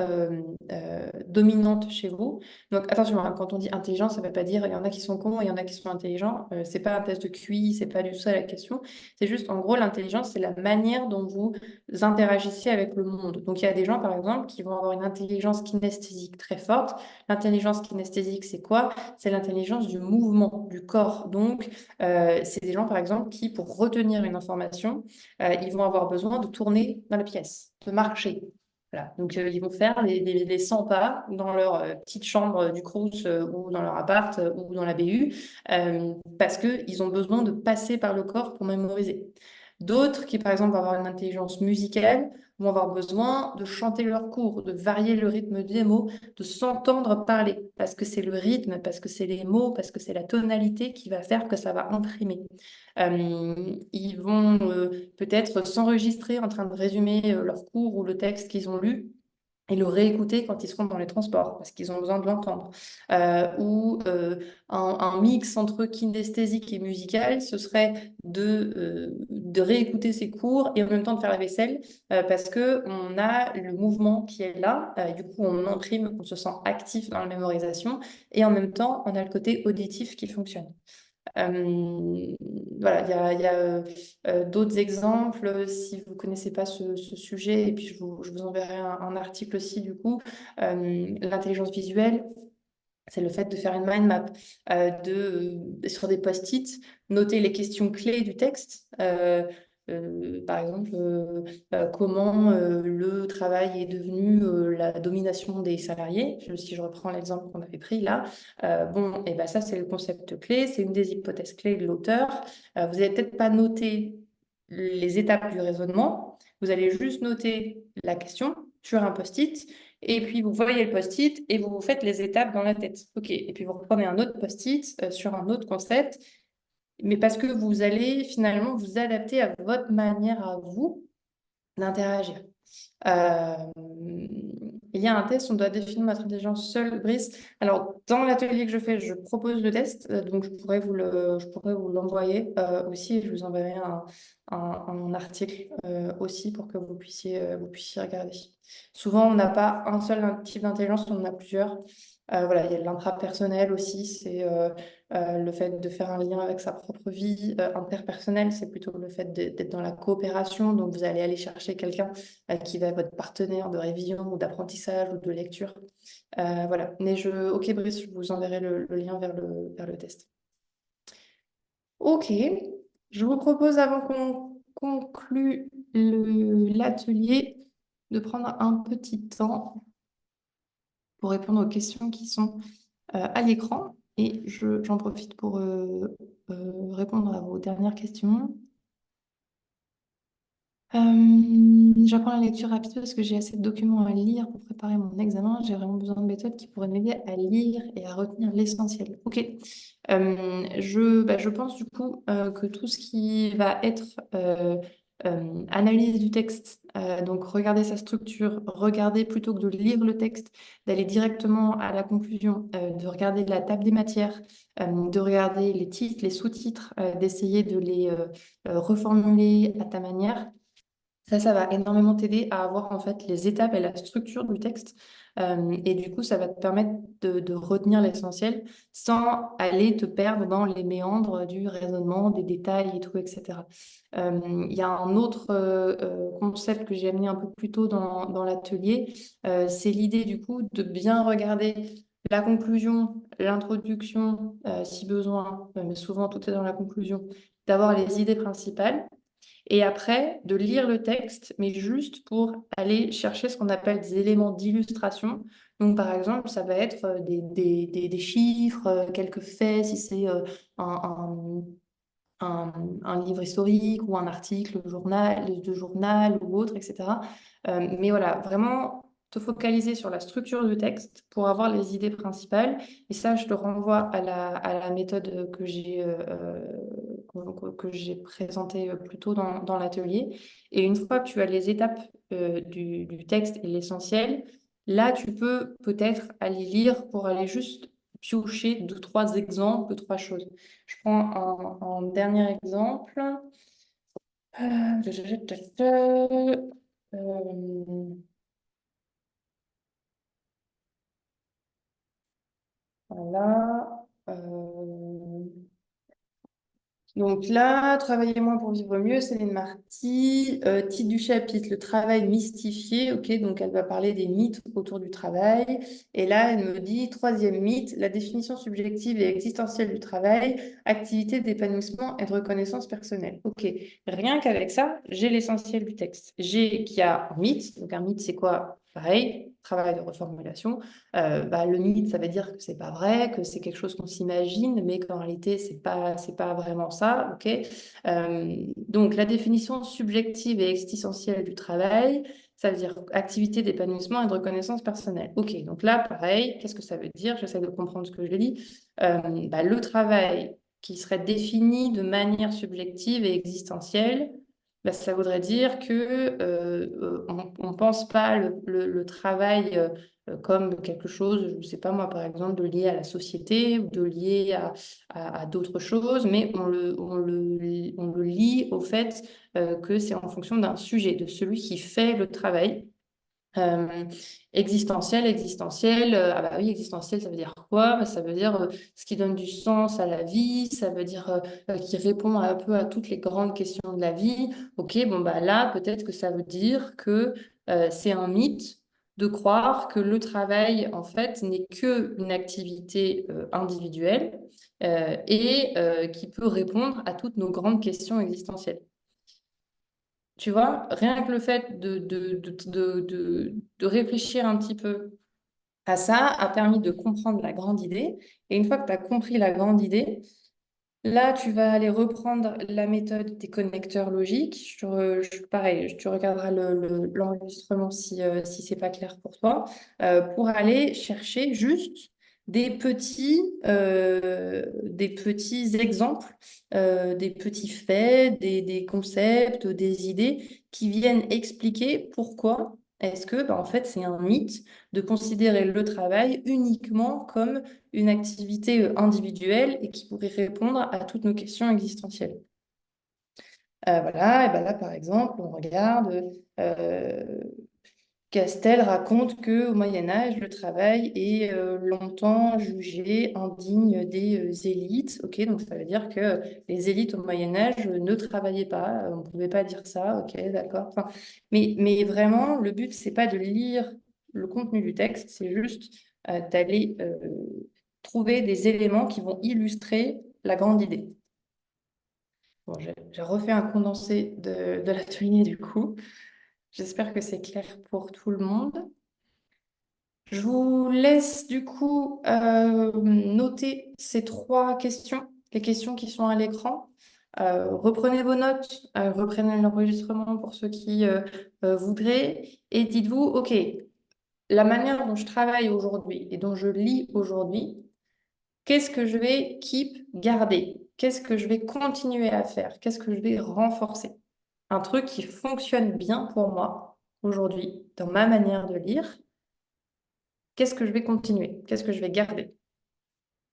dominantes chez vous. Donc attention, hein, quand on dit intelligent, ça ne veut pas dire il y en a qui sont cons et il y en a qui sont intelligents. C'est pas un test de QI, c'est pas du tout ça la question. C'est juste, en gros, l'intelligence, c'est la manière dont vous interagissez avec le monde. Donc il y a des gens, par exemple, qui vont avoir une intelligence kinesthésique très forte. L'intelligence kinesthésique, c'est quoi? C'est l'intelligence du mouvement, du corps. Donc, c'est des gens, par exemple, qui, pour retenir une information, ils vont avoir besoin de tourner dans la pièce, de marcher. Voilà. Donc, ils vont faire les 100 pas dans leur petite chambre du Crous ou dans leur appart ou dans la BU parce qu'ils ont besoin de passer par le corps pour mémoriser. D'autres qui, par exemple, vont avoir une intelligence musicale, vont avoir besoin de chanter leur cours, de varier le rythme des mots, de s'entendre parler, parce que c'est le rythme, parce que c'est les mots, parce que c'est la tonalité qui va faire que ça va imprimer. Ils vont peut-être s'enregistrer en train de résumer leur cours ou le texte qu'ils ont lu et le réécouter quand ils seront dans les transports, parce qu'ils ont besoin de l'entendre. Ou un mix entre kinesthésique et musical, ce serait de réécouter ses cours et en même temps de faire la vaisselle, parce qu'on a le mouvement qui est là, du coup on imprime, on se sent actif dans la mémorisation, et en même temps on a le côté auditif qui fonctionne. Voilà, il y a d'autres exemples si vous ne connaissez pas ce sujet, et puis je vous enverrai un article aussi du coup. L'intelligence visuelle, c'est le fait de faire une mind map, sur des post-it, noter les questions clés du texte. Par exemple, comment le travail est devenu la domination des salariés. Si je reprends l'exemple qu'on avait pris là, bon, et ben ça, c'est le concept clé, c'est une des hypothèses clés de l'auteur. Vous n'allez peut-être pas noter les étapes du raisonnement, vous allez juste noter la question sur un post-it, et puis vous voyez le post-it et vous vous faites les étapes dans la tête. OK, et puis vous reprenez un autre post-it sur un autre concept, mais parce que vous allez finalement vous adapter à votre manière à vous d'interagir. Il y a un test, on doit définir notre intelligence seule, Brice. Alors, dans l'atelier que je fais, je propose le test, donc je pourrais vous l'envoyer aussi, et je vous enverrai un article aussi pour que vous puissiez regarder. Souvent, on n'a pas un seul type d'intelligence, on en a plusieurs. Voilà, il y a l'intrapersonnel aussi, c'est le fait de faire un lien avec sa propre vie. Interpersonnel, c'est plutôt le fait d'être dans la coopération, donc vous allez aller chercher quelqu'un qui va être votre partenaire de révision ou d'apprentissage ou de lecture. Voilà, mais ok Brice, je vous enverrai le lien vers le test. Ok, je vous propose avant qu'on conclue l'atelier de prendre un petit temps pour répondre aux questions qui sont à l'écran, et j'en profite pour répondre à vos dernières questions. J'apprends la lecture rapide parce que j'ai assez de documents à lire pour préparer mon examen. J'ai vraiment besoin de méthodes qui pourraient m'aider à lire et à retenir l'essentiel. Ok. Je pense du coup que tout ce qui va être analyse du texte, donc regarder sa structure, regarder plutôt que de lire le texte, d'aller directement à la conclusion, de regarder la table des matières, de regarder les titres, les sous-titres, d'essayer de les reformuler à ta manière. Ça va énormément t'aider à avoir en fait les étapes et la structure du texte. Et du coup, ça va te permettre de retenir l'essentiel sans aller te perdre dans les méandres du raisonnement, des détails et tout, etc. Il y a un autre concept que j'ai amené un peu plus tôt dans l'atelier. C'est l'idée du coup de bien regarder la conclusion, l'introduction, si besoin, mais souvent tout est dans la conclusion, d'avoir les idées principales. Et après, de lire le texte, mais juste pour aller chercher ce qu'on appelle des éléments d'illustration. Donc, par exemple, ça va être des chiffres, quelques faits, si c'est un, un livre historique ou un article de journal ou autre, etc. Mais voilà, vraiment te focaliser sur la structure du texte pour avoir les idées principales. Et ça, je te renvoie à la méthode que j'ai présentée plus tôt dans l'atelier. Et une fois que tu as les étapes du texte et l'essentiel, là, tu peux peut-être aller lire pour aller juste piocher deux, trois exemples, deux, trois choses. Je prends un dernier exemple. Euh, Voilà. Donc là, travailler moins pour vivre mieux, Céline Marty. Titre du chapitre, le travail mystifié. Ok, donc elle va parler des mythes autour du travail. Et là, elle me dit, troisième mythe, la définition subjective et existentielle du travail, activité d'épanouissement et de reconnaissance personnelle. Ok, rien qu'avec ça, j'ai l'essentiel du texte. J'ai qu'il y a un mythe. Donc un mythe, c'est quoi? Pareil, travail de reformulation. Le mythe, ça veut dire que c'est pas vrai, que c'est quelque chose qu'on s'imagine, mais qu'en réalité, c'est pas vraiment ça, ok? Donc, la définition subjective et existentielle du travail, ça veut dire activité d'épanouissement et de reconnaissance personnelle. Ok, donc là, pareil, qu'est-ce que ça veut dire? J'essaie de comprendre ce que je dis. Le travail qui serait défini de manière subjective et existentielle, ça voudrait dire que on pense pas le travail comme quelque chose, je ne sais pas moi, par exemple, de lié à la société ou de lié à d'autres choses, mais on le lie au fait que c'est en fonction d'un sujet, de celui qui fait le travail. Euh, existentiel, ah bah oui, existentiel, ça veut dire quoi? Ça veut dire ce qui donne du sens à la vie, ça veut dire qui répond un peu à toutes les grandes questions de la vie. Ok, bon bah là, peut-être que ça veut dire que c'est un mythe de croire que le travail, en fait, n'est qu'une activité individuelle qui peut répondre à toutes nos grandes questions existentielles. Tu vois, rien que le fait de réfléchir un petit peu à ça a permis de comprendre la grande idée. Et une fois que tu as compris la grande idée, là, tu vas aller reprendre la méthode des connecteurs logiques. Pareil, tu regarderas l'enregistrement si ce n'est pas clair pour toi, pour aller chercher juste des petits exemples, des petits faits, des concepts, des idées qui viennent expliquer pourquoi est-ce que, en fait, c'est un mythe de considérer le travail uniquement comme une activité individuelle et qui pourrait répondre à toutes nos questions existentielles. Voilà, et ben là, par exemple, on regarde, Castel raconte qu'au Moyen Âge, le travail est longtemps jugé indigne des élites. Ok, donc ça veut dire que les élites au Moyen Âge ne travaillaient pas. On ne pouvait pas dire ça. Ok, d'accord. Enfin, mais vraiment, le but, c'est pas de lire le contenu du texte, c'est juste d'aller trouver des éléments qui vont illustrer la grande idée. Bon, j'ai refait un condensé de l'atelier du coup. J'espère que c'est clair pour tout le monde. Je vous laisse du coup noter ces 3 questions, les questions qui sont à l'écran. Reprenez vos notes, reprenez l'enregistrement pour ceux qui voudraient et dites-vous, OK, la manière dont je travaille aujourd'hui et dont je lis aujourd'hui, qu'est-ce que je vais garder? Qu'est-ce que je vais continuer à faire? Qu'est-ce que je vais renforcer? Un truc qui fonctionne bien pour moi aujourd'hui dans ma manière de lire. Qu'est-ce que je vais continuer? Qu'est-ce que je vais garder?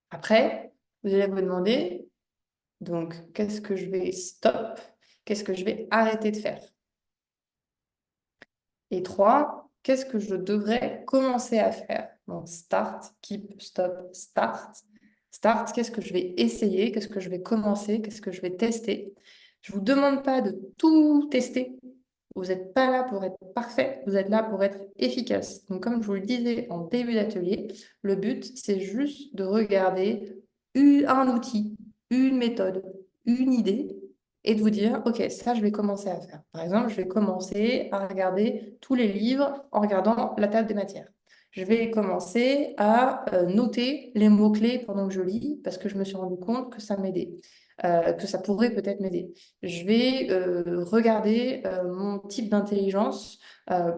Après, vous allez vous demander, donc, qu'est-ce que je vais stop? Qu'est-ce que je vais arrêter de faire? Et 3, qu'est-ce que je devrais commencer à faire? Donc, start, keep, stop, start. Start, qu'est-ce que je vais essayer? Qu'est-ce que je vais commencer? Qu'est-ce que je vais tester? Je ne vous demande pas de tout tester. Vous n'êtes pas là pour être parfait, vous êtes là pour être efficace. Donc, comme je vous le disais en début d'atelier, le but, c'est juste de regarder un outil, une méthode, une idée, et de vous dire, OK, ça, je vais commencer à faire. Par exemple, je vais commencer à regarder tous les livres en regardant la table des matières. Je vais commencer à noter les mots-clés pendant que je lis, parce que je me suis rendu compte que ça m'aidait. Que ça pourrait peut-être m'aider. Je vais regarder mon type d'intelligence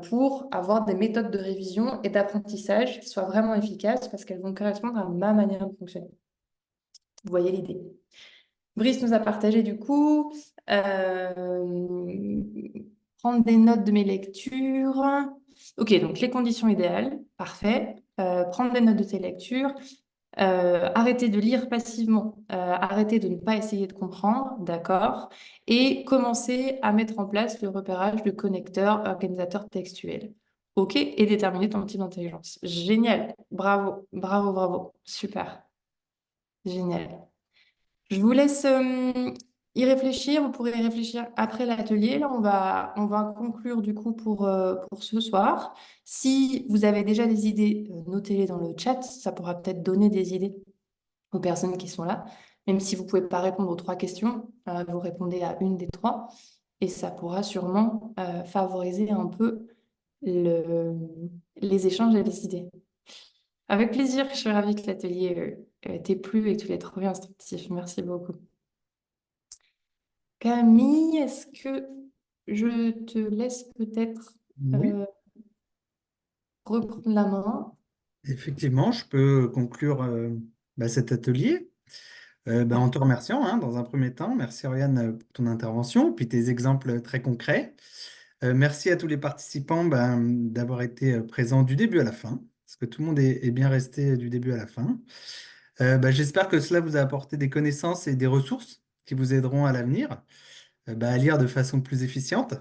pour avoir des méthodes de révision et d'apprentissage qui soient vraiment efficaces parce qu'elles vont correspondre à ma manière de fonctionner. Vous voyez l'idée. Brice nous a partagé du coup prendre des notes de mes lectures. Ok, donc les conditions idéales, parfait. Prendre des notes de tes lectures. Arrêter de lire passivement, arrêter de ne pas essayer de comprendre, d'accord, et commencer à mettre en place le repérage de connecteurs organisateurs textuels. OK, et déterminer ton type d'intelligence. Génial. Bravo, bravo, bravo. Super. Génial. Je vous laisse y réfléchir. Vous pourrez y réfléchir après l'atelier. Là, on va conclure du coup pour ce soir. Si vous avez déjà des idées, notez-les dans le chat. Ça pourra peut-être donner des idées aux personnes qui sont là. Même si vous ne pouvez pas répondre aux 3 questions, vous répondez à une des 3. Et ça pourra sûrement favoriser un peu les échanges et les idées. Avec plaisir, je suis ravie que l'atelier t'ait plu et que tu l'aies trouvé instructif. Merci beaucoup. Camille, est-ce que je te laisse peut-être Oui, reprendre la main? effectivement, je peux conclure cet atelier. En te remerciant dans un premier temps. Merci Oriane pour ton intervention, puis tes exemples très concrets. Merci à tous les participants d'avoir été présents du début à la fin, parce que tout le monde est bien resté du début à la fin. J'espère que cela vous a apporté des connaissances et des ressources qui vous aideront à l'avenir à lire de façon plus efficiente.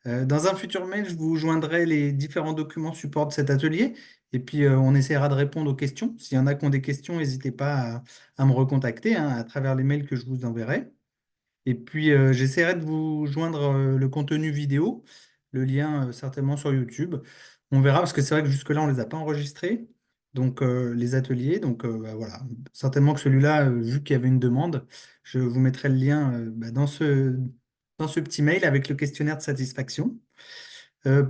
Dans un futur mail, je vous joindrai les différents documents support de cet atelier et puis on essaiera de répondre aux questions. S'il y en a qui ont des questions, n'hésitez pas à me recontacter à travers les mails que je vous enverrai. Et puis j'essaierai de vous joindre le contenu vidéo, le lien certainement sur YouTube. On verra parce que c'est vrai que jusque-là, on ne les a pas enregistrés. Donc les ateliers, donc voilà. Certainement que celui-là, vu qu'il y avait une demande, je vous mettrai le lien dans ce petit mail avec le questionnaire de satisfaction.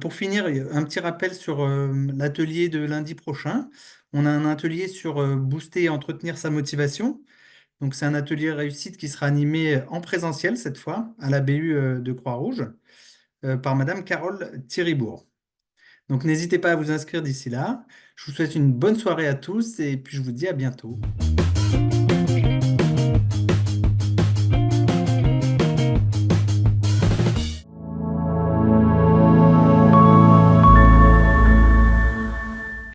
Pour finir, un petit rappel sur l'atelier de lundi prochain. On a un atelier sur booster et entretenir sa motivation. Donc, c'est un atelier réussite qui sera animé en présentiel cette fois à la BU de Croix-Rouge par Madame Carole Thiribourg. Donc, n'hésitez pas à vous inscrire d'ici là. Je vous souhaite une bonne soirée à tous et puis je vous dis à bientôt.